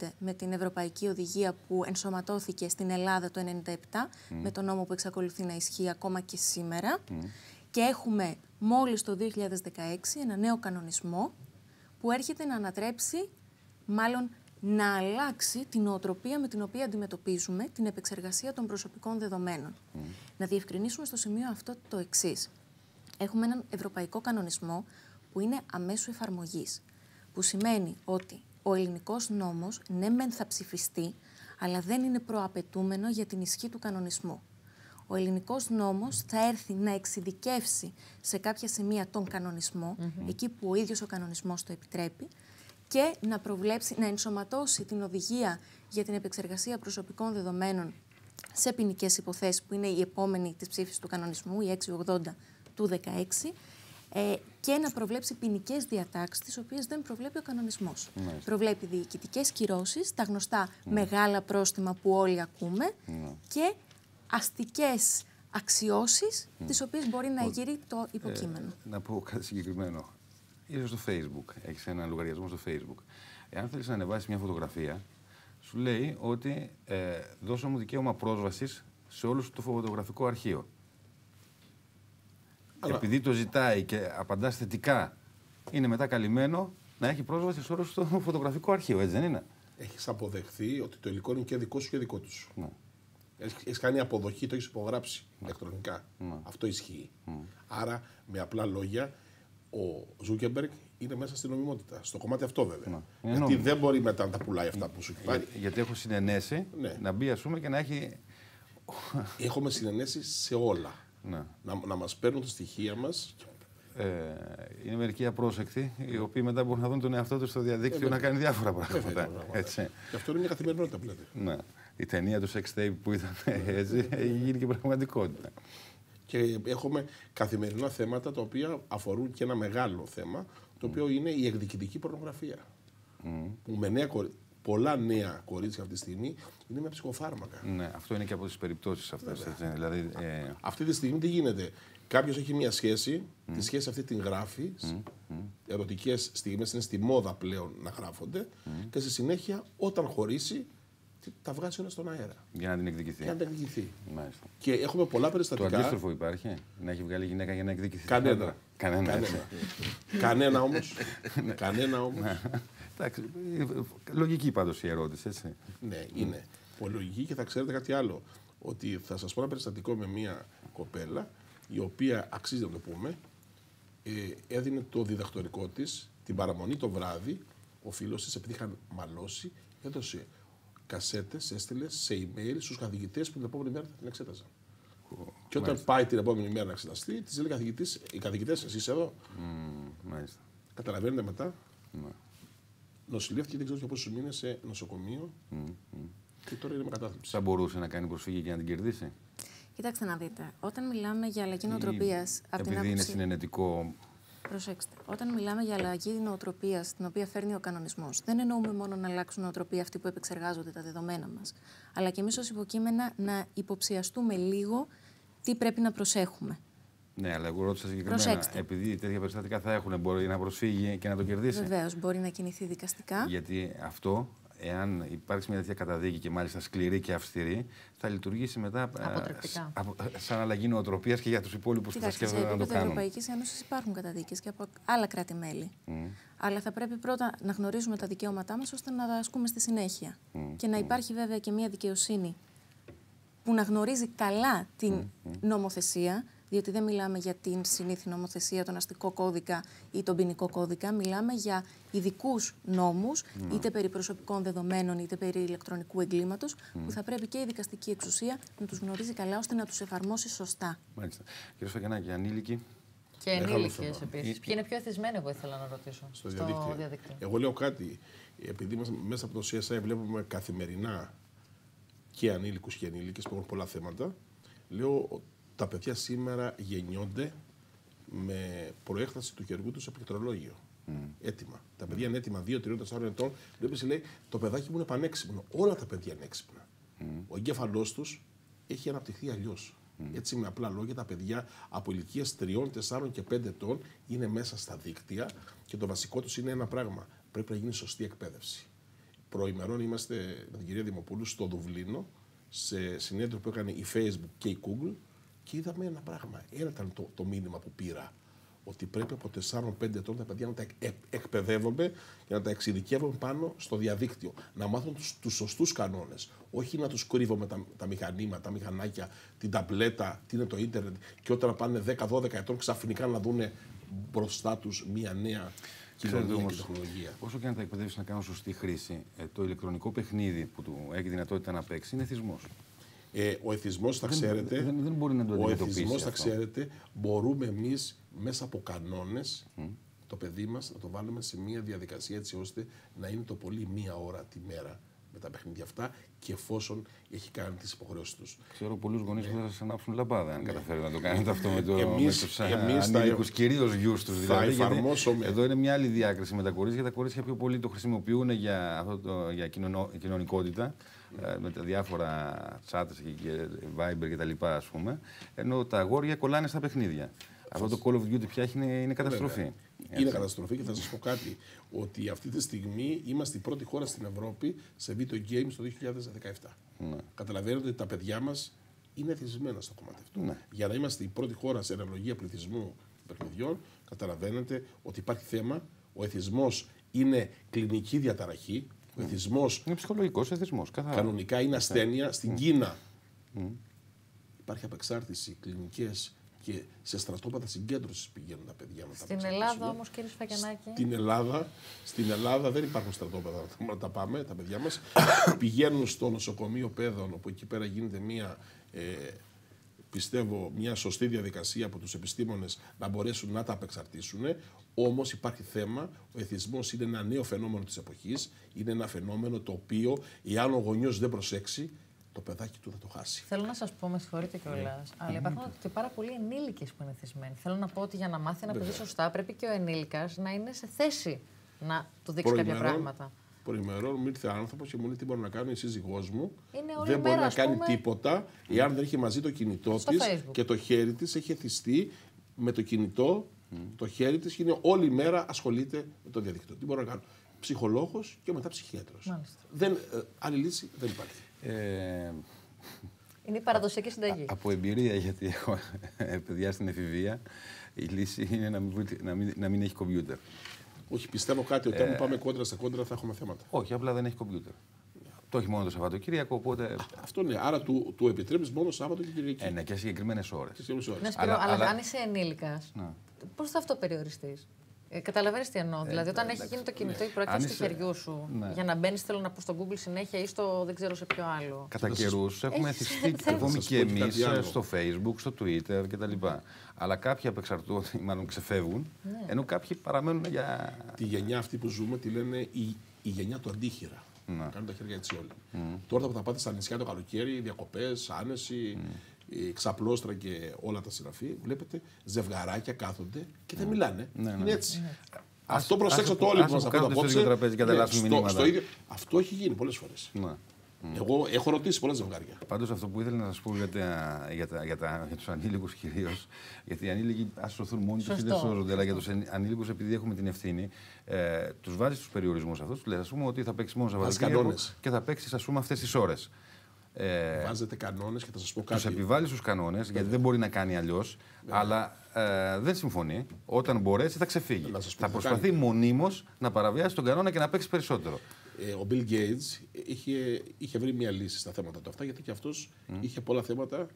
1995 με την Ευρωπαϊκή Οδηγία που ενσωματώθηκε στην Ελλάδα το 1997 με τον νόμο που εξακολουθεί να ισχύει ακόμα και σήμερα. Και έχουμε μόλις το 2016 ένα νέο κανονισμό που έρχεται να ανατρέψει, μάλλον να αλλάξει την νοοτροπία με την οποία αντιμετωπίζουμε την επεξεργασία των προσωπικών δεδομένων. Να διευκρινίσουμε στο σημείο αυτό το εξής. Έχουμε έναν ευρωπαϊκό κανονισμό που είναι αμέσου εφαρμογής, που σημαίνει ότι ο ελληνικός νόμος ναι μεν θα ψηφιστεί, αλλά δεν είναι προαπαιτούμενο για την ισχύ του κανονισμού. Ο ελληνικός νόμος θα έρθει να εξειδικεύσει σε κάποια σημεία τον κανονισμό, εκεί που ο ίδιος ο κανονισμός το επιτρέπει, και να προβλέψει, να ενσωματώσει την οδηγία για την επεξεργασία προσωπικών δεδομένων σε ποινικές υποθέσεις, που είναι η επόμενη της ψήφισης του κανονισμού, η 680 του 2016, και να προβλέψει ποινικές διατάξεις, τις οποίες δεν προβλέπει ο κανονισμός. Προβλέπει διοικητικές κυρώσεις, τα γνωστά μεγάλα πρόστιμα που όλοι ακούμε, και αστικές αξιώσεις, τις οποίες μπορεί να γύρει το υποκείμενο. Να πω κάτι συγκεκριμένο. Είσαι στο Facebook, έχεις ένα λογαριασμό στο Facebook. Εάν θέλεις να ανεβάσεις μια φωτογραφία, σου λέει ότι δώσε μου δικαίωμα πρόσβασης σε όλο το φωτογραφικό αρχείο. Αλλά επειδή το ζητάει και απαντάς θετικά, είναι μετά καλυμμένο να έχει πρόσβαση σε όλο το φωτογραφικό αρχείο, έτσι δεν είναι? Έχεις αποδεχθεί ότι το υλικό είναι και δικό σου και δικό τους. Έχεις κάνει αποδοχή, το έχεις υπογράψει ηλεκτρονικά. Αυτό ισχύει. Άρα, με απλά λόγια, ο Ζούκεμπεργκ είναι μέσα στην νομιμότητα. Στο κομμάτι αυτό βέβαια. Γιατί δεν μπορεί μετά να τα πουλάει αυτά που σου έχει πάρει. Γιατί έχω συνενέσει να μπει, ας πούμε, και να έχει. Έχουμε συνενέσει σε όλα. Να μας παίρνουν τα στοιχεία μας. Είναι μερικοί απρόσεκτοι, οι οποίοι μετά μπορούν να δουν τον εαυτό τους στο διαδίκτυο να κάνει διάφορα πράγματα. Και αυτό είναι μια καθημερινότητα που λέτε. Η ταινία του Sex Tape που ήταν έτσι, έχει γίνει και πραγματικότητα. Και έχουμε καθημερινά θέματα τα οποία αφορούν και ένα μεγάλο θέμα, το οποίο είναι η εκδικητική πορνογραφία. Που με πολλά νέα κορίτσια αυτή τη στιγμή είναι με ψυχοφάρμακα. Ναι, αυτό είναι και από τις περιπτώσεις αυτές. Δηλαδή, αυτή τη στιγμή τι γίνεται. Κάποιος έχει μια σχέση, τη σχέση αυτή την γράφει, ερωτικές στιγμές είναι στη μόδα πλέον να γράφονται και στη συνέχεια όταν χωρίσει τα βγάζει όλα στον αέρα. Για να την εκδικηθεί. Μάλιστα. Και έχουμε πολλά περιστατικά. Το αντίστροφο υπάρχει, να έχει βγάλει γυναίκα για να εκδικηθεί. Κανένα όμως. Εντάξει, λογική πάντως η ερώτηση, έτσι. Ναι, είναι πολύ λογική και θα ξέρετε κάτι άλλο. Ότι θα σας πω ένα περιστατικό με μια κοπέλα η οποία αξίζει να το πούμε, έδινε το διδακτορικό της την παραμονή το βράδυ. Ο φίλος της, επειδή είχαν μαλώσει, έδωσε κασέτες, έστειλε σε email στους καθηγητές που την επόμενη μέρα θα την εξέταζαν. Και όταν πάει την επόμενη μέρα να εξεταστεί, της λέει οι καθηγητές, εσείς εδώ. Καταλαβαίνετε μετά. Νοσηλεύτηκε δεν ξέρω πόσους μήνες σε νοσοκομείο και τώρα είναι με κατάθλιψη. Θα μπορούσε να κάνει προσφύγη και να την κερδίσει. Κοιτάξτε να δείτε. Όταν μιλάμε για αλλαγή νοοτροπίας. Επειδή είναι συνενετικό. Προσέξτε. Όταν μιλάμε για αλλαγή νοοτροπίας, την οποία φέρνει ο κανονισμός, δεν εννοούμε μόνο να αλλάξουν νοοτροπία αυτοί που επεξεργάζονται τα δεδομένα μας, αλλά και εμείς ως υποκείμενα να υποψιαστούμε λίγο τι πρέπει να προσέχουμε. Ναι, αλλά εγώ ρώτησα συγκεκριμένα. Επειδή τέτοια περιστατικά θα έχουν, μπορεί να προσφύγει και να το κερδίσει. Βεβαίως, μπορεί να κινηθεί δικαστικά. Γιατί αυτό, εάν υπάρξει μια τέτοια καταδίκη και μάλιστα σκληρή και αυστηρή, θα λειτουργήσει μετά σαν αλλαγή νοοτροπίας και για τους υπόλοιπους που θα σκέφτονται να το κάνουν. Σε επίπεδο Ευρωπαϊκής Ένωσης υπάρχουν καταδίκες και από άλλα κράτη-μέλη. Αλλά θα πρέπει πρώτα να γνωρίζουμε τα δικαιώματά μας ώστε να τα ασκούμε στη συνέχεια. Και να υπάρχει βέβαια και μια δικαιοσύνη που να γνωρίζει καλά την νομοθεσία. Διότι δεν μιλάμε για την συνήθη νομοθεσία, τον αστικό κώδικα ή τον ποινικό κώδικα. Μιλάμε για ειδικούς νόμους, είτε περί προσωπικών δεδομένων, είτε περί ηλεκτρονικού εγκλήματος, που θα πρέπει και η δικαστική εξουσία να τους γνωρίζει καλά, ώστε να τους εφαρμόσει σωστά. Μάλιστα. Κύριε Σφακιανάκη, ανήλικοι. Και ενήλικες επίσης. Ποιοι είναι πιο εθισμένοι, εγώ ήθελα να ρωτήσω. Στο διαδίκτυο. Εγώ λέω κάτι. Επειδή μέσα από το CSI βλέπουμε καθημερινά και ανήλικους και ενήλικες που έχουν πολλά θέματα, λέω. Τα παιδιά σήμερα γεννιόνται με προέκταση του χεριού τους σε πληκτρολόγιο. Έτοιμα. Τα παιδιά είναι έτοιμα 2, 3, 4 ετών. Βλέπεις, λέει, το παιδάκι μου είναι πανέξυπνο. Όλα τα παιδιά είναι έξυπνα. Ο εγκέφαλός τους έχει αναπτυχθεί αλλιώς. Έτσι, με απλά λόγια, τα παιδιά από ηλικίες 3, 4 και 5 ετών είναι μέσα στα δίκτυα και το βασικό τους είναι ένα πράγμα. Πρέπει να γίνει σωστή εκπαίδευση. Προημερών είμαστε με την κυρία Δημοπούλου στο Δουβλίνο, σε συνέδριο που έκανε η Facebook και η Google. Και είδαμε ένα πράγμα. Ένα ήταν το μήνυμα που πήρα. Ότι πρέπει από 4-5 ετών τα παιδιά να τα εκπαιδεύονται και να τα εξειδικεύουν πάνω στο διαδίκτυο. Να μάθουν τους σωστούς κανόνες. Όχι να τους κρύβουμε τα μηχανήματα, τα μηχανάκια, την ταμπλέτα, τι είναι το ίντερνετ. Και όταν πάνε 10-12 ετών ξαφνικά να δουν μπροστά τους μία νέα κοινωνία και τεχνολογία. Όσο και αν τα εκπαιδεύσει να κάνουν σωστή χρήση, το ηλεκτρονικό παιχνίδι που του έχει δυνατότητα να παίξει είναι εθισμός. Ο εθισμός, θα ξέρετε, δεν μπορεί να το αντιμετωπίσει. Ο εθισμός, θα ξέρετε, μπορούμε εμείς μέσα από κανόνες το παιδί μας να το βάλουμε σε μια διαδικασία έτσι ώστε να είναι το πολύ 1 ώρα τη μέρα με τα παιχνίδια αυτά και εφόσον έχει κάνει τις υποχρεώσεις τους. Ξέρω πολλούς γονείς που θα σας ανάψουν λαμπάδα αν καταφέρουν να το κάνετε αυτό με τους ανήλικους, κυρίως γιους τους. Δηλαδή, εδώ είναι μια άλλη διάκριση με τα κορίτσια. Τα κορίτσια πιο πολύ το χρησιμοποιούν για κοινωνικότητα. Με τα διάφορα τσάτες και Viber και τα λοιπά, ας πούμε, ενώ τα αγόρια κολλάνε στα παιχνίδια. Αυτό το Call of Duty πια είναι καταστροφή. Είναι καταστροφή και θα σας πω κάτι, ότι αυτή τη στιγμή είμαστε η πρώτη χώρα στην Ευρώπη σε video games το 2017. Καταλαβαίνετε ότι τα παιδιά μας είναι εθισμένα στο κομμάτι αυτό. Για να είμαστε η πρώτη χώρα σε αναλογία πληθυσμού παιχνιδιών, καταλαβαίνετε ότι υπάρχει θέμα. Ο εθισμός είναι κλινική διαταραχή. Ο εθισμός είναι ψυχολογικός εθισμός. Κανονικά είναι ασθένεια. Στην Κίνα υπάρχει απεξάρτηση, κλινικές και σε στρατόπεδα συγκέντρωσης πηγαίνουν τα παιδιά με τα Στην Ελλάδα όμως, κύριε Σφακιανάκη. Στην Ελλάδα δεν υπάρχουν στρατόπεδα να τα πάμε, τα παιδιά μας. Πηγαίνουν στο νοσοκομείο Πέδων, όπου εκεί πέρα γίνεται πιστεύω μια σωστή διαδικασία από τους επιστήμονες να μπορέσουν να τα απεξαρτήσουν. Όμως υπάρχει θέμα, ο εθισμός είναι ένα νέο φαινόμενο της εποχής, είναι ένα φαινόμενο το οποίο, εάν ο γονιός δεν προσέξει, το παιδάκι του θα το χάσει. Θέλω να σας πω, με συγχωρείτε κιόλας, αλλά υπάρχουν και πάρα πολλοί ενήλικες που είναι θυσμένοι. Θέλω να πω ότι για να μάθει ένα παιδί σωστά, πρέπει και ο ενήλικας να είναι σε θέση να του δείξει κάποια πράγματα. Προημερών μου ήρθε άνθρωπο και μου λέει τι μπορεί να κάνει η σύζυγός μου. Δεν μπορεί να κάνει τίποτα εάν δεν έχει μαζί το κινητό της και το χέρι της έχει εθιστεί με το κινητό, το χέρι της και είναι όλη μέρα ασχολείται με το διαδίκτυο. Τι μπορεί να κάνει? Ψυχολόγος και μετά ψυχίατρος. Άλλη λύση δεν υπάρχει. Είναι η παραδοσιακή συνταγή. Από εμπειρία, γιατί έχω παιδιά στην εφηβεία, η λύση είναι να μην έχει κομπιούτερ. Όχι, πιστεύω κάτι ότι αν πάμε κόντρα στα κόντρα θα έχουμε θέματα. Όχι, απλά δεν έχει κομπιούτερ. Το έχει μόνο το Σαββατοκύριακο, οπότε. Αυτό ναι, άρα του επιτρέπει μόνο Σάββατο και Κυριακή. Ναι, και συγκεκριμένες ώρες. Αλλά αν είσαι ενήλικας, πώς θα αυτοπεριοριστείς? Καταλαβαίνεις τι εννοώ. Δηλαδή, όταν έχει γίνει το κινητό η προέκταση του χεριού σου για να μπαίνεις, θέλω να πω, στο Google συνέχεια ή στο δεν ξέρω σε ποιο άλλο. Κατά καιρούς έχουμε θυστεί ακόμη και εμείς στο Facebook, στο Twitter κτλ. Αλλά κάποιοι απεξαρτούνται, μάλλον ξεφεύγουν, ενώ κάποιοι παραμένουν για. Τη γενιά αυτή που ζούμε τη λένε η γενιά του αντίχειρα. Κάνουν τα χέρια έτσι όλοι. Τώρα που θα πάτε στα νησιά το καλοκαίρι, διακοπές, άνεση. Ξαπλώστρα και όλα τα συναφή, βλέπετε ζευγαράκια κάθονται και δεν μιλάνε. Είναι έτσι. Αυτό προσέξτε το όλοι που μας ακούνε απόψε. Αυτό έχει γίνει πολλές φορές. Εγώ έχω ρωτήσει πολλά ζευγάρια. Πάντως αυτό που ήθελα να σας πω για τους ανήλικους κυρίως, γιατί οι ανήλικοι ας σωθούν μόνοι τους ή δεν σώζονται, αλλά για τους ανήλικους επειδή έχουμε την ευθύνη, τους βάζεις τους περιορισμούς αυτούς, τους λες ας πούμε ότι θα παίξεις μόνο Σαββατοκύριακο και θα παίξεις ας πούμε αυτές τις ώρες. Βάζετε κανόνες και θα σας πω κάτι. Τους επιβάλλεις τους κανόνες, γιατί δεν μπορεί να κάνει αλλιώς, αλλά δεν συμφωνεί. Όταν μπορέσει θα ξεφύγει. Θα προσπαθεί μονίμως να παραβιάσει τον κανόνα και να παίξει περισσότερο. Ο Bill Gates είχε βρει μια λύση στα θέματα του αυτά, γιατί και αυτός είχε πολλά θέματα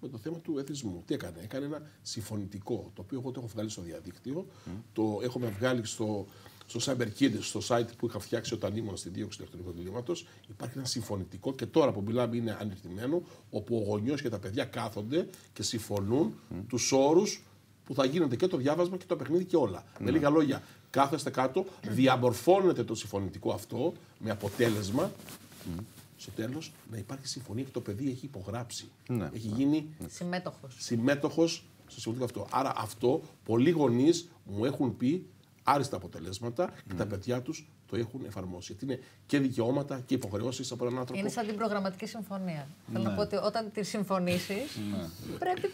με το θέμα του εθισμού. Τι έκανε? Έκανε ένα συμφωνητικό, το οποίο εγώ το έχω βγάλει στο διαδίκτυο, το έχουμε βγάλει στο CyberKids, στο site που είχα φτιάξει όταν ήμουν στη δίωξη του ηλεκτρονικού εγκλήματος. Υπάρχει ένα συμφωνητικό και τώρα που μιλάμε είναι ανερτημένο, όπου ο γονιός και τα παιδιά κάθονται και συμφωνούν τους όρους που θα γίνεται και το διάβασμα και το παιχνίδι και όλα. Με λίγα λόγια, κάθεστε κάτω, διαμορφώνετε το συμφωνητικό αυτό με αποτέλεσμα στο τέλος να υπάρχει συμφωνία και το παιδί έχει υπογράψει. Έχει γίνει συμμέτοχος στο συμφωνητικό αυτό. Άρα αυτό πολλοί γονείς μου έχουν πει άριστα αποτελέσματα και τα παιδιά τους το έχουν εφαρμόσει. Γιατί είναι και δικαιώματα και υποχρεώσεις από έναν άνθρωπο. Είναι σαν την προγραμματική συμφωνία. Θέλω να πω ότι όταν τη συμφωνήσεις, πρέπει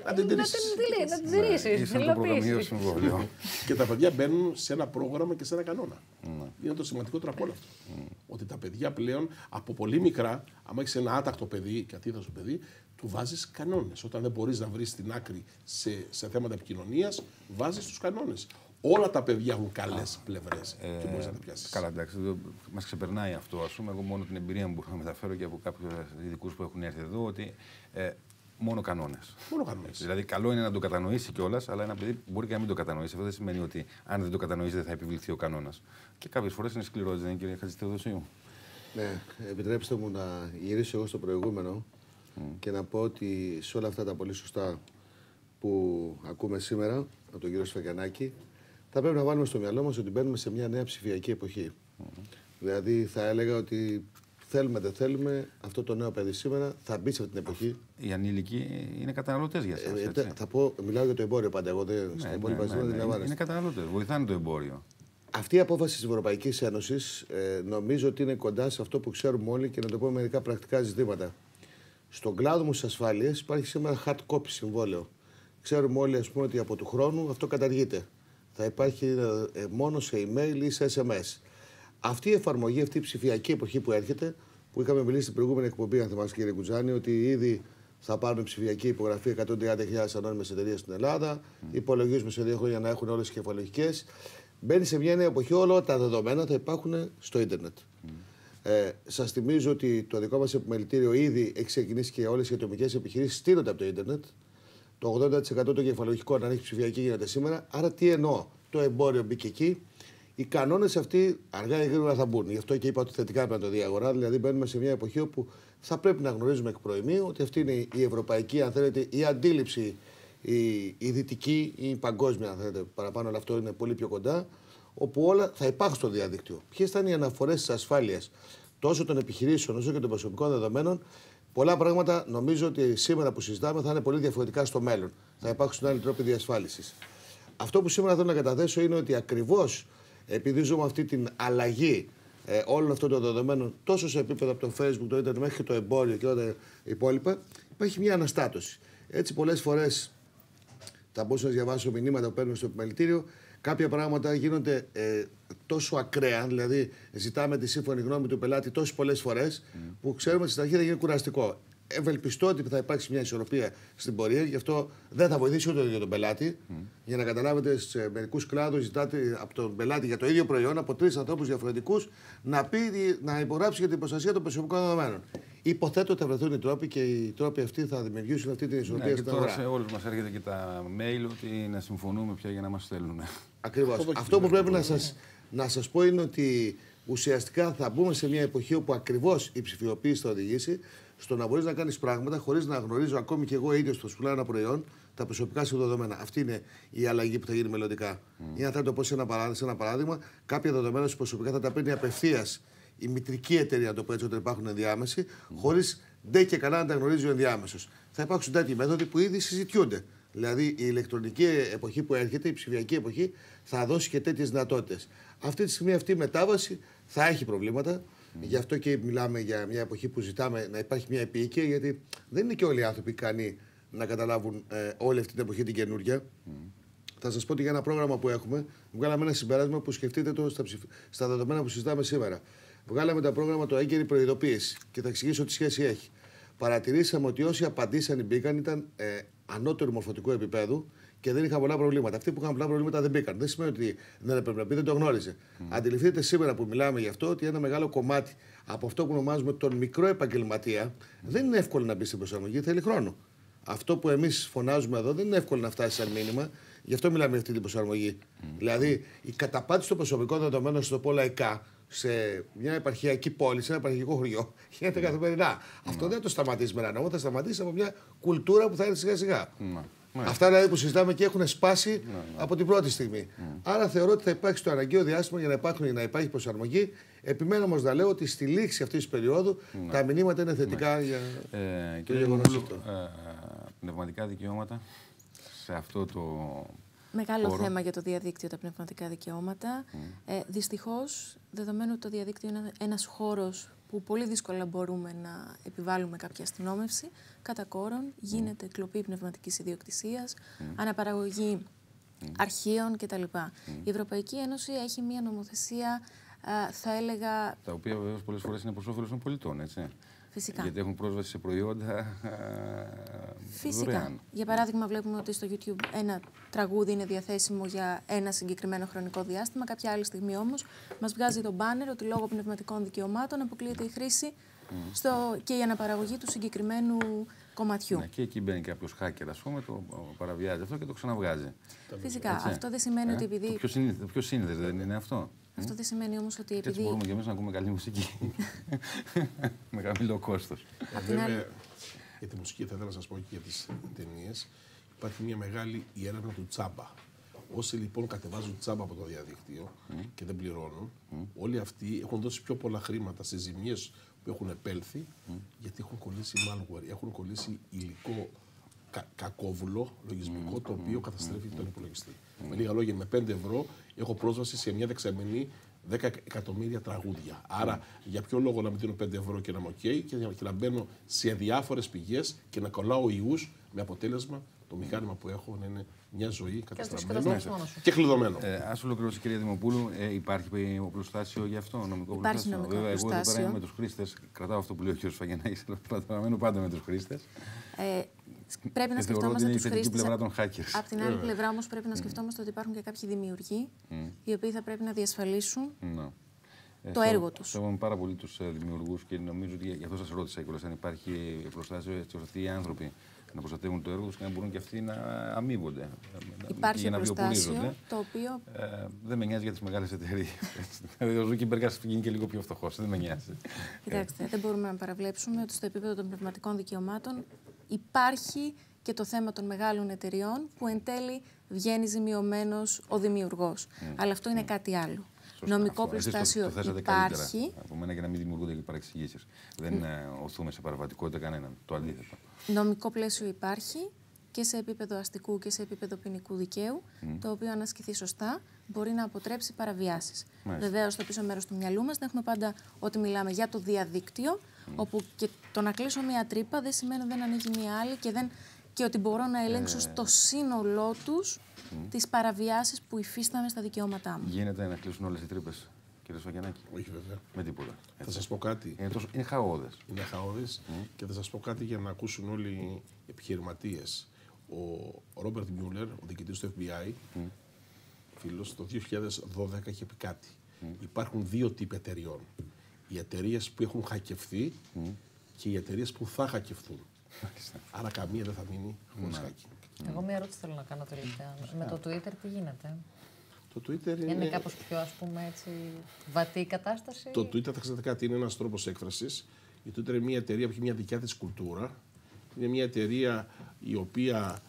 να την τηρήσεις. Είναι το προγραμματικό συμβόλαιο. Και τα παιδιά μπαίνουν σε ένα πρόγραμμα και σε ένα κανόνα. Είναι το σημαντικότερο από όλο αυτό. Ότι τα παιδιά πλέον από πολύ μικρά, άμα έχεις ένα άτακτο παιδί και ατίδαστο παιδί, του βάζεις κανόνες. Όταν δεν μπορείς να βρεις την άκρη σε θέματα επικοινωνίας, βάζεις τους κανόνες. Όλα τα παιδιά έχουν καλές πλευρές και μπορείς να τα πιάσεις. Καλά, εντάξει, μας ξεπερνάει αυτό. Ας πούμε, εγώ μόνο την εμπειρία μου που μεταφέρω και από κάποιους ειδικούς που έχουν έρθει εδώ, ότι μόνο κανόνες. Μόνο κανόνες. Δηλαδή, καλό είναι να το κατανοήσει κιόλας, αλλά ένα παιδί μπορεί και να μην το κατανοήσει. Αυτό δεν σημαίνει ότι αν δεν το κατανοήσει δεν θα επιβληθεί ο κανόνας. Και κάποιες φορές είναι σκληρό, δεν είναι, κύριε Χατζηθεοδοσίου? Ναι, επιτρέψτε μου να γυρίσω εγώ στο προηγούμενο και να πω ότι σε όλα αυτά τα πολύ σωστά που ακούμε σήμερα από τον κύριο Σφακιανάκη, θα πρέπει να βάλουμε στο μυαλό μας ότι μπαίνουμε σε μια νέα ψηφιακή εποχή. Δηλαδή, θα έλεγα ότι θέλουμε δεν θέλουμε, αυτό το νέο παιδί σήμερα θα μπει σε αυτή την εποχή. Οι ανήλικοι είναι καταναλωτές για εσάς. Θα πω, μιλάω για το εμπόριο πάντα. Εγώ δεν είναι καταναλωτές, βοηθάνε το εμπόριο. Αυτή η απόφαση της Ευρωπαϊκής Ένωσης νομίζω ότι είναι κοντά σε αυτό που ξέρουμε όλοι και να το πω μερικά πρακτικά ζητήματα. Στον κλάδο μου της ασφάλειας υπάρχει σήμερα hard copy συμβόλαιο. Ξέρουμε όλοι, ας πούμε, ότι από του χρόνου αυτό καταργείται. Θα υπάρχει μόνο σε email ή σε SMS. Αυτή η εφαρμογή, αυτή η ψηφιακή εποχή που έρχεται, που είχαμε μιλήσει στην προηγούμενη εκπομπή, αν θυμάστε κύριε Κουτζάνη, ότι ήδη θα πάρουν ψηφιακή υπογραφή 130.000 ανώνυμες εταιρείες στην Ελλάδα, υπολογίζουμε σε 2 χρόνια να έχουν όλες τις κεφαλαιοχικές. Μπαίνει σε μια νέα εποχή, όλα τα δεδομένα θα υπάρχουν στο ίντερνετ. Σας θυμίζω ότι το δικό μας επιμελητήριο ήδη έχει ξεκινήσει και όλες οι ατομικές επιχειρήσεις στείνονται από το ίντερνετ. Το 80% των κεφαλαιοχικών, αν έχει ψηφιακή, γίνεται σήμερα. Άρα τι εννοώ? Το εμπόριο μπήκε εκεί. Οι κανόνες αυτοί αργά ή γρήγορα θα μπουν. Γι' αυτό και είπα ότι θετικά πρέπει να το δει η αγορά. Δηλαδή μπαίνουμε σε μια εποχή όπου θα πρέπει να γνωρίζουμε εκ προημίου ότι αυτή είναι η ευρωπαϊκή, αν θέλετε, η αντίληψη, η δυτική ή η παγκόσμια, αν θέλετε, παραπάνω, αλλά αυτό είναι πολύ πιο κοντά, όπου όλα θα υπάρχουν στο διαδίκτυο. Ποιες θα είναι οι αναφορές της ασφάλειας τόσο των επιχειρήσεων όσο και των προσωπικών δεδομένων, πολλά πράγματα νομίζω ότι σήμερα που συζητάμε θα είναι πολύ διαφορετικά στο μέλλον. Θα υπάρξουν άλλοι τρόποι διασφάλισης. Αυτό που σήμερα θέλω να καταθέσω είναι ότι ακριβώς επειδή ζούμε αυτή την αλλαγή όλων αυτών των δεδομένων, τόσο σε επίπεδο από το Facebook, το Ιντερνετ μέχρι το εμπόριο και όλα τα υπόλοιπα, υπάρχει μια αναστάτωση. Έτσι, πολλές φορές θα μπορούσα να διαβάσω μηνύματα που παίρνω στο επιμελητήριο. Κάποια πράγματα γίνονται τόσο ακραία, δηλαδή ζητάμε τη σύμφωνη γνώμη του πελάτη τόσες πολλές φορές, που ξέρουμε ότι στην αρχή θα γίνει κουραστικό. Ευελπιστώ ότι θα υπάρξει μια ισορροπία στην πορεία, γι' αυτό δεν θα βοηθήσει ούτε για τον πελάτη. Για να καταλάβετε, σε μερικούς κλάδους ζητάτε από τον πελάτη για το ίδιο προϊόν από 3 ανθρώπους διαφορετικούς να υπογράψει για την προστασία των προσωπικών δεδομένων. Υποθέτω ότι θα βρεθούν οι τρόποι και οι τρόποι αυτοί θα δημιουργήσουν αυτή την ισορροπία στην αγορά. Σε όλους μας έρχεται και τα mail ότι να συμφωνούμε πια για να μας στέλνουν. Ακριβώς. Αυτό που πρέπει να σας πω είναι ότι ουσιαστικά θα μπούμε σε μια εποχή όπου ακριβώς η ψηφιοποίηση θα οδηγήσει στο να μπορείς να κάνεις πράγματα χωρίς να γνωρίζω ακόμη και εγώ ίδιος που σου πουλάω ένα προϊόν τα προσωπικά σου δεδομένα. Αυτή είναι η αλλαγή που θα γίνει μελλοντικά. Ή αν θα το πω σε ένα παράδειγμα, κάποια δεδομένα σου προσωπικά θα τα παίρνει απευθείας η μητρική εταιρεία, να το πω έτσι, όταν υπάρχουν ενδιάμεσοι, χωρίς ντε και καλά να τα γνωρίζει ο ενδιάμεσος. Θα υπάρξουν τέτοιοι μέθοδοι που ήδη συζητιούνται. Δηλαδή η ηλεκτρονική εποχή που έρχεται, η ψηφιακή εποχή, θα δώσει και τέτοιες δυνατότητες. Αυτή τη στιγμή αυτή η μετάβαση θα έχει προβλήματα. Γι' αυτό και μιλάμε για μια εποχή που ζητάμε να υπάρχει μια επίοικια, γιατί δεν είναι και όλοι οι άνθρωποι ικανοί να καταλάβουν όλη αυτή την εποχή την καινούργια. Θα σας πω ότι για ένα πρόγραμμα που έχουμε, βγάλαμε ένα συμπέρασμα που σκεφτείτε το στα δεδομένα που συζητάμε σήμερα. Βγάλαμε το πρόγραμμα το έγκαιρη προειδοποίηση και θα εξηγήσω τι σχέση έχει. Παρατηρήσαμε ότι όσοι απαντήσαν ή μπήκαν ήταν ανώτερου μορφωτικού επίπεδου και δεν είχαν πολλά προβλήματα. Αυτοί που είχαν πολλά προβλήματα δεν μπήκαν. Δεν σημαίνει ότι δεν έπρεπε να πει, δεν το γνώριζε. Αντιληφθείτε σήμερα που μιλάμε γι' αυτό ότι ένα μεγάλο κομμάτι από αυτό που ονομάζουμε τον μικρό επαγγελματία δεν είναι εύκολο να μπει στην προσαρμογή, θέλει χρόνο. Αυτό που εμείς φωνάζουμε εδώ δεν είναι εύκολο να φτάσει σαν μήνυμα, γι' αυτό μιλάμε για αυτή την προσαρμογή. Δηλαδή η καταπάτηση των προσωπικών δεδομένων, στο πω λαϊκά, σε μια επαρχιακή πόλη, σε ένα επαρχιακό χωριό, γίνεται καθημερινά. Αυτό δεν θα το σταματήσει με ένα νόμο, θα σταματήσει από μια κουλτούρα που θα έρθει σιγά-σιγά. Αυτά δηλαδή που συζητάμε και έχουν σπάσει από την πρώτη στιγμή. Άρα θεωρώ ότι θα υπάρξει το αναγκαίο διάστημα για να υπάρχει προσαρμογή. Επιμένω όμως να λέω ότι στη λήξη αυτής της περίοδου τα μηνύματα είναι θετικά για το γεγονός αυτό. Πνευματικά δικαιώματα σε αυτό το. Μεγάλο θέμα για το διαδίκτυο, τα πνευματικά δικαιώματα. Δυστυχώς, δεδομένου ότι το διαδίκτυο είναι ένας χώρος που πολύ δύσκολα μπορούμε να επιβάλλουμε κάποια αστυνόμευση, κατά κόρον γίνεται κλοπή πνευματικής ιδιοκτησίας, αναπαραγωγή αρχείων κτλ. Η Ευρωπαϊκή Ένωση έχει μια νομοθεσία, θα έλεγα. Τα οποία βεβαίως πολλές φορές είναι προς όφελος των πολιτών, έτσι. Φυσικά. Γιατί έχουν πρόσβαση σε προϊόντα. Φυσικά. Δωρεάν. Για παράδειγμα, βλέπουμε ότι στο YouTube ένα τραγούδι είναι διαθέσιμο για ένα συγκεκριμένο χρονικό διάστημα. Κάποια άλλη στιγμή όμως μας βγάζει το μπάνερ ότι λόγω πνευματικών δικαιωμάτων αποκλείεται η χρήση και η αναπαραγωγή του συγκεκριμένου κομματιού. Ναι, και εκεί μπαίνει κάποιος hacker, ας πούμε, το παραβιάζει αυτό και το ξαναβγάζει. Φυσικά. Έτσι. Αυτό δεν σημαίνει ότι επειδή. Το πιο σύνδεσμο δεν είναι αυτό. Αυτό δεν σημαίνει όμως ότι επειδή. Έτσι μπορούμε και εμείς να ακούμε καλή μουσική. Με χαμηλό κόστος. Βέβαια, για τη μουσική θα ήθελα να σας πω και για τις ταινίες. Υπάρχει μια μεγάλη έρευνα του τσάμπα. Όσοι λοιπόν κατεβάζουν τσάμπα από το διαδίκτυο και δεν πληρώνουν, όλοι αυτοί έχουν δώσει πιο πολλά χρήματα σε ζημιές που έχουν επέλθει, γιατί έχουν κολλήσει malware, έχουν κολλήσει υλικό κακόβουλο, λογισμικό, το οποίο καταστρέφει τον υπολογιστή. Με λίγα λόγια, με 5 ευρώ έχω πρόσβαση σε μια δεξαμενή 10 εκατομμύρια τραγούδια. Άρα, για ποιο λόγο να μην δίνω 5 ευρώ και να είμαι OK και να μπαίνω σε διάφορες πηγές και να κολλάω ιούς με αποτέλεσμα το μηχάνημα που έχω να είναι μια ζωή καταστραμμένο και κλειδωμένο. Ας ολοκληρώσει, κυρία Δημοπούλου, υπάρχει οπλοστάσιο γι' αυτό, νομικό οπλοστάσιο? Νομίζω εγώ εδώ πέρα είμαι με τους χρήστες, κρατάω αυτό που λέει ο κ. Φαγενάκης, αλλά παραμένω πάντα με τους χρήστες. Πρέπει να σκεφτόμαστε τους χρήστες. Από την άλλη πλευρά όμως πρέπει να σκεφτόμαστε ότι υπάρχουν και κάποιοι δημιουργοί οι οποίοι θα πρέπει να διασφαλίσουν το έργο τους. Σέβομαι πάρα πολύ τους δημιουργούς και νομίζω ότι γι' αυτό σας ρώτησα κιόλας αν υπάρχει προστάσιο έτσι ώστε αυτοί οι άνθρωποι να προστατεύουν το έργο τους και να μπορούν και αυτοί να αμείβονται. Υπάρχει προστάσιο το οποίο. Δεν με νοιάζει για τις μεγάλες εταιρείες. Ο Ζούκεμπεργκ ας γίνει και λίγο πιο φτωχός. Δεν με νοιάζει. Κοιτάξτε, δεν μπορούμε να παραβλέψουμε ότι στο επίπεδο των πνευματικών δικαιωμάτων υπάρχει και το θέμα των μεγάλων εταιριών που εν τέλει βγαίνει ζημιωμένος ο δημιουργός. Αλλά αυτό είναι κάτι άλλο. Νομικό πλαίσιο υπάρχει. Από μένα για να μην δημιουργούνται και παρεξηγήσεις. Δεν οθούμε σε παραβατικότητα κανέναν. Το αντίθετο. Νομικό πλαίσιο υπάρχει και σε επίπεδο αστικού και σε επίπεδο ποινικού δικαίου, το οποίο, αν ασκηθεί σωστά, μπορεί να αποτρέψει παραβιάσεις. Βεβαίως, στο πίσω μέρος του μυαλού μας, να έχουμε πάντα ότι μιλάμε για το διαδίκτυο, όπου και το να κλείσω μία τρύπα δεν σημαίνει ότι δεν ανοίγει μία άλλη και ότι μπορώ να ελέγξω στο σύνολό τους τις παραβιάσεις που υφίσταμαι στα δικαιώματά μου. Γίνεται να κλείσουν όλες οι τρύπες, κύριε Σφαγιανάκη? Όχι, βέβαια. Με τίποτα. Θα σας πω κάτι. Είναι χαόδες. Είναι χαόδες και θα σας πω κάτι για να ακούσουν όλοι οι επιχειρηματίες. Ο Ρόμπερτ Μιούλερ, ο διοικητής του FBI, φίλος, το 2012 είχε πει κάτι. Υπάρχουν δύο τύποι εταιριών. Οι εταιρείες που έχουν χακευθεί και οι εταιρείες που θα χακευθούν. Άρα καμία δεν θα μείνει χωρίς hacking. Εγώ μια ερώτηση θέλω να κάνω τελευταία. Με το Twitter τι γίνεται? Το Twitter είναι κάπως πιο, ας πούμε, έτσι, βατή η κατάσταση? Το Twitter, θα ξέρετε κάτι, είναι ένας τρόπος έκφρασης. Η Twitter είναι μια εταιρεία που έχει μια δικιά της κουλτούρα. Είναι μια εταιρεία η οποία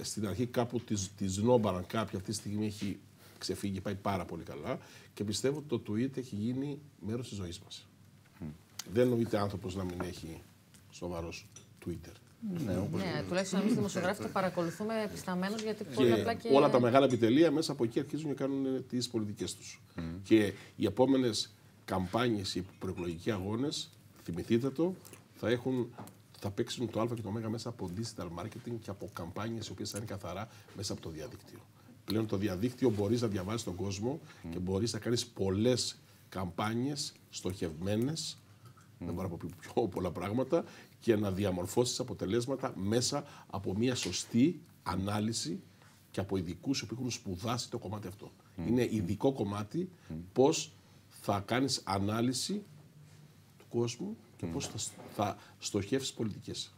στην αρχή κάπου της νόμπαραν κάποιοι, αυτή τη στιγμή έχει ξεφύγει και πάει πάρα πολύ καλά. Και πιστεύω ότι το Twitter έχει γίνει μέρος της ζωής μας. Δεν νοείται άνθρωπος να μην έχει σοβαρός Twitter. Ναι, τουλάχιστον εμείς οι δημοσιογράφοι το παρακολουθούμε επισταμένως, γιατί πολύ απλά και... όλα τα μεγάλα επιτελεία μέσα από εκεί αρχίζουν και κάνουν τις πολιτικές τους. Και οι επόμενες καμπάνιες, οι προεκλογικοί αγώνες, θυμηθείτε το, θα παίξουν το Α και το Ω μέσα από digital marketing και από καμπάνιες οι οποίες θα είναι καθαρά μέσα από το διαδίκτυο. Πλέον το διαδίκτυο μπορείς να διαβάζεις τον κόσμο και μπορείς να κάνεις πολλές καμπάνιες στοχευμένες, δεν μπορώ να πω πιο πολλά πράγματα, και να διαμορφώσεις αποτελέσματα μέσα από μια σωστή ανάλυση και από ειδικούς που έχουν σπουδάσει το κομμάτι αυτό. Είναι ειδικό κομμάτι πώς θα κάνεις ανάλυση του κόσμου και πώς θα στοχεύσεις πολιτικές.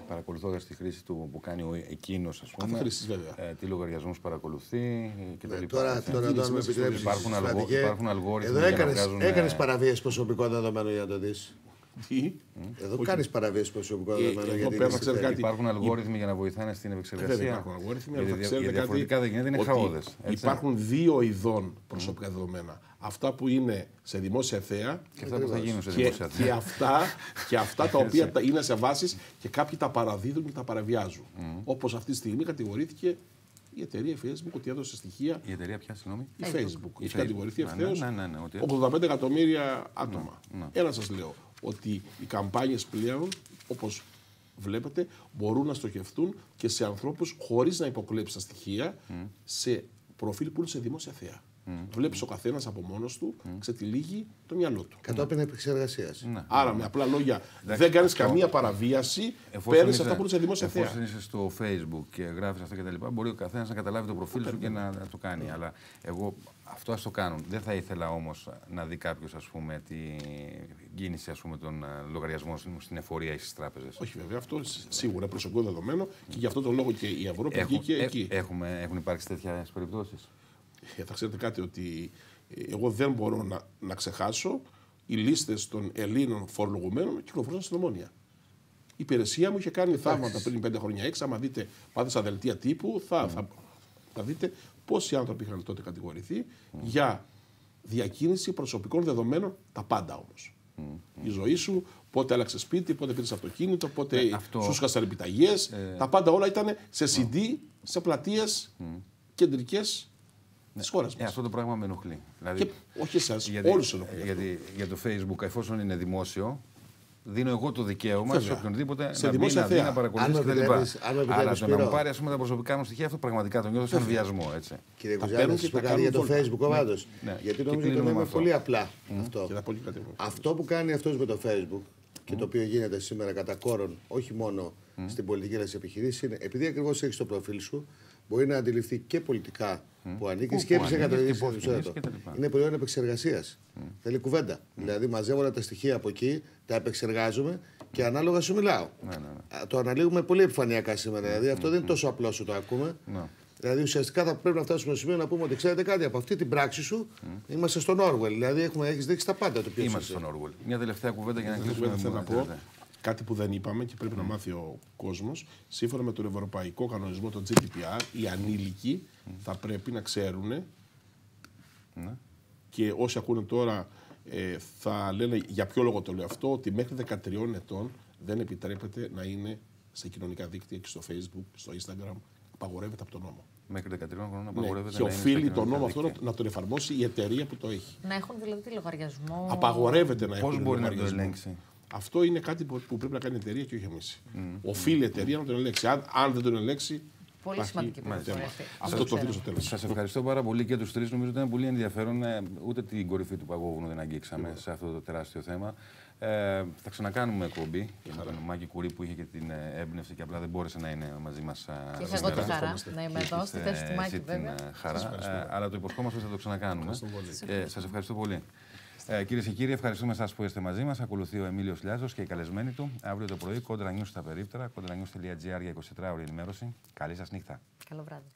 Παρακολουθώντας τη χρήση του που κάνει εκείνος, ας πούμε, τι λογαριασμούς παρακολουθεί κτλ. Τώρα αν με επιτρέψεις, υπάρχουν αλγόριθμοι. Εδώ έκανες παραβίαση προσωπικών δεδομένων για να το δεις. Τι? Εδώ κάνεις παραβίαση προσωπικών δεδομένων. Υπάρχουν αλγόριθμοι για να βοηθάνε στην επεξεργασία. Υπάρχουν αλγόριθμοι, αλλά διαφορετικά δεν γίνεται, είναι χαόδες. Υπάρχουν δύο ειδών προσωπικά δεδομένα. Αυτά που είναι σε δημόσια θέα και αυτά που θα γίνουν σε δημόσια θέα. Και αυτά τα οποία είναι σε βάσεις και κάποιοι τα παραδίδουν και τα παραβιάζουν. Όπως αυτή τη στιγμή κατηγορήθηκε η εταιρεία Facebook ότι έδωσε στοιχεία. Η εταιρεία ποια, συγγνώμη? Η Facebook. Έχει κατηγορηθεί ευθέως 85 εκατομμύρια άτομα. Ένα σας λέω, ότι οι καμπάνιες πλέον, όπως βλέπετε, μπορούν να στοχευτούν και σε ανθρώπους χωρίς να υποκλέψει τα στοιχεία σε προφίλ που είναι σε δημόσια θέα. Βλέπεις ο καθένας από μόνος του ξετυλίγει το μυαλό του. Κατόπιν επεξεργασίας. Άρα, με απλά λόγια, δεν κάνεις καμία παραβίαση, παίρνεις αυτά που είναι σε δημόσια θέα. Εφόσον είσαι στο Facebook και γράφεις αυτά κτλ., μπορεί ο καθένας να καταλάβει το προφίλ σου και να το κάνει. Αλλά εγώ αυτό ας το κάνουν. Δεν θα ήθελα όμως να δει κάποιος, ας πούμε, την κίνηση, ας πούμε, των λογαριασμών στην εφορία ή στις τράπεζες. Όχι, βέβαια, αυτό σίγουρα προσωπικό δεδομένο και γι' αυτό τον λόγο και η Ευρώπη βγήκε εκεί. Έχουν υπάρξει τέτοιες περιπτώσεις? Θα ξέρετε κάτι, ότι εγώ δεν μπορώ να ξεχάσω οι λίστες των Ελλήνων φορολογουμένων κυκλοφορούσαν στην Ομόνια. Η υπηρεσία μου είχε κάνει θαύματα πριν 5 χρόνια, 6. Άμα δείτε, πάτε στα δελτία τύπου, θα δείτε πόσοι άνθρωποι είχαν τότε κατηγορηθεί για διακίνηση προσωπικών δεδομένων, τα πάντα όμως. Η ζωή σου, πότε άλλαξε σπίτι, πότε πήρες αυτοκίνητο, πότε σου σκάσαν επιταγές, τα πάντα όλα ήταν σε CD, σε πλατείες κεντρικές. Αυτό το πράγμα με ενοχλεί. Δηλαδή, και όχι εσάς, όλους ενοχλεί. Γιατί για το Facebook, εφόσον είναι δημόσιο, δίνω εγώ το δικαίωμα σε οποιονδήποτε να μπει, να παρακολουθήσει κτλ. Αλλά το να μου πάρει, ας πούμε, τα προσωπικά μου στοιχεία, αυτό πραγματικά το νιώθω σαν βιασμό. Κύριε Κουζάνη, να σας πω κάτι για το Facebook πάντως. Γιατί νομίζω ότι είναι πολύ απλά αυτό. Αυτό που κάνει αυτός με το Facebook και το οποίο γίνεται σήμερα κατά κόρον, όχι μόνο στην πολιτική αλλά στις επιχειρήσεις, είναι επειδή ακριβώς έχεις το προφίλ σου, μπορεί να αντιληφθεί και πολιτικά που ανήκει και επεξεργασία. Είναι προϊόν επεξεργασίας. Θέλει κουβέντα. Δηλαδή, μαζεύω όλα τα στοιχεία από εκεί, τα επεξεργάζομαι και ανάλογα σου μιλάω. Το αναλύουμε πολύ επιφανειακά σήμερα. Δηλαδή, αυτό δεν είναι τόσο απλό όσο το ακούμε. Δηλαδή, ουσιαστικά θα πρέπει να φτάσουμε στο σημείο να πούμε ότι ξέρετε κάτι, από αυτή την πράξη σου είμαστε στον Orwell. Δηλαδή, έχεις δείξει τα πάντα. Είμαστε στον Orwell. Μια τελευταία κουβέντα για να κλείσουμε. Κάτι που δεν είπαμε και πρέπει να μάθει ο κόσμος, σύμφωνα με τον Ευρωπαϊκό Κανονισμό, το GDPR, οι ανήλικοι θα πρέπει να ξέρουν και όσοι ακούνε τώρα θα λένε για ποιο λόγο το λέω αυτό, ότι μέχρι 13 ετών δεν επιτρέπεται να είναι σε κοινωνικά δίκτυα και στο Facebook, στο Instagram. Απαγορεύεται από τον νόμο. Μέχρι 13 χρόνων απαγορεύεται. Και οφείλει τον νόμο αυτό να τον εφαρμόσει η εταιρεία που το έχει. Να έχουν δηλαδή τη λογαριασμό. Απαγορεύεται να έχουν. Πώς μπορεί να το ελέγξει? Αυτό είναι κάτι που πρέπει να κάνει η εταιρεία και όχι εμείς. Οφείλει η εταιρεία να τον ελέγξει. Αν δεν τον ελέγξει. Πολύ σημαντική πληροφορία. Αυτό το οφείλει στο τέλος. Σας ευχαριστώ πάρα πολύ και τους τρεις. Νομίζω ότι ήταν πολύ ενδιαφέρον. Ούτε την κορυφή του παγόβουνου δεν αγγίξαμε σε αυτό το τεράστιο θέμα. Θα ξανακάνουμε εκπομπή με τον Μάκη Κουρί που είχε και την έμπνευση και απλά δεν μπόρεσε να είναι μαζί μας. Και είχα εγώ τη χαρά να είμαι εδώ στη θέση του Μάκη, βέβαια. Αλλά το υποσχόμαστε ότι θα το ξανακάνουμε. Σας ευχαριστώ πολύ. Κυρίες και κύριοι, ευχαριστούμε εσάς που είστε μαζί μας. Ακολουθεί ο Εμίλιος Λιάζος και οι καλεσμένοι του. Αύριο το πρωί, Κόντρα News στα περίπτερα, kontranews.gr για 24 ώρη ενημέρωση. Καλή σας νύχτα. Καλό βράδυ.